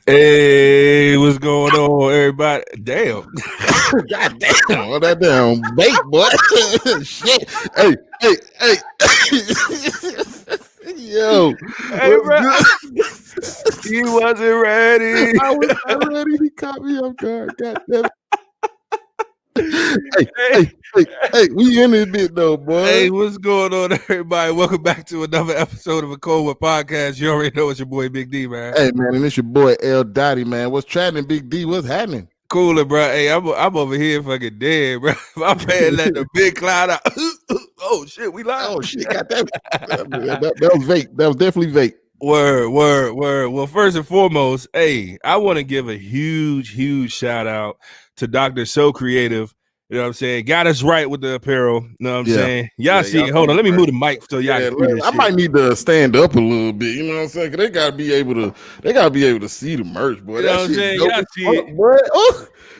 Hey, what's going on, everybody? Damn. God damn, all that damn bait, boy. Shit. Hey. Yo, Hey, what's bro. good? He wasn't ready. I was not ready. He caught me off guard. God damn it. Hey, Hey, hey, hey, we in this bit though, boy. hey, what's going on, everybody? Welcome back to another episode of a Cold War Podcast. You already know it's your boy Big D, man. Hey, man, and it's your boy L Dottie, man. What's trending, Big D? What's happening? Cooler, bro. Hey, I'm over here fucking dead, bro. My man let the big cloud out. Oh, shit, we live. Oh, shit, got that. That was vape. That was definitely vape. Word. Well, first and foremost, hey, I want to give a huge shout out to Dr. So Creative. You know what I'm saying? Got us right with the apparel. You know what I'm saying? Y'all see it. Hold on. Let me move the mic so y'all can see this I shit. might need to stand up a little bit. You know what I'm saying? Cause they gotta be able to see the merch, boy. You know what I'm saying? Y'all see it. boy.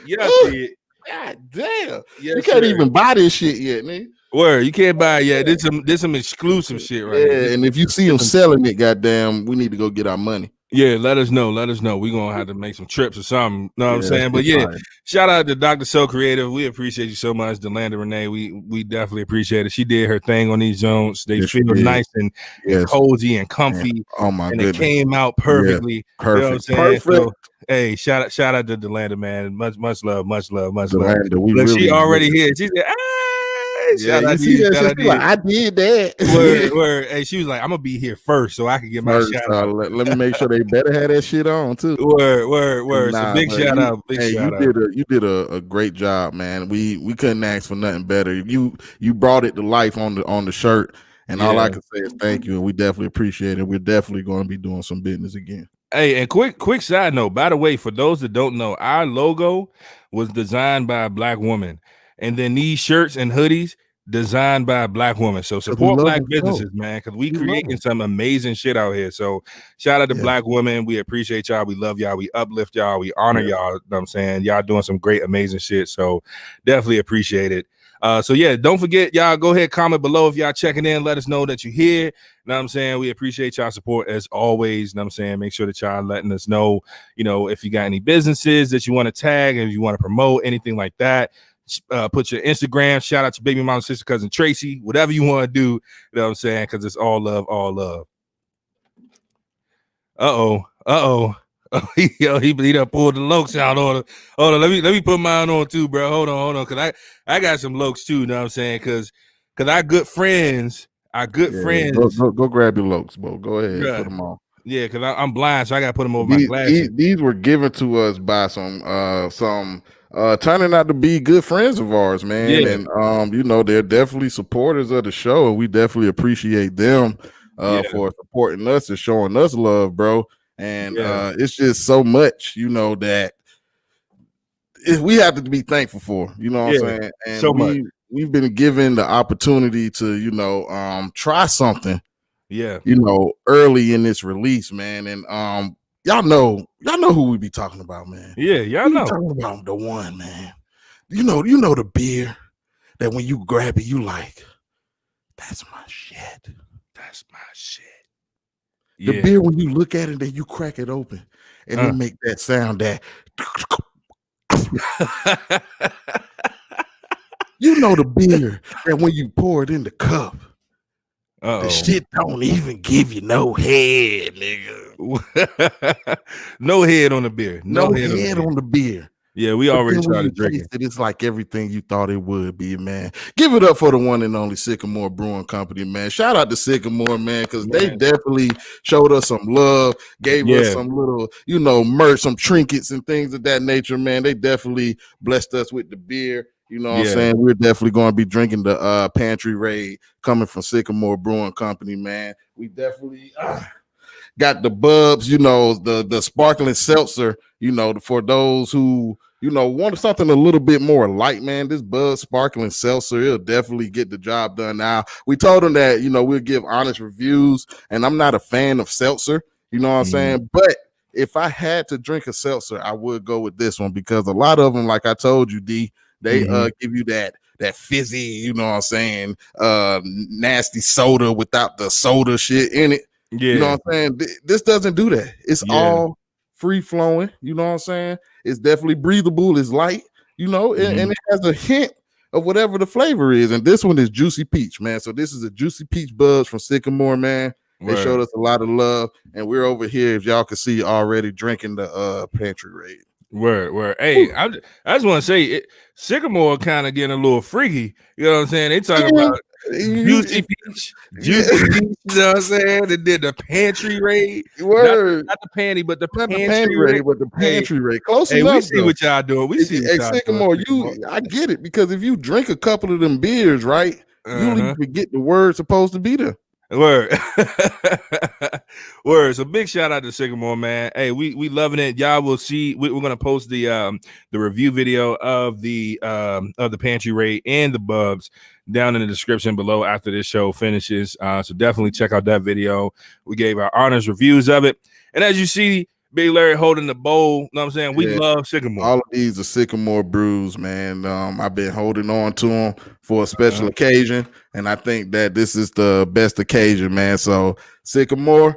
Y'all see it. God damn. Yes, you can't sir. even buy this shit yet, nigga. Word, you can't buy it yet. This some exclusive shit right here. And if you see them selling it, goddamn, we need to go get our money. Yeah, let us know. We're gonna have to make some trips or something. You know what I'm saying? But yeah, shout out to Dr. So Creative. We appreciate you so much. Delanda Renee, we definitely appreciate it. She did her thing on these Jones. They feel nice and cozy and comfy. Man. Oh my and goodness. It came out perfectly. Perfect. You know what I'm saying? So, hey, shout out to Delanda, man. Much love. Delanda, Look, she already here. She said, shout out to you. Shout out to you. Like, I did that. Word. Hey, she was like, I'm gonna be here first so I can get my shout out. Let me make sure they better have that shit on too. Word. So big shout out. You did a great job, man. We couldn't ask for nothing better. You brought it to life on the shirt. And all I can say is thank you, and we definitely appreciate it. We're definitely going to be doing some business again. Hey, and quick side note, by the way, for those that don't know, our logo was designed by a Black woman. And then these shirts and hoodies designed by a Black woman. So support Black businesses, man, because we creating some amazing shit out here. So shout out to Black women. We appreciate y'all. We love y'all. We uplift y'all. We honor y'all. You know what I'm saying? Y'all doing some great, amazing shit. So definitely appreciate it. So yeah, don't forget, y'all go ahead, comment below if y'all checking in. Let us know that you're here. You know what I'm saying? We appreciate y'all support as always. You know what I'm saying? Make sure that y'all letting us know, if you got any businesses that you want to tag, if you want to promote, anything like that. Put your Instagram, shout out to baby mom, sister, cousin Tracy, whatever you want to do. You know what I'm saying? Because it's all love, all love. Uh-oh. He done pulled the lokes out on him. Hold on, let me put mine on too, bro. Hold on, because I got some lokes too. You know what I'm saying? Because our good friends, Go grab your lokes, bro. Go ahead, put them on. Yeah, because I'm blind, so I got to put them over my glasses. These were given to us by some turning out to be good friends of ours, man. Yeah. And they're definitely supporters of the show, and we definitely appreciate them for supporting us and showing us love, bro. And it's just so much, that we have to be thankful for, what I'm saying? And so much. We've been given the opportunity to, try something, early in this release, man. And y'all know who we be talking about, man. Yeah, y'all know. Talking about the one, man. You know the beer that when you grab it, you like, that's my shit. That's my shit. The beer when you look at it, then you crack it open, and it make that sound that. The beer that when you pour it in the cup, the shit don't even give you no head, nigga. No head on the beer. No head on the beer. Yeah, we already started drinking. It's like everything you thought it would be, man. Give it up for the one and only Sycamore Brewing Company, man. Shout out to Sycamore, man, because they definitely showed us some love, gave us some little, merch, some trinkets and things of that nature, man. They definitely blessed us with the beer. You know what I'm saying? We're definitely going to be drinking the Pantry Raid coming from Sycamore Brewing Company, man. We definitely got the Bubs, the sparkling seltzer, for those who, want something a little bit more light, man. This Bubs sparkling seltzer, it'll definitely get the job done. Now, we told them that, we'll give honest reviews, and I'm not a fan of seltzer, you know what I'm saying? But if I had to drink a seltzer, I would go with this one because a lot of them, like I told you, D, they give you that fizzy, you know what I'm saying, nasty soda without the soda shit in it. Yeah. You know what I'm saying? This doesn't do that. It's all free flowing. You know what I'm saying? It's definitely breathable. It's light. You know, and it has a hint of whatever the flavor is. And this one is juicy peach, man. So this is a juicy peach buzz from Sycamore, man. They showed us a lot of love, and we're over here, if y'all can see, already drinking the Pantry Raid. Word. Hey, I just want to say, Sycamore kind of getting a little freaky. You know what I'm saying? They talking about juicy peach. You know what I'm saying? They did the Pantry Raid. Word. Not the panty, but the Pantry Raid. But the Pantry Raid. Close enough. We see what y'all doing. We see what y'all Sycamore, doing. I get it, because if you drink a couple of them beers, right, you even forget the word supposed to be there. Word. So big shout out to Sycamore, man. Hey, we loving it. Y'all will see. We're gonna post the review video of the Pantry Raid and the Bubs down in the description below after this show finishes. So definitely check out that video. We gave our honest reviews of it, and as you see, Big Larry holding the bowl. You know what I'm saying? We love Sycamore. All of these are Sycamore brews, man. I've been holding on to them for a special occasion, and I think that this is the best occasion, man. So Sycamore,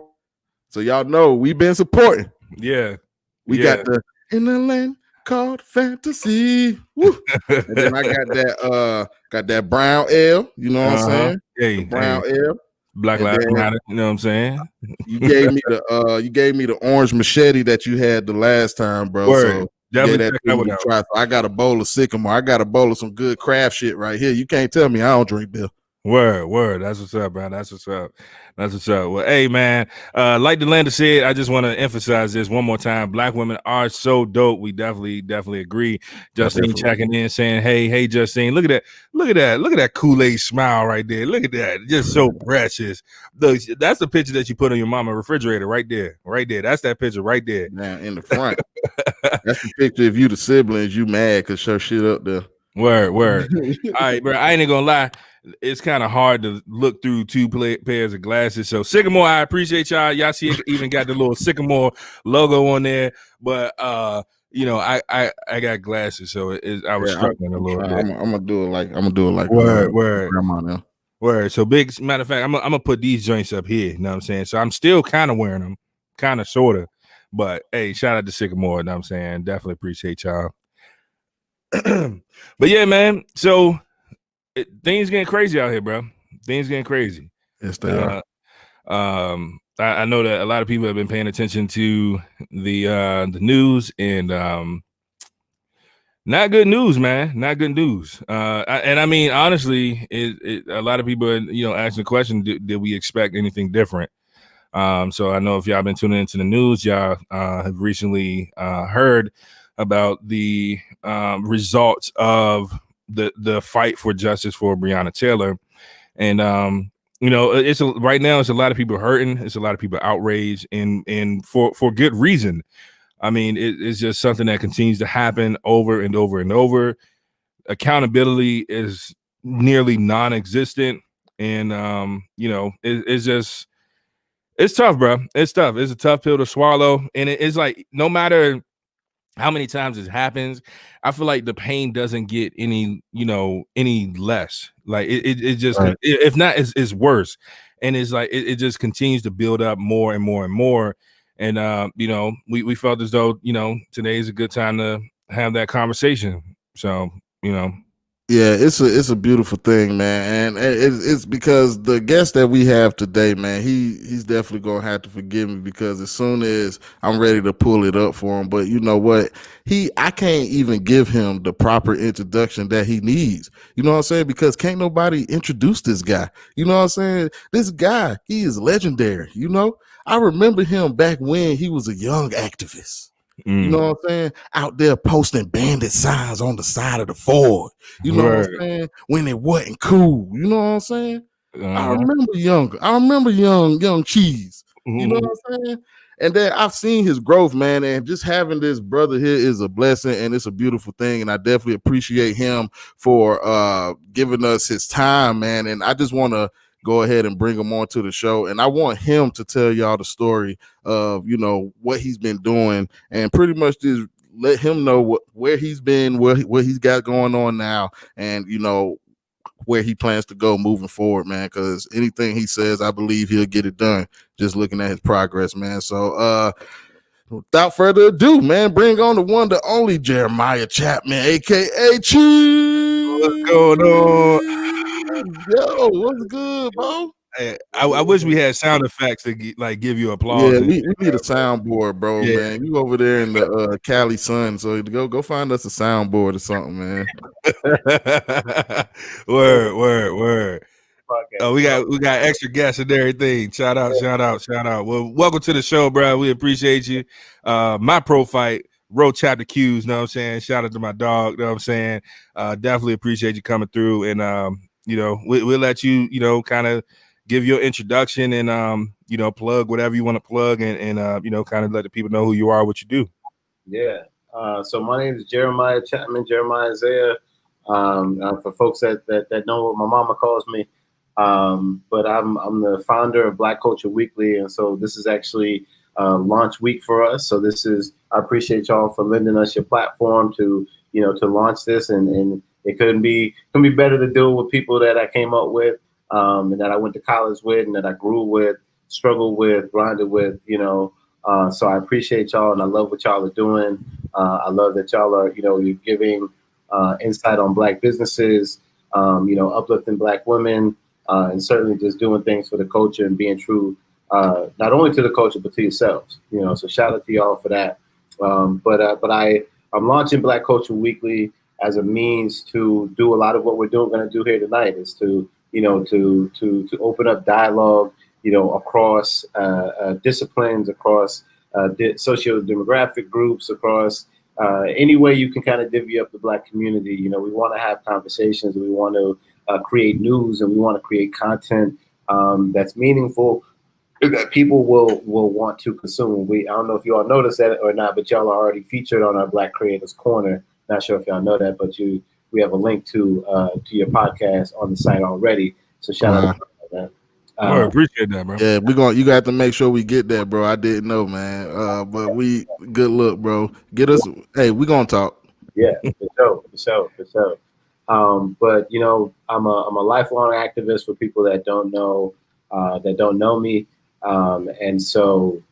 so y'all know we've been supporting. Yeah. We got the In the Land Called Fantasy. Woo. And then I got that brown ale, you know what I'm saying? Hey, brown ale. Black Lives Matter, you know what I'm saying? You gave me the orange machete that you had the last time, bro. Word. So definitely try. So I got a bowl of Sycamore. I got a bowl of some good craft shit right here. You can't tell me I don't drink beer. Word. That's what's up, bro. That's what's up. Well, hey, man, like Delanda said, I just want to emphasize this one more time. Black women are so dope. We definitely agree. Justine checking in, saying, hey, Justine, look at that Kool-Aid smile right there. Look at that. Just so precious. That's the picture that you put on your mama refrigerator right there. That's that picture right there. Now in the front. That's the picture of you, the siblings, you mad because her shit up there. Word. All right, bro. I ain't gonna lie. It's kind of hard to look through two pairs of glasses. So Sycamore, I appreciate y'all. Y'all see it even got the little Sycamore logo on there. But you know, I got glasses, so I was struggling a little bit. I'm gonna do it like word. Grandma now. Word. So big matter of fact, I'm gonna put these joints up here. You know what I'm saying? So I'm still kind of wearing them, kind of sorta. But hey, shout out to Sycamore. You know what I'm saying? Definitely appreciate y'all. But yeah, man. So things getting crazy out here, bro. Things getting crazy. Yes, they are. I know that a lot of people have been paying attention to the news, and not good news, man. Not good news. And I mean, honestly, a lot of people are, you know, asking the question: did we expect anything different? So I know if y'all been tuning into the news, y'all have recently heard about the results of the fight for justice for Breonna Taylor. And you know, right now it's a lot of people hurting, it's a lot of people outraged, and for good reason. I mean, it's just something that continues to happen over and over and over. Accountability is nearly non-existent, and you know, it's tough, bro. It's tough. It's a tough pill to swallow, and it's like no matter how many times it happens, I feel like the pain doesn't get any less. Like it just, right. If not, it's worse. And it's like it just continues to build up more and more and more. And you know, we felt as though, you know, today is a good time to have that conversation. So, you know. Yeah, it's a beautiful thing, man, and it's because the guest that we have today, man, he's definitely gonna have to forgive me, because as soon as I'm ready to pull it up for him, but you know what, I can't even give him the proper introduction that he needs. You know what I'm saying? Because can't nobody introduce this guy. You know what I'm saying? This guy, he is legendary. You know, I remember him back when he was a young activist. You know what I'm saying? Out there posting bandit signs on the side of the Ford. You know what I'm saying? When it wasn't cool. You know what I'm saying? I remember young Cheese. You know what I'm saying? And then I've seen his growth, man. And just having this brother here is a blessing, and it's a beautiful thing. And I definitely appreciate him for giving us his time, man. And I just want to go ahead and bring him on to the show. And I want him to tell y'all the story of, you know, what he's been doing, and pretty much just let him know where he's been, what he's got going on now, and, you know, where he plans to go moving forward, man. Because anything he says, I believe he'll get it done, just looking at his progress, man. So Without further ado, man, bring on the one, the only Jeremiah Chapman, aka Chief. What's going on? Yo, what's good, bro? Hey, I wish we had sound effects to give you applause. Yeah, we need a soundboard, bro. Yeah. Man, you over there in the Cali sun, so go find us a soundboard or something, man. Word. Oh, we got extra guests and everything. Shout out. Well, welcome to the show, bro. We appreciate you. My pro fight, Road Chapter Q's, know what I'm saying? Shout out to my dog, know what I'm saying? Definitely appreciate you coming through. And we'll let you, kind of give your introduction and plug whatever you want to plug and kind of let the people know who you are, what you do. Yeah. So my name is Jeremiah Chapman, Jeremiah Isaiah. For folks that know what my mama calls me. But I'm the founder of Black Culture Weekly, and so this is actually launch week for us. So I appreciate y'all for lending us your platform to launch this, and it couldn't be better to do it with people that I came up with, and that I went to college with, and that I grew with, struggled with, grinded with, So I appreciate y'all, and I love what y'all are doing. I love that y'all are, you're giving insight on Black businesses, uplifting Black women. And certainly just doing things for the culture and being true, not only to the culture, but to yourselves, so shout out to y'all for that. But I'm launching Black Culture Weekly as a means to do a lot of what we're going to do here tonight is to open up dialogue, across disciplines, across socio-demographic groups, across any way you can kind of divvy up the Black community. We want to have conversations. We want to create news, and we want to create content that's meaningful, that people will want to consume. I don't know if you all noticed that or not, but y'all are already featured on our Black Creators Corner. Not sure if y'all know that, but we have a link to your podcast on the site already. So shout out to that. I appreciate that, bro. Yeah, you got to make sure we get that, bro. I didn't know, man. But good look, bro. Get us. Hey, we gonna talk. Yeah, for sure. But I'm a lifelong activist for people that don't know me, and so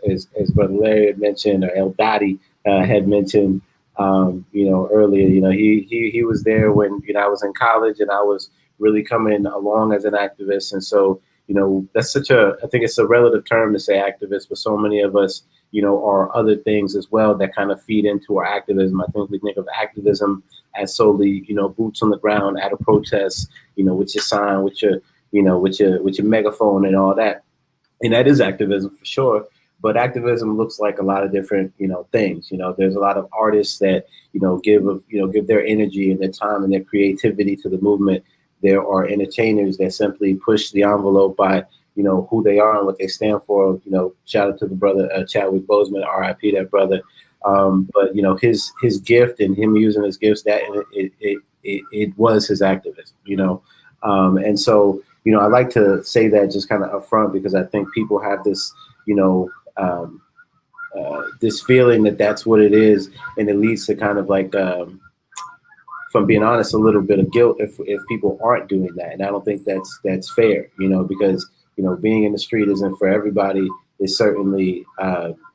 as Brother Larry had mentioned, or El Dottie had mentioned, earlier, he was there when I was in college and I was really coming along as an activist, and so that's I think it's a relative term to say activist, but so many of us are other things as well that kind of feed into our activism. I think we think of activism as solely, boots on the ground at a protest, with your sign, with your megaphone and all that. And that is activism for sure. But activism looks like a lot of different, things. There's a lot of artists that, give their energy and their time and their creativity to the movement. There are entertainers that simply push the envelope by, who they are and what they stand for. Shout out to the brother Chadwick Boseman, R.I.P. that brother. But his gift and him using his gifts, that it was his activism. And so I like to say that just kind of upfront, because I think people have this this feeling that that's what it is, and it leads to kind of like, from being honest, a little bit of guilt if people aren't doing that. And I don't think that's fair, because being in the street isn't for everybody. It's certainly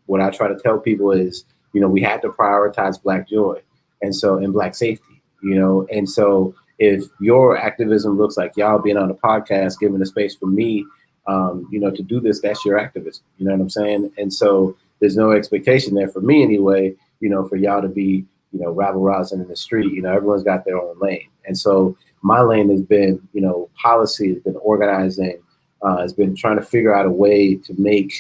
what I try to tell people is, we have to prioritize Black joy, and Black safety, and so if your activism looks like y'all being on a podcast, giving a space for me, to do this, that's your activism. You know what I'm saying? And so there's no expectation there for me anyway, for y'all to be, rabble-rousing in the street. Everyone's got their own lane. And so my lane has been, policy, has been organizing, has been trying to figure out a way to make,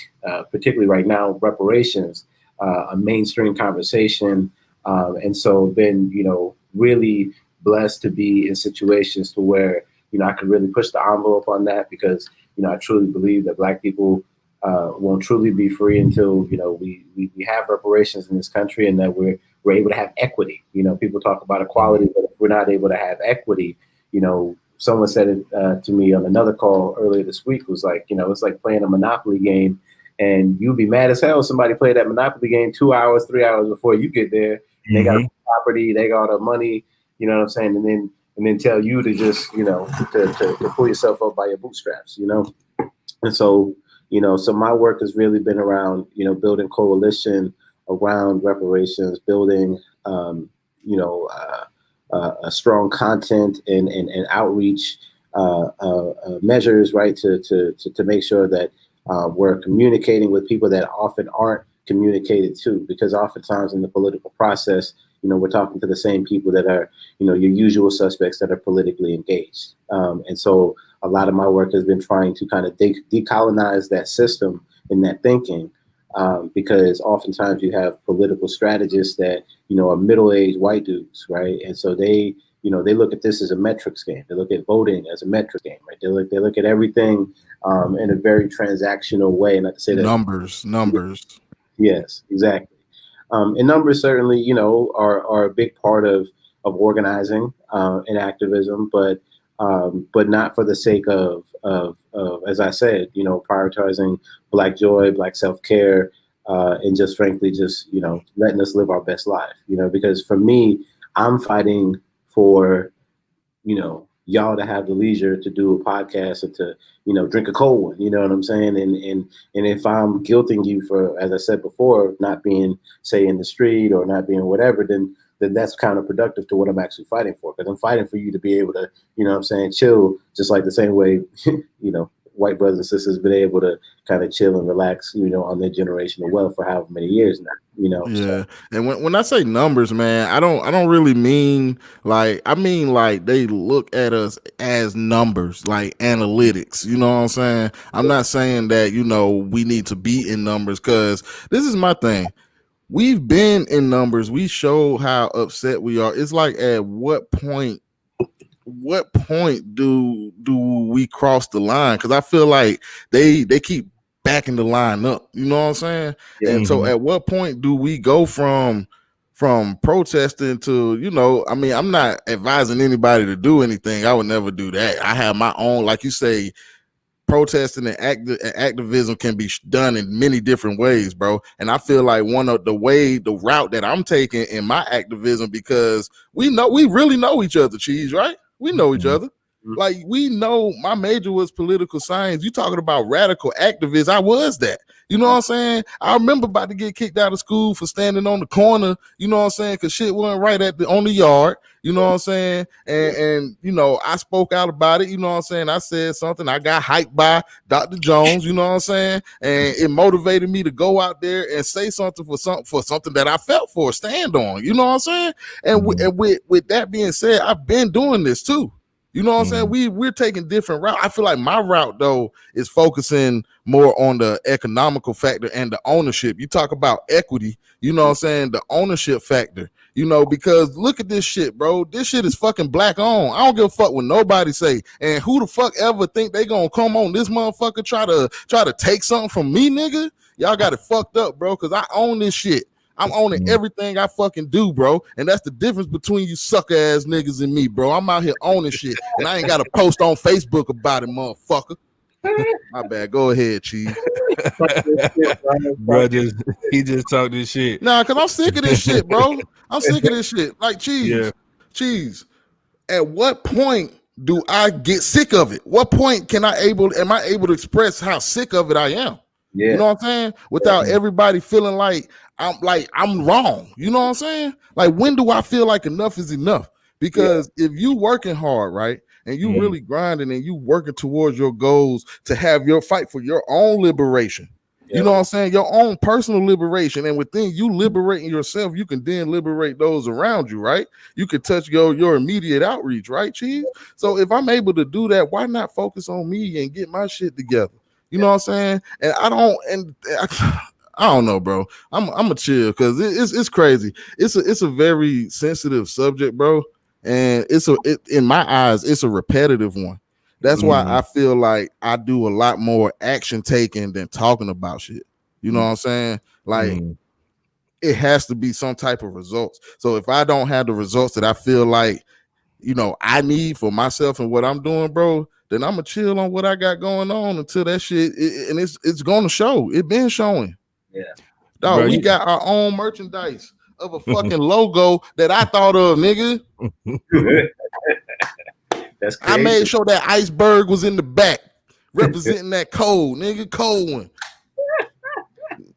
particularly right now, reparations, a mainstream conversation. And so been, really blessed to be in situations to where, I could really push the envelope on that, because, I truly believe that Black people won't truly be free until, we have reparations in this country, and that we're able to have equity. People talk about equality, but if we're not able to have equity, someone said it to me on another call earlier this week, was like, it's like playing a Monopoly game, and you'd be mad as hell if somebody played that Monopoly game 2 hours, 3 hours before you get there. They got property, they got all the money, you know what I'm saying? And then tell you to just, to pull yourself up by your bootstraps, And so, So my work has really been around, building coalition around reparations, building, a strong content and outreach measures, right, to make sure that we're communicating with people that often aren't communicated to, because oftentimes in the political process, we're talking to the same people that are, your usual suspects that are politically engaged. And so a lot of my work has been trying to kind of decolonize that system and that thinking, because oftentimes you have political strategists that, are middle-aged white dudes, right? And so they look at this as a metrics game. They look at voting as a metrics game, right? They look at everything in a very transactional way. Not to say that numbers. Yes, exactly. And numbers certainly, are a big part of organizing and activism, but not for the sake of as I said, prioritizing Black joy, Black self-care, and just frankly, just letting us live our best life. Because for me, I'm fighting for y'all to have the leisure to do a podcast and to drink a cold one. You know what I'm saying? And if I'm guilting you for, as I said before, not being, say, in the street or not being whatever, then that's counterproductive to what I'm actually fighting for. Because I'm fighting for you to be able to, chill, just like the same way, white brothers and sisters been able to kind of chill and relax, on their generational wealth for however many years now, Yeah. So. And when I say numbers, man, I don't really mean like they look at us as numbers, like analytics. You know what I'm saying? I'm not saying that, we need to be in numbers, because this is my thing. We've been in numbers. We show how upset we are. It's like, at what point do we cross the line? Because I feel like they keep backing the line up. You know what I'm saying? Yeah. And so at what point do we go from protesting to, I'm not advising anybody to do anything. I would never do that. I have my own, like you say, protesting and activism can be done in many different ways, bro. And I feel like the route that I'm taking in my activism, because we really know each other, Cheese, right? We know each other. Like, we know my major was political science. You talking about radical activists. I was that. You know what I'm saying? I remember about to get kicked out of school for standing on the corner, you know what I'm saying? Because shit wasn't right on the yard, you know what I'm saying? And I spoke out about it, you know what I'm saying? I said something. I got hyped by Dr. Jones, you know what I'm saying? And it motivated me to go out there and say something for something that I felt for, stand on, you know what I'm saying? And with that being said, I've been doing this too. You know what I'm saying? We're taking different routes. I feel like my route, though, is focusing more on the economical factor and the ownership. You talk about equity, you know what I'm saying? The ownership factor, because look at this shit, bro. This shit is fucking Black owned. I don't give a fuck what nobody say. And who the fuck ever think they gonna come on this motherfucker try to take something from me, nigga? Y'all got it fucked up, bro, because I own this shit. I'm owning everything I fucking do, bro. And that's the difference between you sucker ass niggas and me, bro. I'm out here owning shit, and I ain't got to post on Facebook about it, motherfucker. My bad. Go ahead, Cheese. Bro, he just talked this shit. Nah, because I'm sick of this shit, bro. I'm sick of this shit. Like, Cheese. At what point do I get sick of it? What point am I able to express how sick of it I am? Yeah. You know what I'm saying? Without everybody feeling like I'm wrong. You know what I'm saying? Like, when do I feel like enough is enough? Because if you working hard, right, and you really grinding and you working towards your goals to have your fight for your own liberation, you know what I'm saying? Your own personal liberation. And within you liberating yourself, you can then liberate those around you, right? You can touch your immediate outreach, right, Cheese? So if I'm able to do that, why not focus on me and get my shit together? You know what I'm saying? And I don't know, bro. I'm a chill, because it's crazy. It's a very sensitive subject, bro. And in my eyes, it's a repetitive one. That's why I feel like I do a lot more action taking than talking about shit. You know what I'm saying? Like, it has to be some type of results. So if I don't have the results that I feel like, I need for myself and what I'm doing, bro, then I'm gonna chill on what I got going on until that shit, and it's gonna show. It been showing. Yeah, dog. Bro, we got our own merchandise of a fucking logo that I thought of, nigga. That's crazy. I made sure that iceberg was in the back representing that cold, nigga, cold one.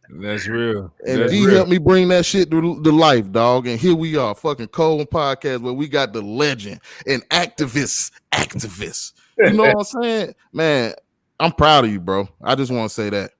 That's real. And That's D real. helped me bring that shit to life, dog. And here we are, fucking Cold One Podcast, where we got the legend and activists. You know what I'm saying? Man, I'm proud of you, bro. I just want to say that.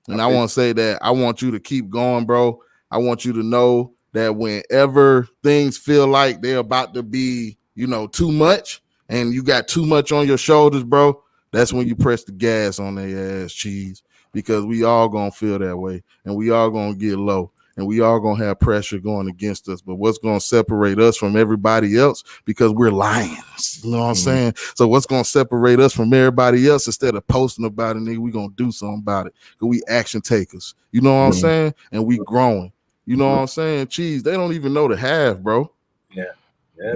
And I want to say that I want you to keep going, bro. I want you to know that whenever things feel like they're about to be, too much, and you got too much on your shoulders, bro, that's when you press the gas on their ass, cheese. Because we all gonna feel that way, and we all gonna get low, and we all gonna have pressure going against us. But what's gonna separate us from everybody else? Because we're lions, you know what I'm saying? So what's gonna separate us from everybody else? Instead of posting about it, nigga, we gonna do something about it. Cause we action takers, you know what I'm saying? And we growing, you know what I'm saying? Cheese, they don't even know the half, bro. Yeah.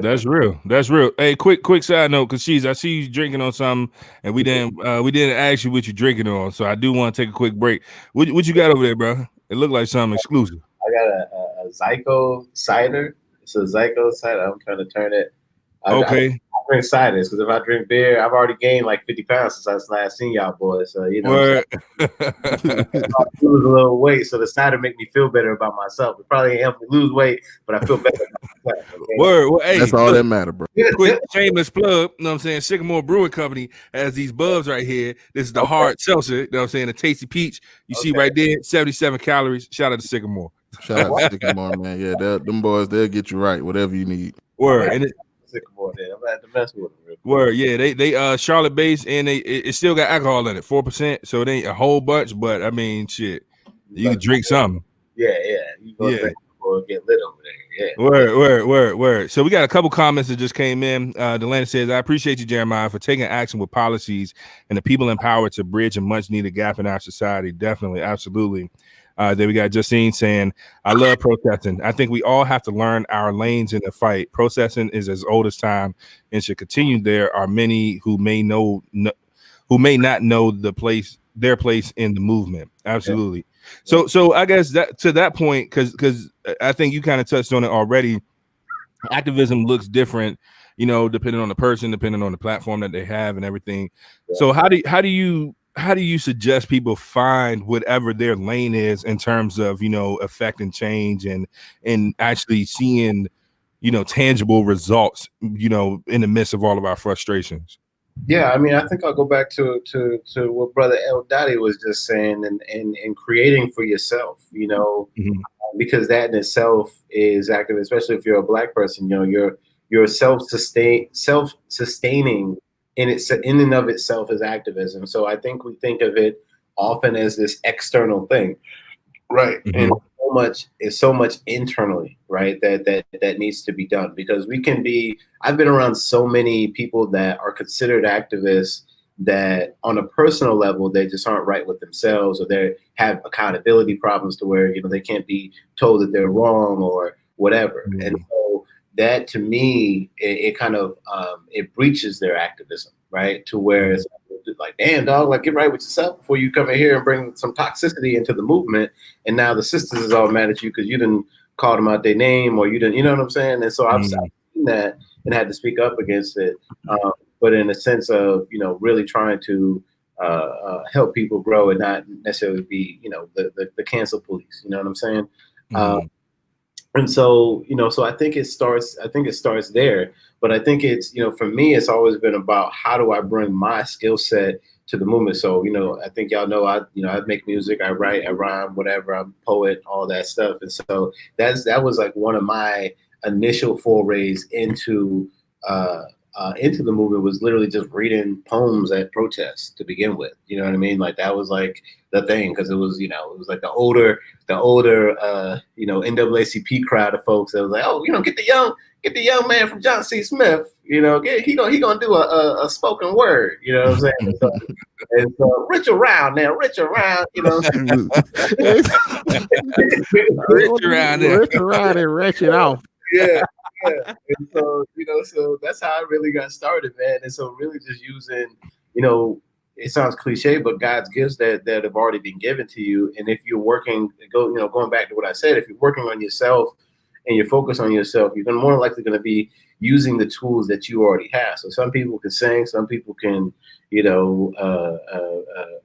That's real. That's real. Hey, quick side note, because I see you drinking on something, and we didn't ask you what you're drinking on. So I do want to take a quick break. What you got over there, bro? It looked like something exclusive. I got a Zyko cider. It's a Zyko cider. I'm trying to turn it. Okay. I drink ciders because if I drink beer, I've already gained like 50 pounds since I last seen y'all boys. So I lose a little weight, so the cider make me feel better about myself. It probably ain't help me lose weight, but I feel better about myself. Okay? Word. Well, hey, that's all that matter, bro. Quick shameless plug. You know what I'm saying? Sycamore Brewing Company has these bubs right here. This is the hard seltzer. You know what I'm saying? The tasty peach. You see right there, 77 calories. Shout out to Sycamore. Shout out to Sycamore, man. Yeah, them boys, they'll get you right, whatever you need. Word. And Sycamore, I'm gonna have to mess with them. Word, yeah, they Charlotte based, and it still got alcohol in it, 4%. So it ain't a whole bunch, but I mean, shit, you can drink something. Yeah. You go drink or get lit over there. Yeah. Word. So we got a couple comments that just came in. Delaney says, "I appreciate you, Jeremiah, for taking action with policies and the people empowered to bridge a much needed gap in our society. Definitely, absolutely." Then we got Justine saying, "I love protesting. I think we all have to learn our lanes in the fight. Protesting is as old as time and should continue. There are many who may not know their place in the movement." Absolutely. Yeah. So I guess that to that point, because I think you kind of touched on it already. Activism looks different, depending on the person, depending on the platform that they have and everything. Yeah. So how do you suggest people find whatever their lane is in terms of, affecting change and actually seeing, tangible results, in the midst of all of our frustrations? Yeah, I mean, I think I'll go back to what Brother El Dadi was just saying and creating for yourself, because that in itself is active, especially if you're a Black person, you're self-sustaining in and of itself is activism. So I think we think of it often as this external thing, right? Mm-hmm. And so much internally, right? That needs to be done, because I've been around so many people that are considered activists that on a personal level, they just aren't right with themselves, or they have accountability problems to where, they can't be told that they're wrong or whatever. Mm-hmm. And so that, to me, it kind of it breaches their activism, right? To where it's like, damn, dog, like, get right with yourself before you come in here and bring some toxicity into the movement. And now the sisters is all mad at you because you didn't call them out their name, or you didn't, you know what I'm saying? And so I've seen that and had to speak up against it. But in a sense of, really trying to help people grow and not necessarily be, the cancel police, you know what I'm saying? Mm-hmm. And so, so I think it starts there, but I think it's, for me, it's always been about how do I bring my skill set to the movement. So, I think y'all know, I make music, I write, I rhyme, whatever, I'm a poet, all that stuff. And so that was like one of my initial forays into the movement, was literally just reading poems at protests to begin with. You know what I mean? Like, that was like the thing, because it was, it was like the older, NAACP crowd of folks that was like, oh, get the young man from John C. Smith, he gonna do a spoken word, you know what I'm saying? And so rich around, rich around and wretch it off. Yeah. And so, so that's how I really got started, man. And so really just using, it sounds cliche, but God's gifts that have already been given to you. And if you're going back to what I said, if you're working on yourself and you're focused on yourself, you're more likely going to be using the tools that you already have. So some people can sing, some people can,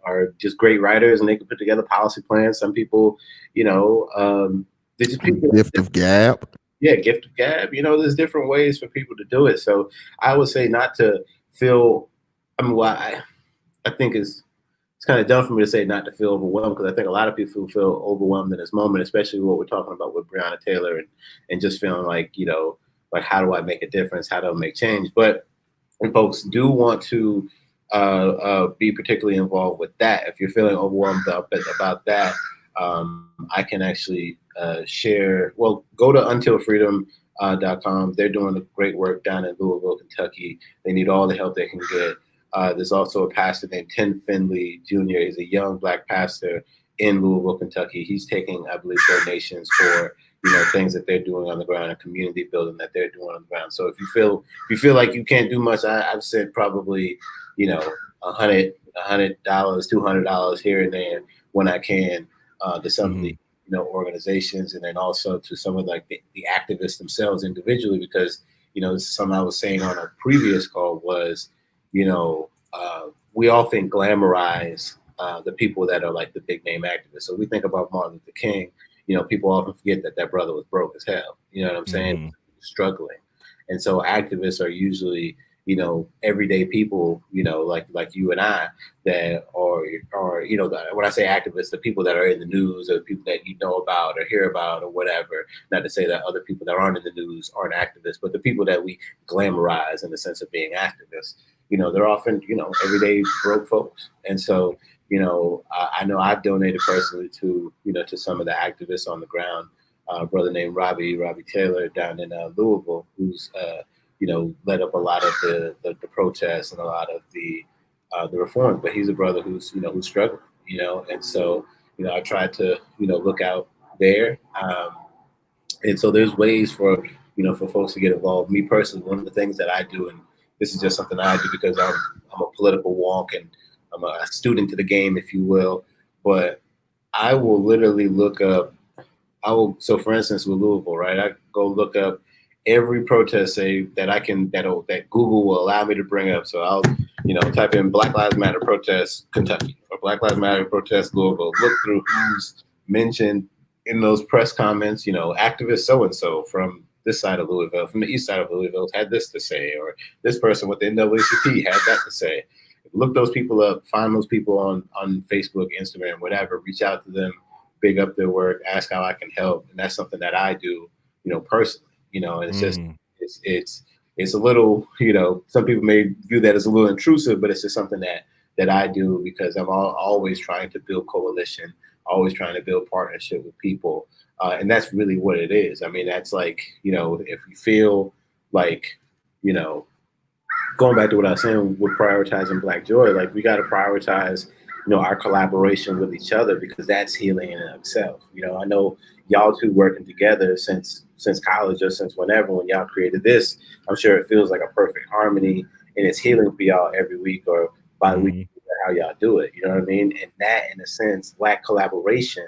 are just great writers and they can put together policy plans. Some people, they're just people. Gift of gab. Yeah, gift of gab. There's different ways for people to do it. So I would say not to feel. I mean, I think it's kind of dumb for me to say not to feel overwhelmed, because I think a lot of people feel overwhelmed in this moment, especially what we're talking about with Breonna Taylor and just feeling like, like, how do I make a difference? How do I make change? But when folks do want to be particularly involved with that, if you're feeling overwhelmed about that, I can actually share. Well, go to untilfreedom.com. They're doing great work down in Louisville, Kentucky. They need all the help they can get. There's also a pastor named Tim Finley Jr. He's a young Black pastor in Louisville, Kentucky. He's taking, I believe, donations for things that they're doing on the ground and community building that they're doing on the ground. So if you feel like you can't do much, I've sent probably $100, $200 here and there when I can to some of the organizations, and then also to some of like the activists themselves individually, because this is something I was saying on a previous call was, we often glamorize the people that are like the big name activists. So we think about Martin Luther King, people often forget that brother was broke as hell. You know what I'm saying? Struggling. And so activists are usually, everyday people, like you and I, that are, when I say activists, the people that are in the news, or the people that you know about or hear about or whatever. Not to say that other people that aren't in the news aren't activists, but the people that we glamorize in the sense of being activists, they're often, everyday broke folks. And so, I know I've donated personally to, to some of the activists on the ground. A brother named Robbie Taylor down in Louisville, who's led up a lot of the protests and a lot of the reforms. But he's a brother who's who's struggling, and so I tried to look out there, and so there's ways for for folks to get involved. Me personally, one of the things that I do, and this is just something I do because I'm a political wonk and I'm a student to the game, if you will, but I will literally look up. So for instance, with Louisville, right? I go look up every protest that Google will allow me to bring up. So I'll, type in Black Lives Matter protest Kentucky or Black Lives Matter protest Louisville. Look through who's mentioned in those press comments. Activist so and so from this side of Louisville, from the east side of Louisville, had this to say, or this person with the NAACP had that to say. Look those people up, find those people on Facebook, Instagram, whatever, reach out to them, big up their work, ask how I can help. And that's something that I do, personally, and it's just, it's a little, some people may view that as a little intrusive, but it's just something that I do because I'm always trying to build coalition, always trying to build partnership with people. And that's really what it is. I mean, that's like, if you feel like, going back to what I was saying with prioritizing Black joy, like we got to prioritize, our collaboration with each other, because that's healing in itself. I know y'all two working together since college or since whenever, when y'all created this, I'm sure it feels like a perfect harmony, and it's healing for y'all every week or bi-week, how y'all do it. You know what I mean? And that, in a sense, Black collaboration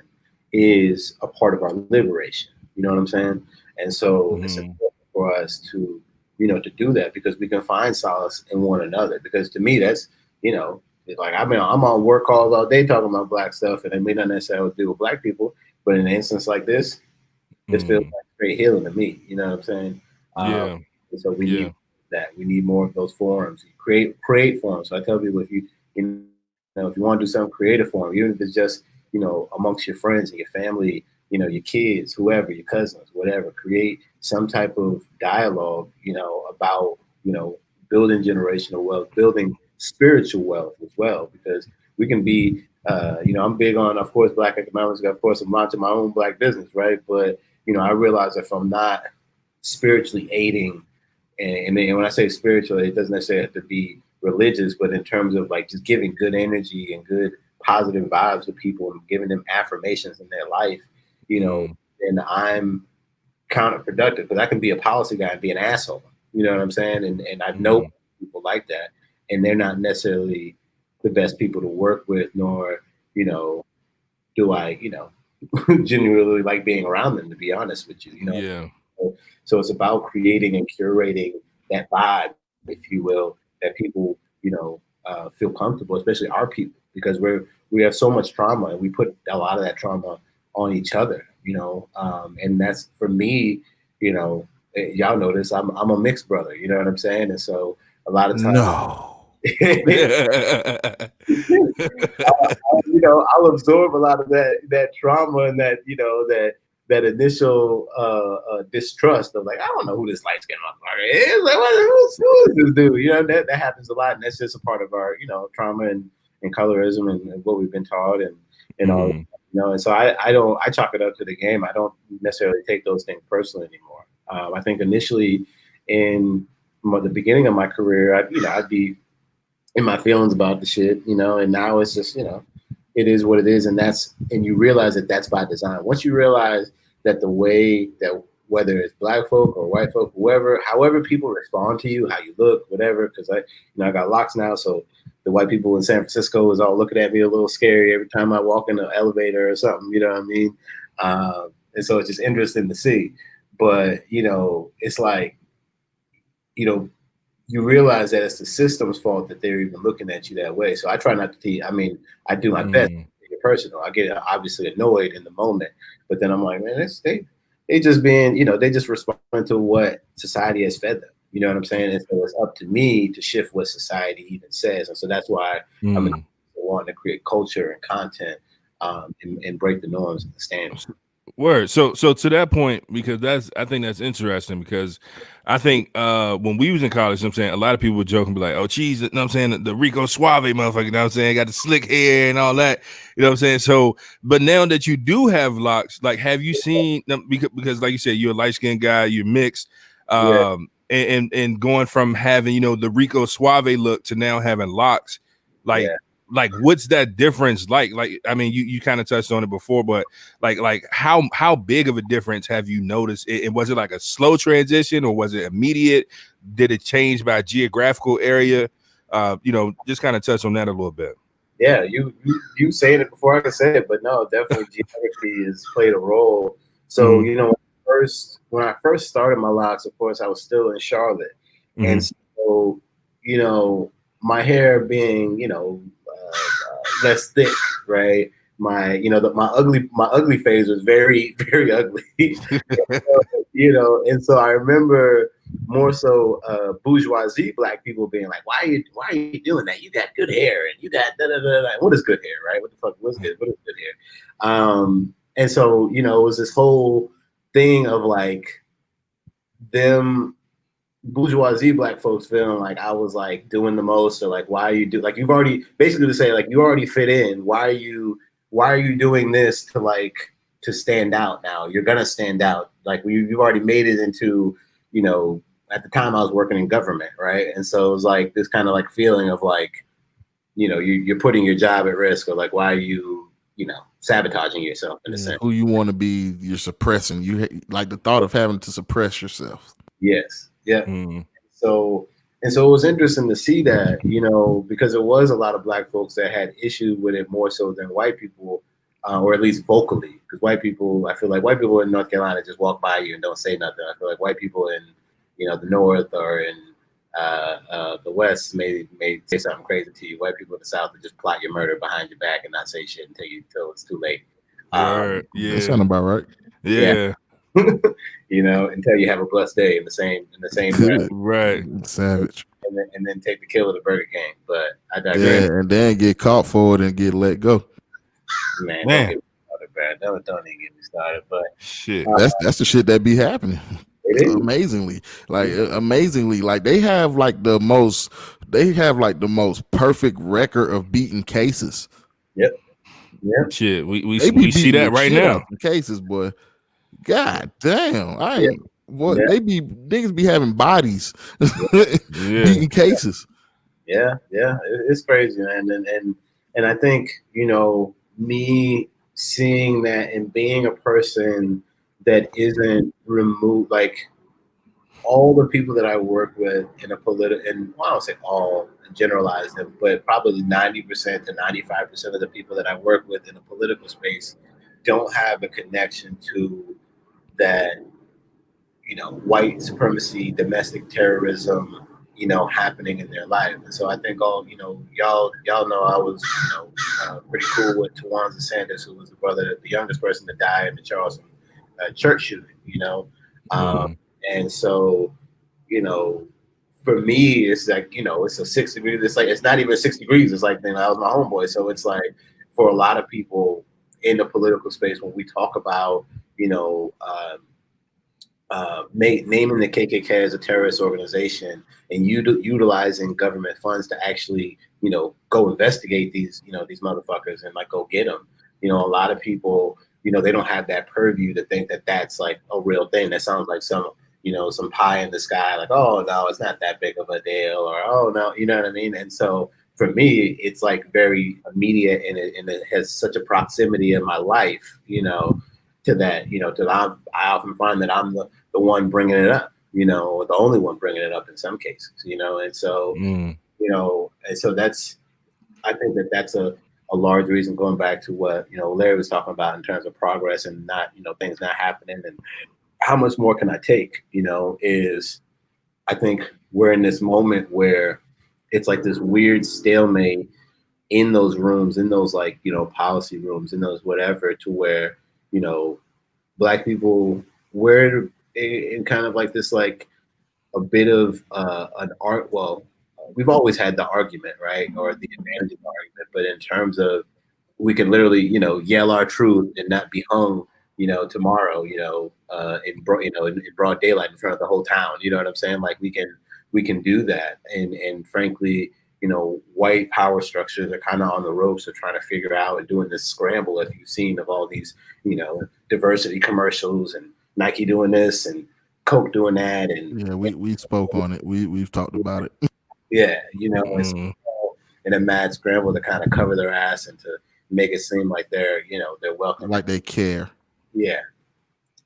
is a part of our liberation. You know what I'm saying? And so it's important for us to, to do that, because we can find solace in one another. Because to me, that's, like, I'm on work calls all day talking about Black stuff, and it may not necessarily deal with Black people, but in an instance like this, it feels like great healing to me. You know what I'm saying? Yeah. So we need that. We need more of those forums. Create forums. So I tell people, if you want to do something, create a forum, even if it's just amongst your friends and your family, your kids, whoever, your cousins, whatever. Create some type of dialogue, about building generational wealth, building spiritual wealth as well, because we can be, I'm big on, of course, Black economics. Of course, I'm launching my own Black business, right? But I realize if I'm not spiritually aiding, and when I say spiritual, it doesn't necessarily have to be religious, but in terms of like just giving good energy and good positive vibes to people and giving them affirmations in their life, then I'm counterproductive, because I can be a policy guy and be an asshole. You know what I'm saying? And I know people like that, and they're not necessarily the best people to work with, nor, do I, genuinely like being around them, to be honest with you, Yeah. So it's about creating and curating that vibe, if you will, that people, feel comfortable, especially our people, because we have so much trauma and we put a lot of that trauma on each other, and that's for me, y'all know this, I'm a mixed brother, you know what I'm saying? And so a lot of times, I'll absorb a lot of that trauma and that initial distrust of like, I don't know who this light skinned motherfucker is. Like, who is this dude? That happens a lot, and that's just a part of our trauma and colorism and what we've been taught and all. And so I chalk it up to the game. I don't necessarily take those things personally anymore. I think initially in the beginning of my career, I'd be in my feelings about the shit, and now it's just, it is what it is. And you realize that that's by design. Once you realize that the way that whether it's black folk or white folk, however people respond to you, how you look, whatever, because I got locks now. So the white people in San Francisco is all looking at me a little scary every time I walk in the elevator or something, you know what I mean? And so it's just interesting to see. But, it's like, you realize that it's the system's fault that they're even looking at you that way. So I try not to teach. I mean, I do my best to make it personal. I get obviously annoyed in the moment, but then I'm like, man, they just being, they just responding to what society has fed them. You know what I'm saying? And so it's up to me to shift what society even says. And so that's why I'm wanting to create culture and content and break the norms and the standards. Word. So to that point, because I think that's interesting, because I think when we was in college, you know what I'm saying, a lot of people would joke and be like, oh, geez, you know what I'm saying, the Rico Suave motherfucker, you know what I'm saying, got the slick hair and all that, you know what I'm saying? So, but now that you do have locks, like, have you seen, because like you said, you're a light-skinned guy, you're mixed, and going from having, the Rico Suave look to now having locks, like, like what's that difference like I mean, you kind of touched on it before, but like how big of a difference have you noticed? And was it like a slow transition, or was it immediate? Did it change by geographical area? Just kind of touch on that a little bit. Yeah, you saying it before I could say it, but no, definitely geography has played a role. So when I first started my locks, of course I was still in Charlotte, and so my hair being less thick, right? My ugly phase was very, very ugly, and so I remember more so bourgeoisie black people being like, why are you doing that? You got good hair and you got da da da da. What is good hair, right? What the fuck was good? What is good hair? And so it was this whole thing of like them bourgeoisie black folks feeling like I was like doing the most, or like, why are you like, you've already basically to say like, you already fit in. Why are you doing this to stand out now? You're gonna stand out. Like you've already made it into, at the time I was working in government, right? And so it was like this kind of like feeling of like, you're putting your job at risk, or like, why are you, sabotaging yourself in a sense. Who you want to be, you're suppressing. You like the thought of having to suppress yourself. Yes. Yeah. So it was interesting to see that, because there was a lot of black folks that had issue with it more so than white people, or at least vocally. Because I feel like white people in North Carolina just walk by you and don't say nothing. I feel like white people in, the North or in the West may say something crazy to you. White people in the South would just plot your murder behind your back and not say shit until it's too late. Yeah, that sounds about right. Yeah. Until you have a blessed day in the same breath. Right. Savage. And then take the killer to Burger King. But I digress. Yeah, and then get caught for it and get let go. Man. Don't get me started, Brad. Don't even get me started. But shit, that's the shit that be happening. Amazingly, like they have like the most perfect record of beating cases. Yep. Yeah. Shit, we see that right now. Cases, boy. God damn, niggas be having bodies beating cases. Yeah, it's crazy, man. And I think, me seeing that and being a person that isn't removed, like all the people that I work with in a political, and I don't say all, generalize them, but probably 90% to 95% of the people that I work with in a political space don't have a connection to that white supremacy, domestic terrorism, happening in their life. And so I think y'all know I was, pretty cool with Tawanza Sanders, who was the youngest person to die in the Charleston church shooting, and so, for me, it's like, it's a 6 degrees. It's like, it's not even 6 degrees. It's like, I was my homeboy. So it's like, for a lot of people in the political space, when we talk about, naming the KKK as a terrorist organization and utilizing government funds to actually, go investigate these motherfuckers and like go get them. A lot of people, they don't have that purview to think that that's like a real thing. That sounds like some pie in the sky, like, oh no, it's not that big of a deal, or oh no, you know what I mean? And so for me, it's like very immediate, and it has such a proximity in my life, to that, I often find that I'm the one bringing it up, or the only one bringing it up in some cases, and so, and so I think that's a large reason, going back to what, Larry was talking about in terms of progress and not, things not happening and how much more can I take, is I think we're in this moment where it's like this weird stalemate in those rooms, in those like, policy rooms, in those whatever, to where, Black people, we're in kind of like this, like a bit of an art. Well, we've always had the argument, right? Or the advantage of the argument. But in terms of, we can literally, yell our truth and not be hung, tomorrow, in broad daylight in front of the whole town. You know what I'm saying? Like we can do that. And frankly, white power structures are kind of on the ropes of trying to figure out and doing this scramble, if you've seen, of all these, diversity commercials and Nike doing this and Coke doing that. And yeah, we spoke on it. We've talked about it. Yeah, it's in a mad scramble to kind of cover their ass and to make it seem like they're welcome, like they care. Yeah,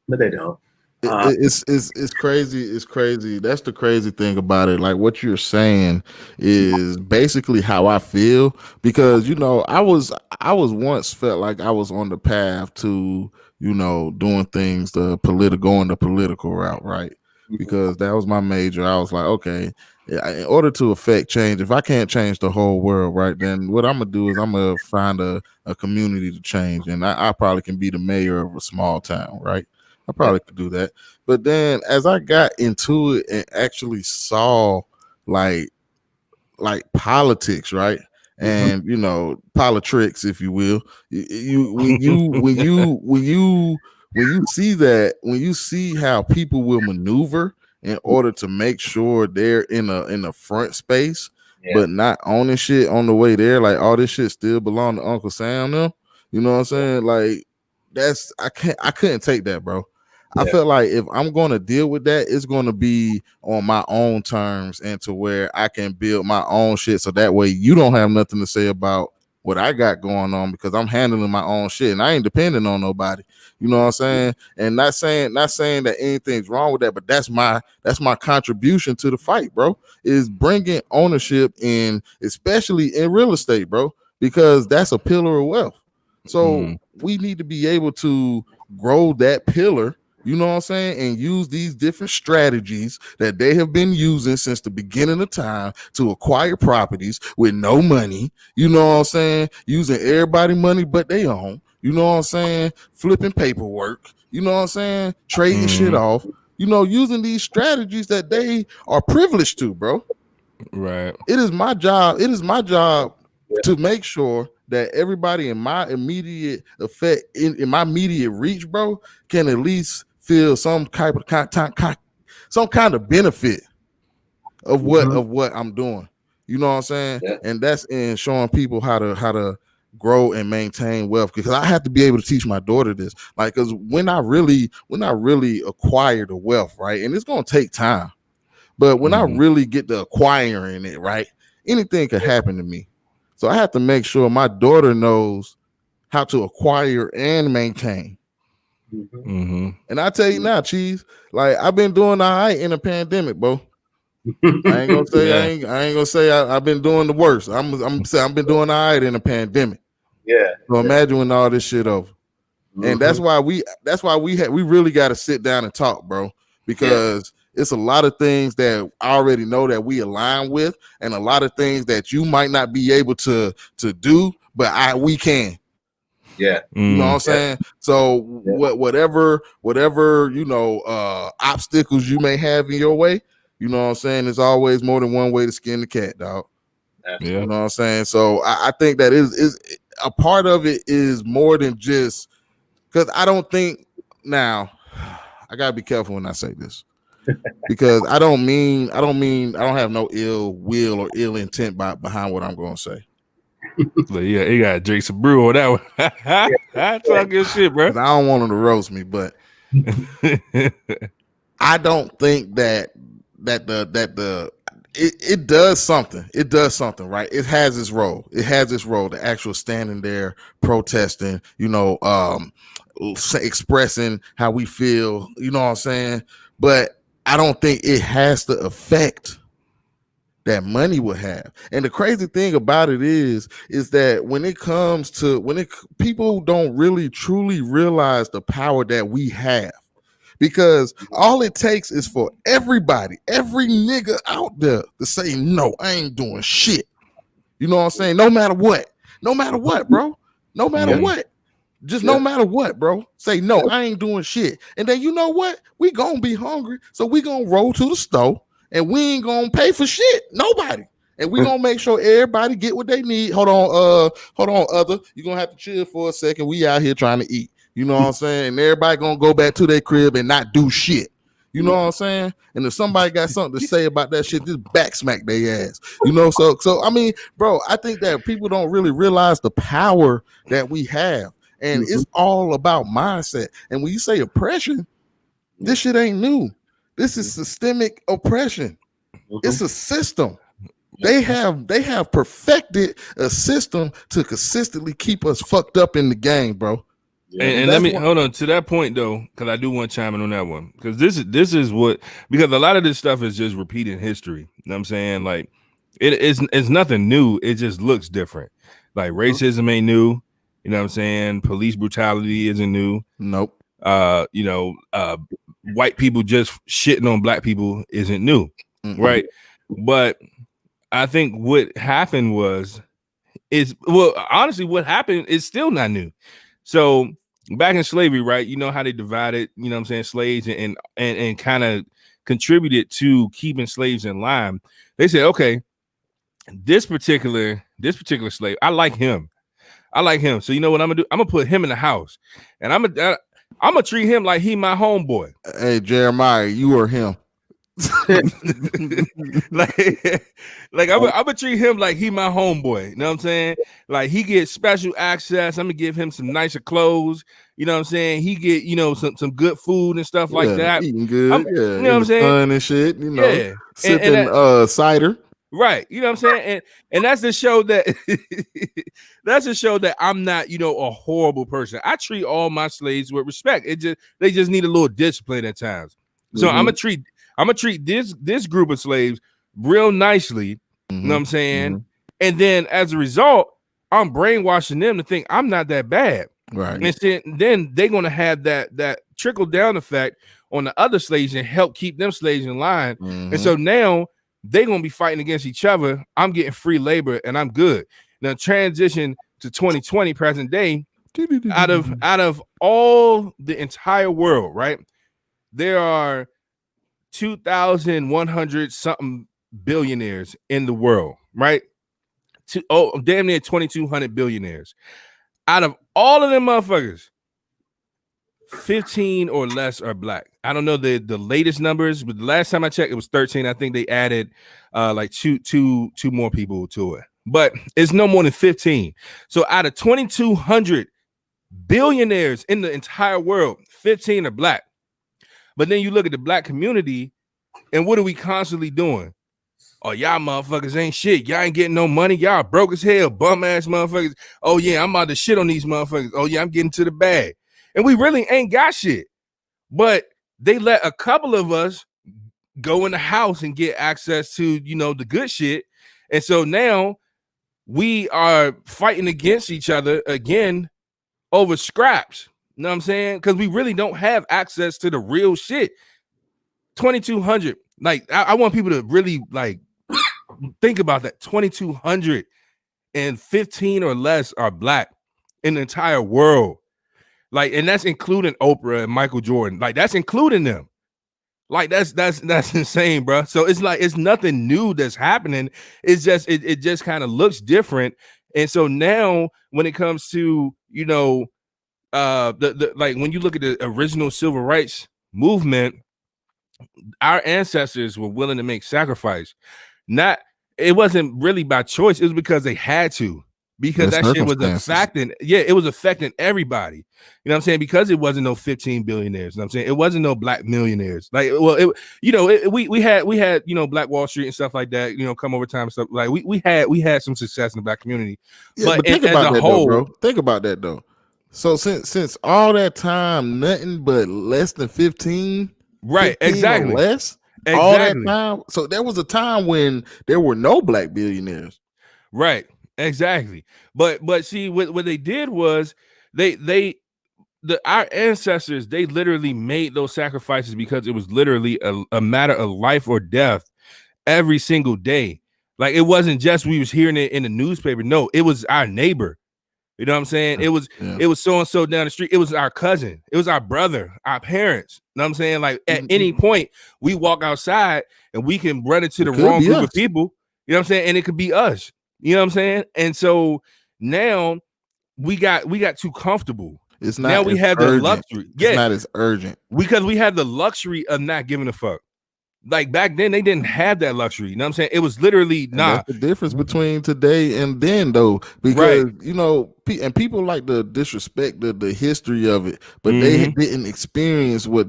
but they don't. It's crazy. It's crazy. That's the crazy thing about it. Like, what you're saying is basically how I feel, because I was once felt like I was on the path to doing things going the political route, right? Because that was my major. I was like, okay, in order to affect change, if I can't change the whole world, right, then what I'm gonna do is I'm gonna find a community to change, and I probably can be the mayor of a small town, right? I probably could do that. But then as I got into it and actually saw like politics, right? And politics, if you will, when you see that, when you see how people will maneuver in order to make sure they're in a front space, but not owning shit on the way there, like all this shit still belong to Uncle Sam now. You know what I'm saying? Like, I couldn't take that, bro. I felt like if I'm going to deal with that, it's going to be on my own terms and to where I can build my own shit. So that way you don't have nothing to say about what I got going on, because I'm handling my own shit and I ain't depending on nobody. You know what I'm saying? And not saying that anything's wrong with that, but that's my contribution to the fight, bro, is bringing ownership in, especially in real estate, bro, because that's a pillar of wealth. So we need to be able to grow that pillar, you know what I'm saying, and use these different strategies that they have been using since the beginning of time to acquire properties with no money, you know what I'm saying, using everybody money but they own, you know what I'm saying, flipping paperwork, you know what I'm saying, trading shit off, using these strategies that they are privileged to, bro. Right. It is my job to make sure that everybody in my immediate effect, in my immediate reach, bro, can at least feel some kind of benefit of what I'm doing. You know what I'm saying? Yeah. And that's in showing people how to grow and maintain wealth, because I have to be able to teach my daughter this. Like, because when I really acquire the wealth, right, and it's gonna take time, but when I really get to acquiring it, right, anything could happen to me. So I have to make sure my daughter knows how to acquire and maintain. And I tell you now, Cheese, like, I've been doing all right in a pandemic, bro. I ain't gonna say I ain't gonna say I've been doing the worst. I'm saying I've been doing all right in a pandemic. Yeah. So imagine when all this shit over. And that's why we really got to sit down and talk, bro. because it's a lot of things that I already know that we align with, and a lot of things that you might not be able to do, but we can. Yeah. You know what I'm saying? So whatever, you know, obstacles you may have in your way, you know what I'm saying? There's always more than one way to skin the cat, dog. Absolutely. You know what I'm saying? So I think that is a part of it is more than just, because I don't think, now I gotta be careful when I say this, because I don't have no ill will or ill intent behind what I'm gonna say. But yeah, you gotta drink some brew on that one. I talk your shit, bro. I don't want them to roast me, but I don't think that it does something. It does something, right? It has its role. It has its role. The actual standing there, protesting, you know, expressing how we feel. You know what I'm saying? But I don't think it has the effect that money would have. And the crazy thing about it is that when it comes to people don't really truly realize the power that we have. Because all it takes is for everybody, every nigga out there to say, no, I ain't doing shit. You know what I'm saying? No matter what, bro. No matter what. Just no matter what, bro. Say, no, I ain't doing shit. And then you know what? We gonna be hungry. So we gonna roll to the store and we ain't gonna pay for shit. Nobody. And we gonna make sure everybody get what they need. Hold on, other. You're gonna have to chill for a second. We out here trying to eat. You know what I'm saying? And everybody gonna go back to their crib and not do shit. You know what I'm saying? And if somebody got something to say about that shit, just back smack their ass. You know, so I mean, bro, I think that people don't really realize the power that we have. And it's all about mindset. And when you say oppression, this shit ain't new. This is systemic oppression. It's a system. They have perfected a system to consistently keep us fucked up in the game, bro. And let me hold on to that point though, because I do want to chime in on that one. Because this is what, because a lot of this stuff is just repeating history. You know what I'm saying? Like it's nothing new. It just looks different. Like racism ain't new. You know what I'm saying? Police brutality isn't new. Nope. You know, white people just shitting on black people isn't new. Right. But I think what happened honestly, what happened is still not new. So back in slavery, right? You know how they divided, you know what I'm saying, slaves and kind of contributed to keeping slaves in line. They said, okay, this particular slave, I like him. So you know what I'm gonna do? I'm gonna put him in the house, and I'm gonna treat him like he my homeboy. Hey, Jeremiah, you or him? like I'm gonna treat him like he my homeboy. You know what I'm saying? Like he gets special access. I'm gonna give him some nicer clothes. You know what I'm saying? He get, you know, some good food and stuff like that. Eating good, you know what I'm saying? Fun and shit. You know, sipping cider. Right, you know what I'm saying, and that's the show that I'm not, you know, a horrible person. I treat all my slaves with respect. They just need a little discipline at times. So I'm gonna treat this group of slaves real nicely. You know what I'm saying, and then as a result, I'm brainwashing them to think I'm not that bad. Right, and then they're gonna have that trickle down effect on the other slaves and help keep them slaves in line. And so now they're gonna be fighting against each other. I'm getting free labor and I'm good. Now transition to 2020 present day, out of all the entire world, right? There are 2,100 something billionaires in the world, right? Damn near 2,200 billionaires. Out of all of them motherfuckers, 15 or less are black. I don't know the latest numbers, but the last time I checked, it was 13. I think they added like two more people to it, but it's no more than 15. So out of 2,200 billionaires in the entire world, 15 are black. But then you look at the black community, and what are we constantly doing? Oh, y'all motherfuckers ain't shit. Y'all ain't getting no money. Y'all broke as hell, bum ass motherfuckers. Oh yeah, I'm about to shit on these motherfuckers. Oh yeah, I'm getting to the bag. And we really ain't got shit. But they let a couple of us go in the house and get access to, you know, the good shit. And so now we are fighting against each other again over scraps. You know what I'm saying? Because we really don't have access to the real shit. 2,200. Like I want people to really like think about that. 2,215 or less are black in the entire world. Like, and that's including Oprah and Michael Jordan. Like, that's including them. Like, that's insane, bro. So it's like it's nothing new that's happening. It's just it just kind of looks different. And so now when it comes to, you know, the like when you look at the original civil rights movement, our ancestors were willing to make sacrifice. It wasn't really by choice, it was because they had to. Because that shit was affecting, it was affecting everybody. You know what I'm saying? Because it wasn't no 15 billionaires. You know what I'm saying? It wasn't no black millionaires. Like, well, we had, you know, Black Wall Street and stuff like that, you know, come over time and stuff. Like we had some success in the black community. Yeah, but think about that though, bro. Think about that though. So since all that time, nothing but less than 15, right? 15 exactly. Less. Exactly. All that time. So there was a time when there were no black billionaires. Right. Exactly. But see, what they did was our ancestors, they literally made those sacrifices because it was literally a matter of life or death every single day. Like, it wasn't just we was hearing it in the newspaper. No, it was our neighbor. You know what I'm saying? It was so-and-so down the street. It was our cousin. It was our brother, our parents. You know what I'm saying? Like, at any point, we walk outside and we can run into the wrong group of people. You know what I'm saying? And it could be us. You know what I'm saying? And so now we got too comfortable. It's not now we have the luxury. It's not as urgent. Because we have the luxury of not giving a fuck. Like, back then they didn't have that luxury. You know what I'm saying? It was literally That's the difference between today and then, though. Because you know, and people like to disrespect the history of it, but they didn't experience what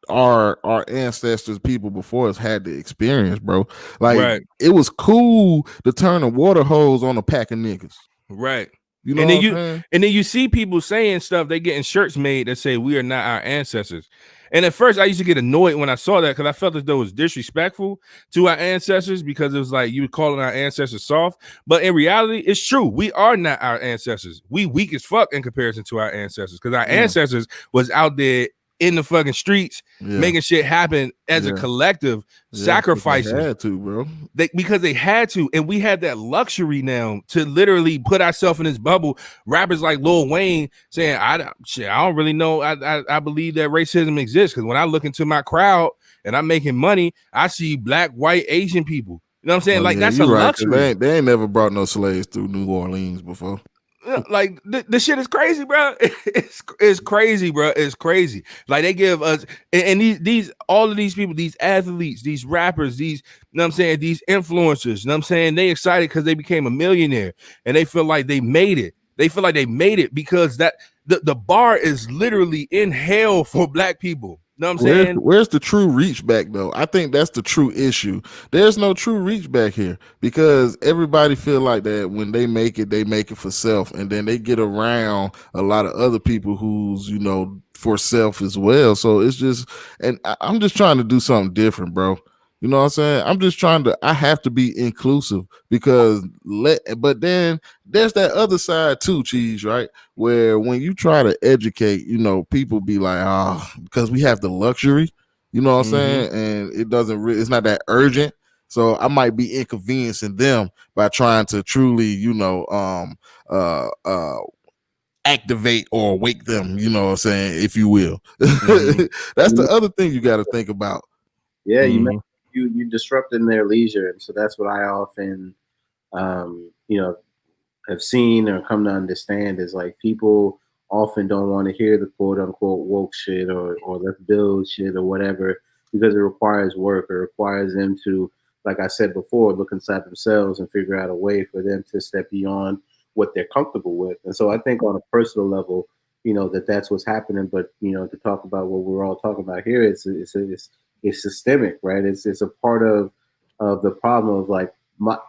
our ancestors, people before us, had to experience, bro. Like, it was cool to turn a water hose on a pack of niggas, right? You know, and then you see people saying stuff. They getting shirts made that say we are not our ancestors. And at first, I used to get annoyed when I saw that because I felt as though it was disrespectful to our ancestors, because it was like you were calling our ancestors soft. But in reality, it's true. We are not our ancestors. We weak as fuck in comparison to our ancestors, because our ancestors was out there in the fucking streets making shit happen as a collective, sacrificing. They had to, bro. Because they had to, and we had that luxury now to literally put ourselves in this bubble. Rappers like Lil Wayne saying, I don't really know. I believe that racism exists, because when I look into my crowd and I'm making money, I see black, white, Asian people. You know what I'm saying? Like, that's a luxury. They ain't never brought no slaves through New Orleans before. Like, the shit is crazy, bro. It's crazy, bro. It's crazy. Like, they give us, and these all of these people, these athletes, these rappers, these, you know what I'm saying, these influencers, you know what I'm saying, they excited because they became a millionaire and they feel like they made it. They feel like they made it because that the bar is literally in hell for black people. You know what I'm saying? Where's the true reach back, though? I think that's the true issue. There's no true reach back here, because everybody feel like that when they make it for self, and then they get around a lot of other people who's, you know, for self as well. So it's just, and I'm just trying to do something different, bro. You know what I'm saying? I'm just I have to be inclusive, because but then there's that other side too, Cheese, right? Where when you try to educate, you know, people be like, because we have the luxury, you know what I'm saying? And it doesn't it's not that urgent. So I might be inconveniencing them by trying to truly, you know, activate or wake them, you know what I'm saying, if you will. That's the other thing you got to think about. Yeah, you disrupting their leisure, and so that's what I often, you know, have seen or come to understand is, like, people often don't want to hear the quote unquote woke shit or let's build shit or whatever, because it requires work, or requires them to, like I said before, look inside themselves and figure out a way for them to step beyond what they're comfortable with. And so I think on a personal level, you know, that's what's happening. But, you know, to talk about what we're all talking about here, it's systemic, right? It's a part of the problem of, like,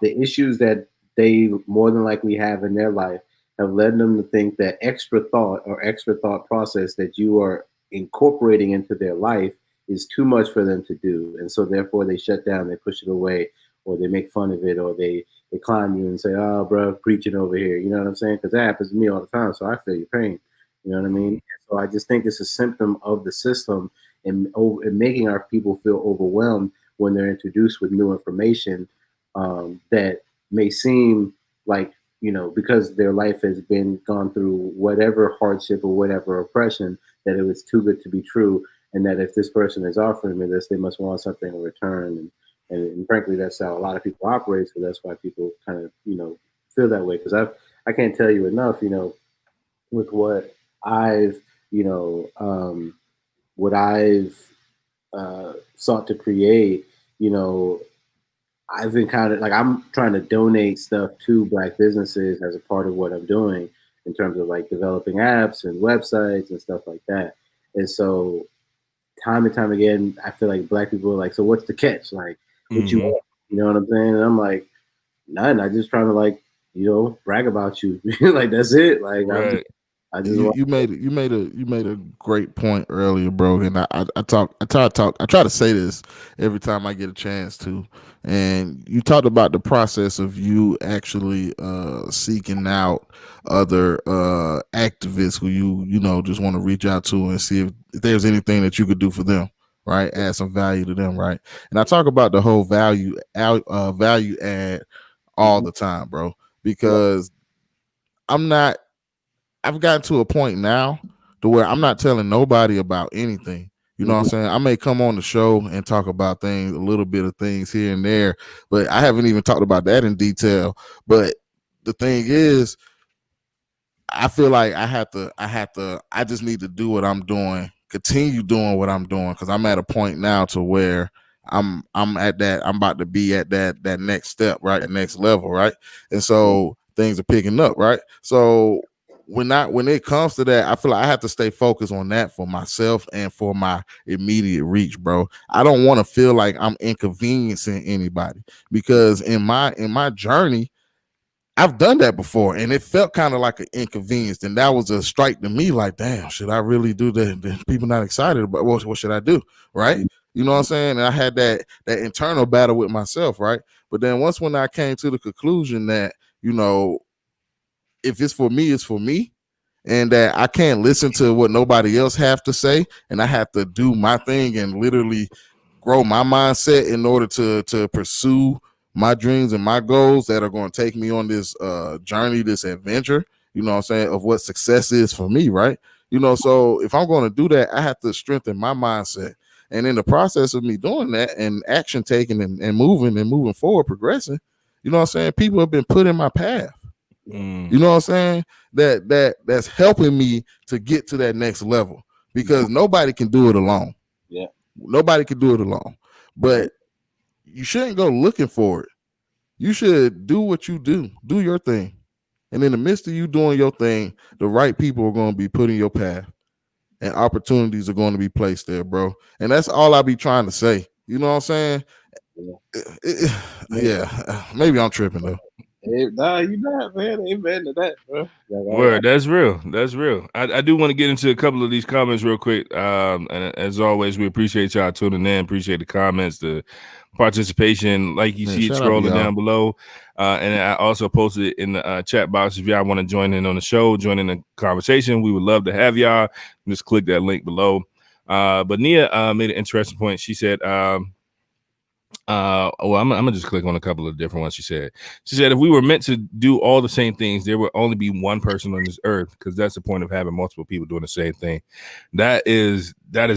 the issues that they more than likely have in their life have led them to think that extra thought process that you are incorporating into their life is too much for them to do. And so therefore they shut down, they push it away, or they make fun of it, or they clown you and say, oh, bro, preaching over here. You know what I'm saying? Because that happens to me all the time. So I feel your pain. You know what I mean? So I just think it's a symptom of the system. and making our people feel overwhelmed when they're introduced with new information that may seem like, because their life has been gone through whatever hardship or whatever oppression, that it was too good to be true, and that if this person is offering me this, they must want something in return. And frankly, that's how a lot of people operate. So that's why people kind of, feel that way. Because I can't tell you enough, with what I've, what I've sought to create, I've encountered, like, I'm trying to donate stuff to Black businesses as a part of what I'm doing in terms of like developing apps and websites and stuff like that. And so time and time again, I feel like Black people are like, so what's the catch? Like, what you want? You know what I'm saying? And I'm like, nothing. I just trying to, like, brag about you. Like, that's it. Like, right. You made a great point earlier, bro. And I try to say this every time I get a chance to. And you talked about the process of you actually seeking out other activists who you just want to reach out to and see if there's anything that you could do for them, right? Add some value to them, right? And I talk about the whole value add all the time, bro, because I've gotten to a point now to where I'm not telling nobody about anything. You know what I'm saying? I may come on the show and talk about things, a little bit of things here and there, but I haven't even talked about that in detail. But the thing is, I feel like I just need to do what I'm doing, continue doing what I'm doing, because I'm at a point now to where I'm about to be at that next step, right? The next level, right? And so things are picking up, right? So when it comes to that, I feel like I have to stay focused on that for myself and for my immediate reach, bro. I don't want to feel like I'm inconveniencing anybody, because in my journey, I've done that before and it felt kind of like an inconvenience. And that was a strike to me, like, damn, should I really do that? Then people not excited about what should I do? Right. You know what I'm saying? And I had that internal battle with myself. Right. But then when I came to the conclusion that, if it's for me, it's for me, and that I can't listen to what nobody else have to say, and I have to do my thing and literally grow my mindset in order to pursue my dreams and my goals that are going to take me on this journey, this adventure, you know what I'm saying, of what success is for me, right? So if I'm going to do that, I have to strengthen my mindset. And in the process of me doing that and action taking and moving forward, progressing, you know what I'm saying, people have been put in my path. You know what I'm saying? That's helping me to get to that next level, because nobody can do it alone. Yeah. Nobody can do it alone. But you shouldn't go looking for it. You should do what you do. Do your thing. And in the midst of you doing your thing, the right people are going to be put in your path and opportunities are going to be placed there, bro. And that's all I be trying to say. You know what I'm saying? Yeah. Maybe I'm tripping though. Nah, you not, man. Amen to that, bro. Word, that's real. That's real. I do want to get into a couple of these comments real quick. And as always, we appreciate y'all tuning in. Appreciate the comments, the participation. Like you see it scrolling down below. And I also posted it in the chat box. If y'all want to join in on the show, join in the conversation, we would love to have y'all. Just click that link below. But Nia made an interesting point. She said, I'm gonna just click on a couple of different ones. She said if we were meant to do all the same things, there would only be one person on this earth, because that's the point of having multiple people doing the same thing. That is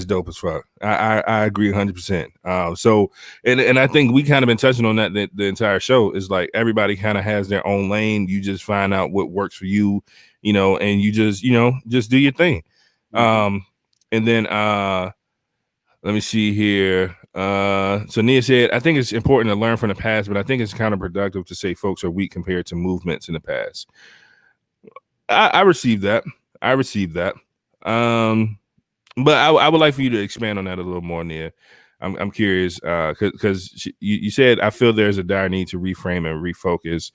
dope as fuck. I agree 100%. So and I think we kind of been touching on that the entire show. Is like everybody kind of has their own lane. You just find out what works for you, and you just do your thing. And then let me see here. So Nia said, I think it's important to learn from the past, but I think it's counterproductive to say folks are weak compared to movements in the past. I received that. But I would like for you to expand on that a little more, Nia. I'm curious, because you said, I feel there's a dire need to reframe and refocus,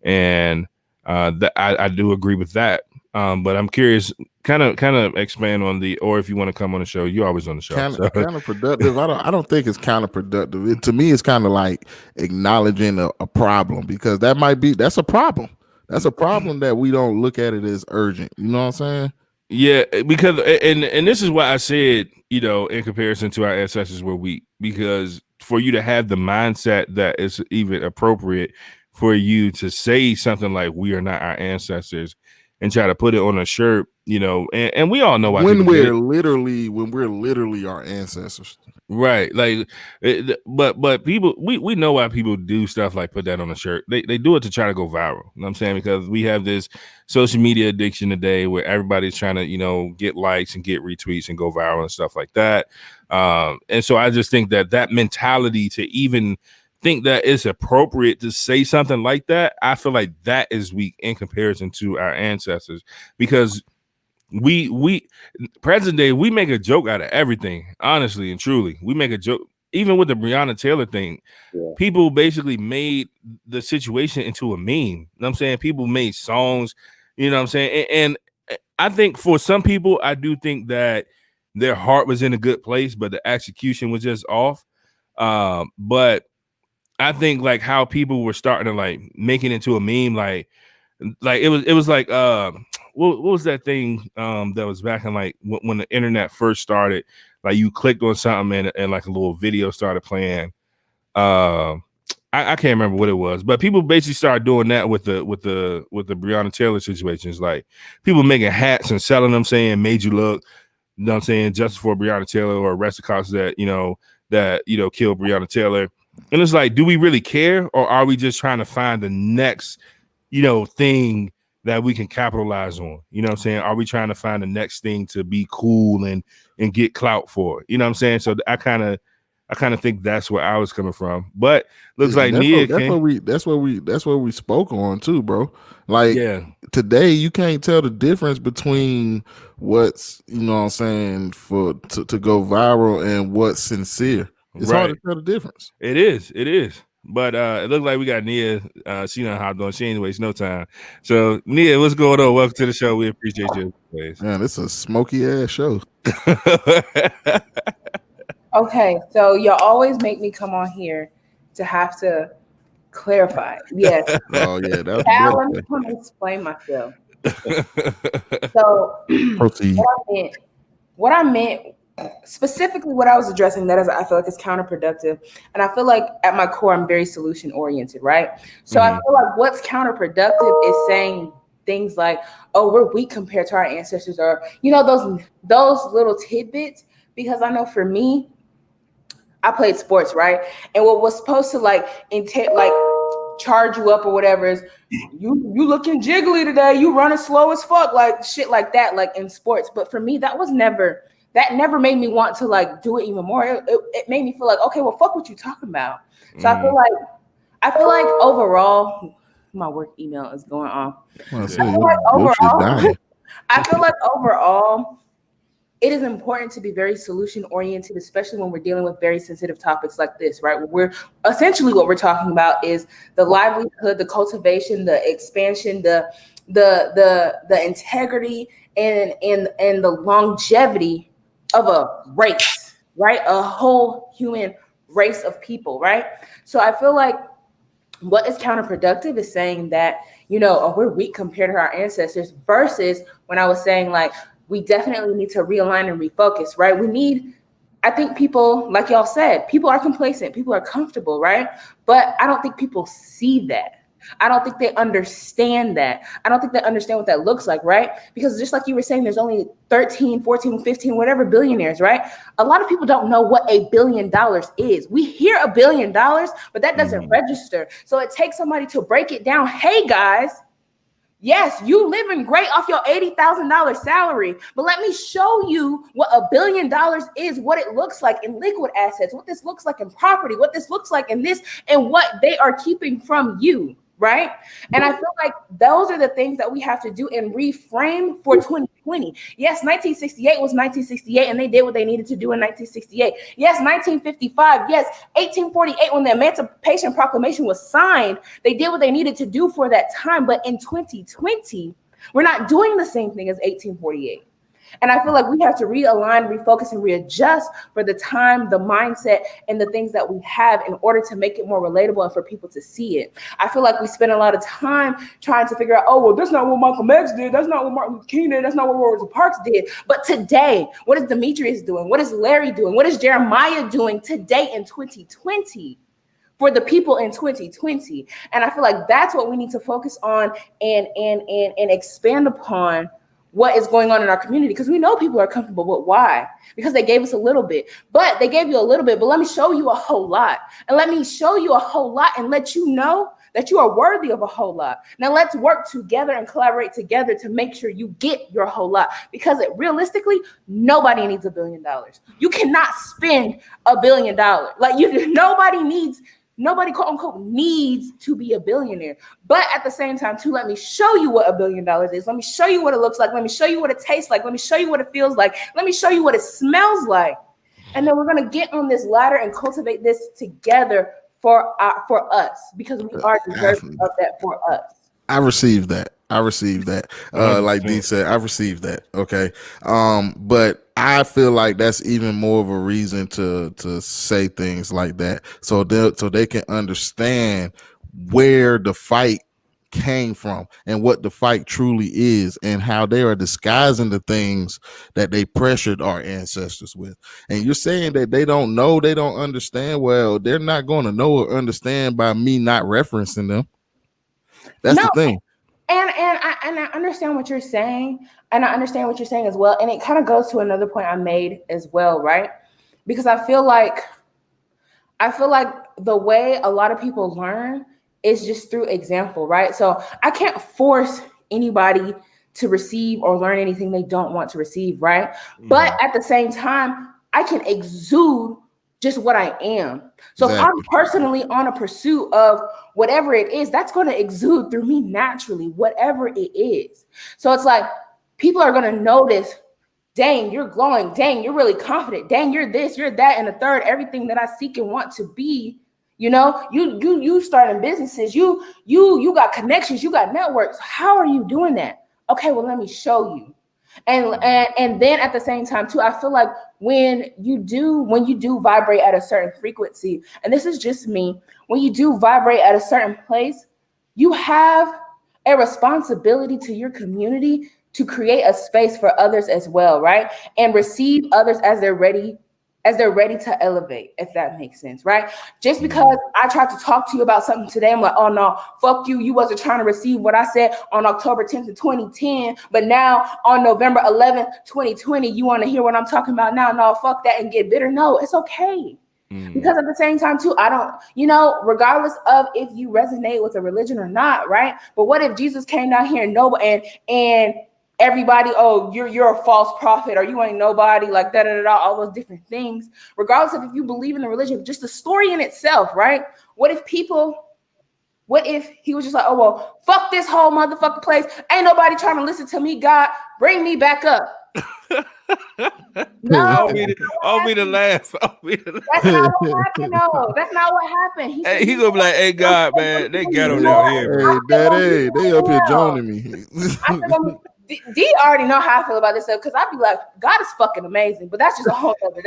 and I do agree with that. But I'm curious, kind of expand on or if you want to come on the show, you're always on the show. Counterproductive. I don't think it's counterproductive. To me, it's kind of like acknowledging a problem, because that's a problem. That's a problem that we don't look at it as urgent. You know what I'm saying? Yeah, because and this is why I said, you know, in comparison to our ancestors, we're weak, because for you to have the mindset that is even appropriate for you to say something like "we are not our ancestors" and try to put it on a shirt, you know, and we all know why when we're literally our ancestors. Right, like, but people, we know why people do stuff like put that on a shirt. They do it to try to go viral. You know what I'm saying? Because we have this social media addiction today where everybody's trying to, you know, get likes and get retweets and go viral and stuff like that. And so I just think that mentality to even think that it's appropriate to say something like that, I feel like that is weak in comparison to our ancestors, because we present day, we make a joke out of everything. Honestly and truly, we make a joke. Even with the Breonna Taylor thing, people basically made the situation into a meme. You know what I'm saying? People made songs, you know what I'm saying? And I think for some people, I do think that their heart was in a good place, but the execution was just off. But I think like how people were starting to like make it into a meme, like it was like what was that thing that was back in like when the internet first started, like you clicked on something and like a little video started playing. I can't remember what it was, but people basically started doing that with the Breonna Taylor situations, like people making hats and selling them saying "made you look," you know what I'm saying, justice for Breonna Taylor, or arrest the cops that killed Breonna Taylor. And it's like, do we really care, or are we just trying to find the next, you know, thing that we can capitalize on? You know what I'm saying? Are we trying to find the next thing to be cool and get clout for? You know what I'm saying? So I kind of think that's where I was coming from. But looks like Nia that's what we spoke on too, bro. Like today you can't tell the difference between what's, you know what I'm saying, to go viral and what's sincere. It's hard to tell the difference. It is. But it looks like we got Nia. She done hopped on. She ain't waste no time. So Nia, what's going on? Welcome to the show. We appreciate you. Man, it's a smoky ass show. Okay, so y'all always make me come on here to have to clarify. Yes. Oh yeah, that's let me come and explain myself. So proceed. What I meant specifically, what I was addressing, that is, I feel like it's counterproductive, and I feel like at my core I'm very solution oriented, right? So I feel like what's counterproductive is saying things like, "Oh, we're weak compared to our ancestors," or you know, those little tidbits. Because I know for me, I played sports, right? And what was supposed to like charge you up or whatever is you looking jiggly today, you running slow as fuck, like shit like that, like in sports. But for me, that never made me want to like do it even more. It made me feel like, okay, well, fuck what you talking about. So I feel like overall, my work email is going on. I feel like overall, it is important to be very solution oriented, especially when we're dealing with very sensitive topics like this, right? We're essentially, what we're talking about is the livelihood, the cultivation, the expansion, the integrity and the longevity of a race, right? A whole human race of people, right? So I feel like what is counterproductive is saying that, you know, oh, we're weak compared to our ancestors, versus when I was saying like, we definitely need to realign and refocus, right? I think people, like y'all said, people are complacent, people are comfortable, right? But I don't think people see that. I don't think they understand that. I don't think they understand what that looks like, right? Because just like you were saying, there's only 13, 14, 15, whatever billionaires, right? A lot of people don't know what $1 billion is. We hear $1 billion, but that doesn't register. So it takes somebody to break it down. Hey guys, yes, you living great off your $80,000 salary, but let me show you what $1 billion is, what it looks like in liquid assets, what this looks like in property, what this looks like in this, and what they are keeping from you, right? And I feel like those are the things that we have to do and reframe for 2020. Yes, 1968 was 1968, and they did what they needed to do in 1968. Yes, 1955. Yes, 1848, when the Emancipation Proclamation was signed, they did what they needed to do for that time. But in 2020, we're not doing the same thing as 1848. And I feel like we have to realign, refocus, and readjust for the time, the mindset, and the things that we have in order to make it more relatable and for people to see it. I feel like we spend a lot of time trying to figure out, oh, well, that's not what Malcolm X did. That's not what Martin Luther King did. That's not what Rosa Parks did. But today, what is Demetrius doing? What is Larry doing? What is Jeremiah doing today in 2020? For the people in 2020. And I feel like that's what we need to focus on and expand upon what is going on in our community, because we know people are comfortable, but why? Because they gave us a little bit. But they gave you a little bit, but let me show you a whole lot. And let me show you a whole lot and let you know that you are worthy of a whole lot. Now let's work together and collaborate together to make sure you get your whole lot, because realistically, nobody needs $1 billion. You cannot spend $1 billion. Like nobody quote unquote needs to be a billionaire. But at the same time, too, let me show you what $1 billion is. Let me show you what it looks like. Let me show you what it tastes like. Let me show you what it feels like. Let me show you what it smells like. And then we're going to get on this ladder and cultivate this together for us, because we are deserving of that for us. I received that. Like D said, I received that. Okay. But I feel like that's even more of a reason to say things like that, so they can understand where the fight came from and what the fight truly is, and how they are disguising the things that they pressured our ancestors with. And you're saying that they don't know, they don't understand. Well, they're not going to know or understand by me not referencing them. That's the thing. And I understand what you're saying, and I understand what you're saying as well. And it kind of goes to another point I made as well, right? Because I feel like the way a lot of people learn is just through example, right? So I can't force anybody to receive or learn anything they don't want to receive, right? Mm-hmm. But at the same time, I can exude just what I am. So If I'm personally on a pursuit of whatever it is, that's going to exude through me naturally, whatever it is. So it's like people are going to notice, dang, you're glowing. Dang, you're really confident. Dang, you're this, you're that, and the third, everything that I seek and want to be. You know, you starting businesses, you got connections, you got networks. How are you doing that? Okay, well, let me show you. And then at the same time too, I feel like when you do vibrate at a certain frequency, and this is just me, when you do vibrate at a certain place, you have a responsibility to your community to create a space for others as well, right? And receive others as they're ready to elevate, if that makes sense, right? Just because I tried to talk to you about something today, I'm like, oh no, fuck you. You wasn't trying to receive what I said on October 10th of 2010, but now on November 11th, 2020, you want to hear what I'm talking about now? No, fuck that and get bitter. No, it's okay. Because at the same time too, I don't, regardless of if you resonate with a religion or not, right? But what if Jesus came down here and everybody, oh, you're a false prophet, or you ain't nobody, like all those different things, regardless of if you believe in the religion, just the story in itself, right? What if he was just like, oh, well, fuck this whole motherfucking place. Ain't nobody trying to listen to me. God, bring me back up. No, I'll be the laugh. That's not what happened. No, that's not what happened. He gonna be like, hey, God, man, they ghetto down here. Hey, Daddy, they up here joining me. D already know how I feel about this stuff, because I'd be like, God is fucking amazing, but that's just a whole other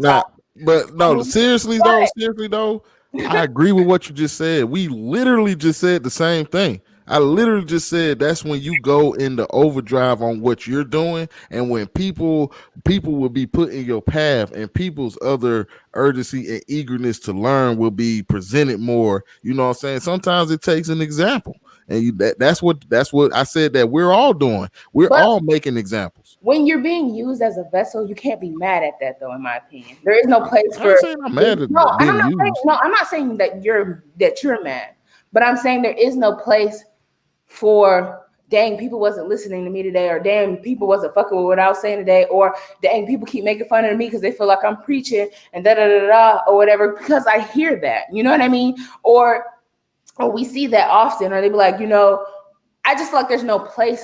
topic. But no, seriously though, I agree with what you just said. We literally just said the same thing. I literally just said that's when you go into overdrive on what you're doing, and when people will be put in your path, and people's other urgency and eagerness to learn will be presented more. You know what I'm saying? Sometimes it takes an example. And that's what I said that we're all doing. We're all making examples. When you're being used as a vessel, you can't be mad at that, though. In my opinion, there is no place for. I'm mad at I'm not saying that you're mad, but I'm saying there is no place for, dang, people wasn't listening to me today, or dang, people wasn't fucking with what I was saying today, or dang, people keep making fun of me because they feel like I'm preaching and or whatever, because I hear that. You know what I mean? Or we see that often, or they be like, I just feel like there's no place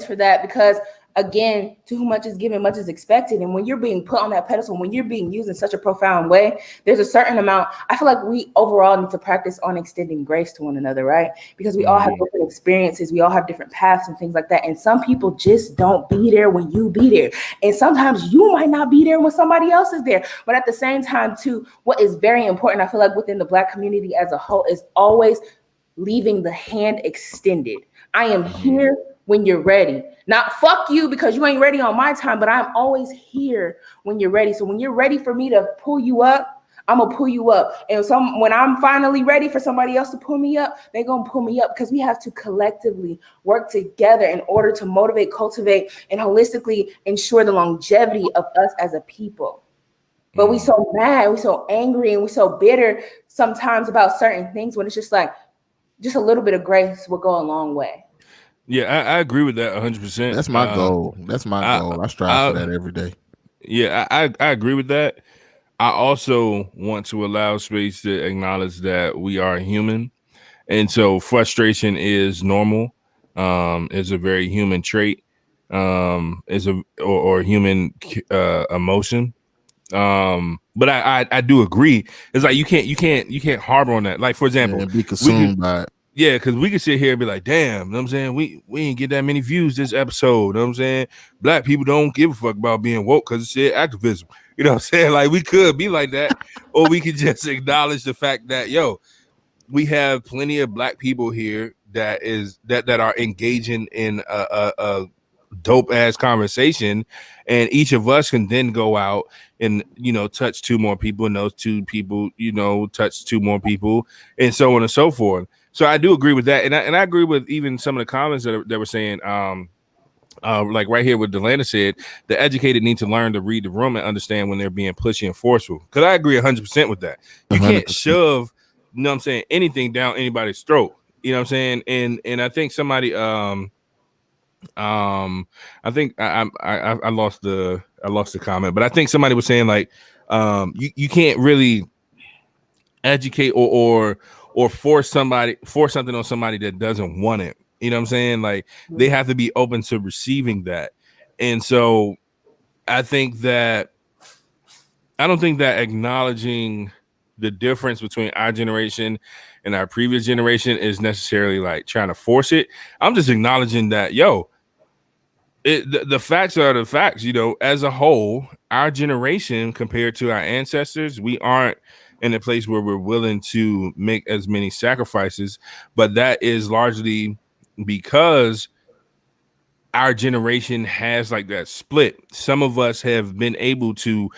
for that, because again, to whom much is given, much is expected. And when you're being put on that pedestal, when you're being used in such a profound way, there's a certain amount. I feel like we overall need to practice on extending grace to one another, right? Because we all have different experiences, we all have different paths and things like that. And some people just don't be there when you be there. And sometimes you might not be there when somebody else is there. But at the same time, too, what is very important, I feel like within the Black community as a whole, is always leaving the hand extended. I am here when you're ready. Not fuck you because you ain't ready on my time, but I'm always here when you're ready. So when you're ready for me to pull you up, I'm gonna pull you up. And when I'm finally ready for somebody else to pull me up, they're gonna pull me up, because we have to collectively work together in order to motivate, cultivate, and holistically ensure the longevity of us as a people. But we so mad, we so angry, and we so bitter sometimes about certain things, when it's just like, just a little bit of grace will go a long way. Yeah, I agree with that 100%. That's my goal. That's my goal. I strive for that every day. Yeah, I agree with that. I also want to allow space to acknowledge that we are human. And so frustration is normal, is a very human trait, is or human emotion. But I do agree. It's like you can't harbor on that. Like, for example, be consumed by it. Yeah, because we could sit here and be like, damn, you know what I'm saying? We ain't get that many views this episode. You know what I'm saying? Black people don't give a fuck about being woke because it's shit activism. You know what I'm saying? Like, we could be like that, or we could just acknowledge the fact that, yo, we have plenty of Black people here that are engaging in a dope ass conversation, and each of us can then go out and, you know, touch 2 more people, and those 2 people, you know, touch 2 more people, and so on and so forth. So I do agree with that, and I agree with even some of the comments that were saying, like right here what Delana said, the educated need to learn to read the room and understand when they're being pushy and forceful. Because I agree 100% with that. You can't shove, you know what I'm saying, anything down anybody's throat. You know what I'm saying? And I think somebody, I think I lost the comment, but I think somebody was saying like, you can't really educate or force something on somebody that doesn't want it. You know what I'm saying? Like, they have to be open to receiving that. And so I don't think that acknowledging the difference between our generation and our previous generation is necessarily like trying to force it. I'm just acknowledging that, yo, the facts are the facts. You know, as a whole, our generation compared to our ancestors, we aren't in a place where we're willing to make as many sacrifices, but that is largely because our generation has like that split. Some of us have been able to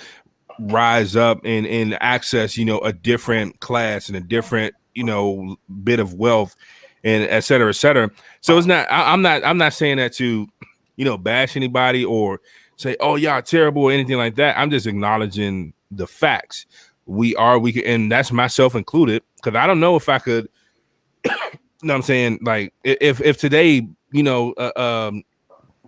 rise up and access, you know, a different class and a different, you know, bit of wealth, and et cetera, et cetera. So it's not, I'm not saying that to, you know, bash anybody or say, oh, y'all terrible or anything like that. I'm just acknowledging the facts. We can, and that's myself included, because I don't know if I could, you know what I'm saying? Like, if today, you know,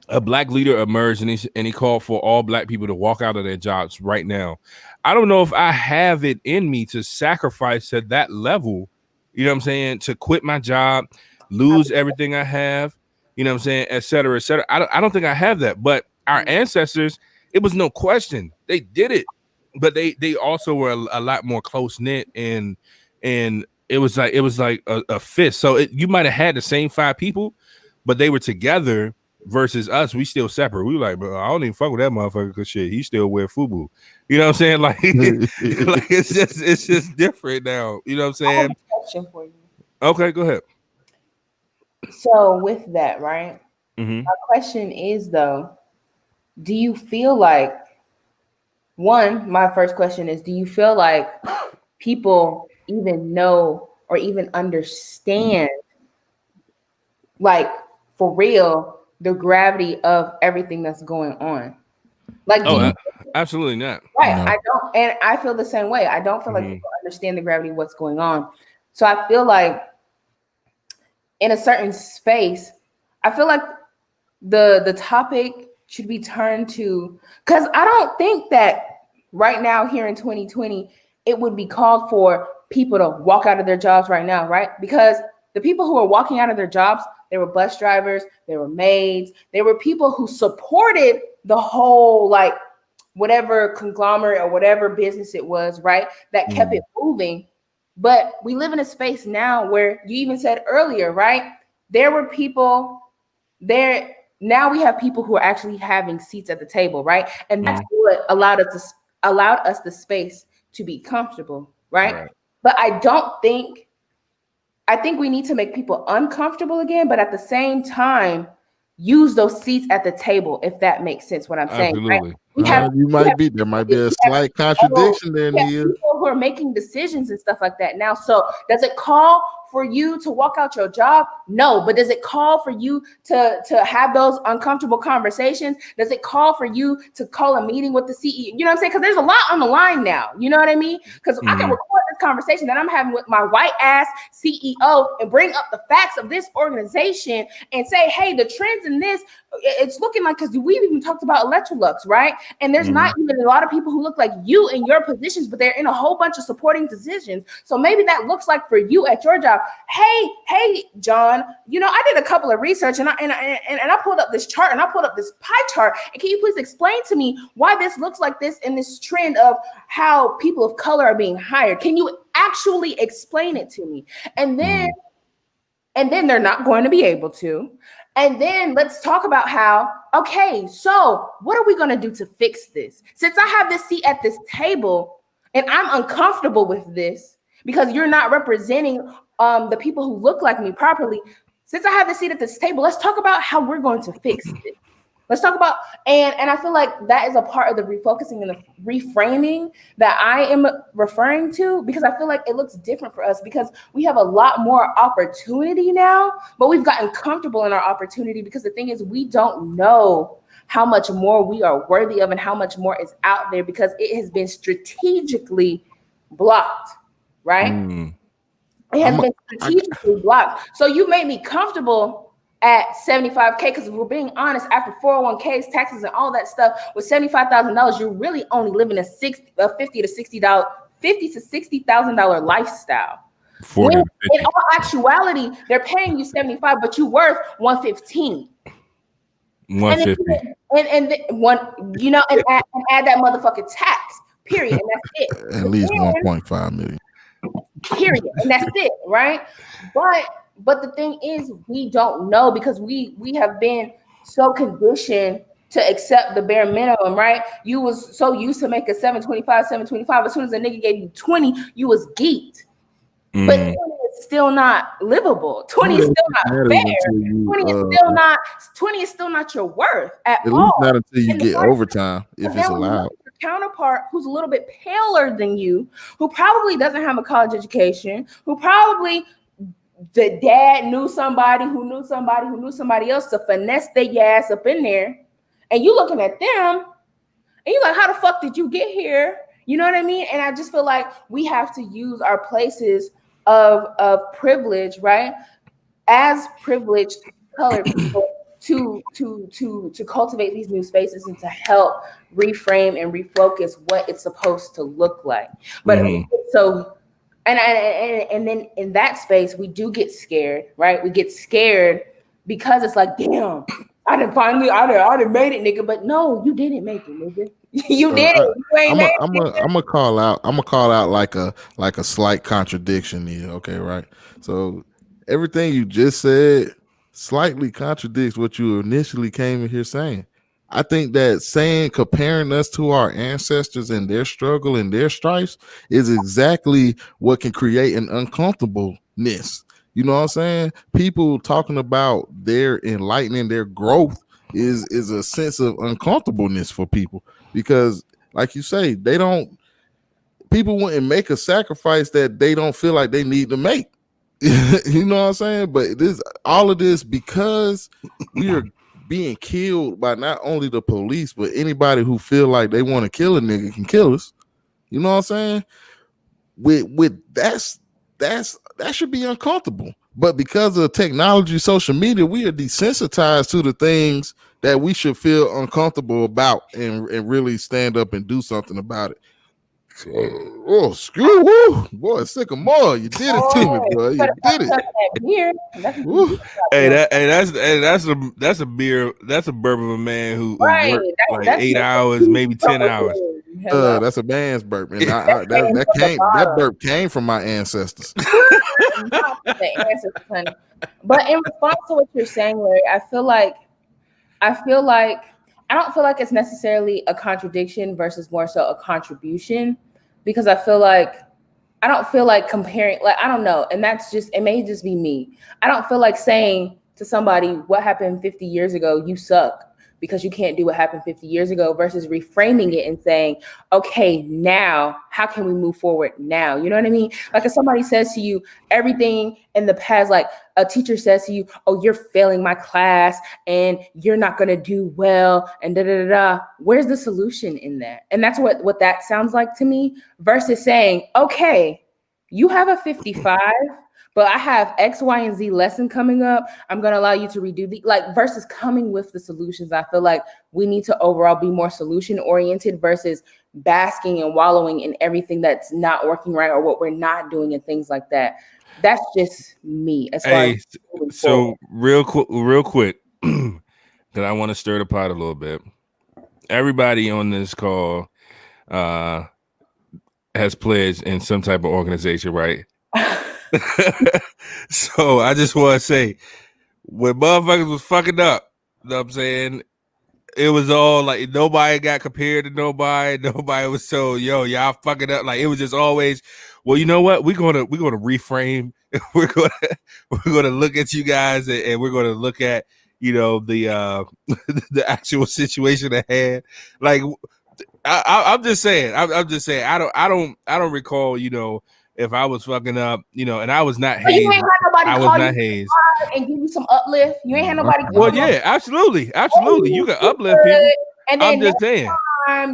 a Black leader emerged and he called for all Black people to walk out of their jobs right now, I don't know if I have it in me to sacrifice at that level, you know what I'm saying, to quit my job, lose everything I have, you know what I'm saying, et cetera, et cetera. I don't think I have that. But our ancestors, it was no question. They did it. But they also were a lot more close knit, and it was like a fist. So you might have had the same 5 people, but they were together versus us. We still separate. We were like, bro, I don't even fuck with that motherfucker because shit, he still wear FUBU. You know what I'm saying? Like, like it's just different now. You know what I'm saying? I have a question for you. Okay, go ahead. So with that, right? My question is though, do you feel like, my first question is, do you feel like people even know or even understand, like, for real, the gravity of everything that's going on? Like, absolutely not. Right. No. I don't, and I feel the same way. I don't feel like people understand the gravity of what's going on. So I feel like in a certain space, I feel like the topic should be turned to, because I don't think that right now here in 2020, it would be called for people to walk out of their jobs right now, right? Because The people who were walking out of their jobs, they were bus drivers, they were maids, they were people who supported the whole, like, whatever conglomerate or whatever business it was, right? That kept it moving. But we live in a space now where you even said earlier, right? There were people there. Now we have people who are actually having seats at the table, right? And that's what allowed us the space to be comfortable, right? But I think we need to make people uncomfortable again, but at the same time, use those seats at the table, if that makes sense what I'm saying. Absolutely. Right? There might be a slight contradiction there, Nia. People who are making decisions and stuff like that now. So does it call for you to walk out your job? No. But does it call for you to have those uncomfortable conversations? Does it call for you to call a meeting with the CEO? You know what I'm saying? Because there's a lot on the line now. You know what I mean? Because I can record this conversation that I'm having with my white ass CEO and bring up the facts of this organization and say, hey, the trends in this, it's looking like, because we've even talked about Electrolux, right? And there's not even a lot of people who look like you in your positions, but they're in a whole bunch of supporting positions. So maybe that looks like for you at your job. Hey, John, I did a couple of research and I pulled up this chart and I pulled up this pie chart. And can you please explain to me why this looks like this in this trend of how people of color are being hired? Can you actually explain it to me? And then they're not going to be able to. And then let's talk about how, okay, so what are we going to do to fix this? Since I have this seat at this table and I'm uncomfortable with this because you're not representing the people who look like me properly. Since I have the seat at this table, let's talk about how we're going to fix it. Let's talk about, and I feel like that is a part of the refocusing and the reframing that I am referring to, because I feel like it looks different for us because we have a lot more opportunity now, but we've gotten comfortable in our opportunity because the thing is, we don't know how much more we are worthy of and how much more is out there because it has been strategically blocked, right? It has been strategically blocked. So you made me comfortable at $75K, because if we're being honest, after 401ks, taxes, and all that stuff, with $75,000, you're really only living a $50,000 to $60,000 lifestyle. In all actuality, they're paying you $75,000, but you're worth $115,000. $150,000. And add that motherfucking tax. Period, and that's it. At least 1.5 million. Period, and that's it, right? But the thing is, we don't know because we have been so conditioned to accept the bare minimum, right? You was so used to make a 725. As soon as a nigga gave you 20, you was geeked. But 20 is still not livable. 20 is still not fair. 20 is still not your worth at all. Least not until you get overtime, if it's allowed. Your counterpart who's a little bit paler than you, who probably doesn't have a college education, who probably the dad knew somebody who knew somebody who knew somebody else to finesse their ass up in there, and you looking at them and you're like, how the fuck did you get here? You know what I mean? And I just feel like we have to use our places of privilege, right, as privileged colored people to cultivate these new spaces and to help reframe and refocus what it's supposed to look like. But so and then in that space we do get scared, right? We get scared because it's like, damn, I done made it, nigga. But no, you didn't make it, nigga. You did it. You ain't made it. I'm gonna call out like a slight contradiction here. Okay, right. So everything you just said slightly contradicts what you initially came in here saying. I think that comparing us to our ancestors and their struggle and their stripes is exactly what can create an uncomfortableness. You know what I'm saying? People talking about their enlightening, their growth is a sense of uncomfortableness for people because, like you say, people wouldn't make a sacrifice that they don't feel like they need to make. You know what I'm saying? But all of this because we are being killed by not only the police, but anybody who feel like they want to kill a nigga can kill us. You know what I'm saying? With that should be uncomfortable. But because of technology, social media, we are desensitized to the things that we should feel uncomfortable about and really stand up and do something about it. Oh, screw woo, boy, Sycamore, you did it to me, boy. You did it. That's a beer. That's a burp of a man who worked like 8 hours, maybe 10 hours. That's a man's burp, and that burp came from my ancestors. But in response to what you're saying, Larry, I feel like I don't feel like it's necessarily a contradiction versus more so a contribution, because I don't feel like comparing, like, I don't know. And it may just be me. I don't feel like saying to somebody what happened 50 years ago, you suck because you can't do what happened 50 years ago, versus reframing it and saying, okay, now how can we move forward now? You know what I mean? Like if somebody says to you everything in the past, like a teacher says to you, oh, you're failing my class and you're not going to do well and da, da, da, da. Where's the solution in that? And that's what that sounds like to me, versus saying, okay, you have a 55, but I have X, Y, and Z lesson coming up. I'm going to allow you to redo versus coming with the solutions. I feel like we need to overall be more solution oriented versus basking and wallowing in everything that's not working right or what we're not doing and things like that. That's just me. So real quick, because I want to stir the pot a little bit. Everybody on this call has pledged in some type of organization, right? So I just want to say, when motherfuckers was fucking up, you know what I'm saying? It was all like nobody got compared to nobody. Nobody was so, yo, y'all fucking up. Like it was just always, well, you know what? We're gonna reframe. We're gonna look at you guys and we're gonna look at, you know, the the actual situation at hand. Like I'm just saying. I'm just saying. I don't recall, you know, if I was fucking up, you know, and I was not hazed. You ain't had nobody I was not hazed and give you some uplift. You ain't had nobody. Well, yeah, absolutely. You can uplift people. And then I'm just saying.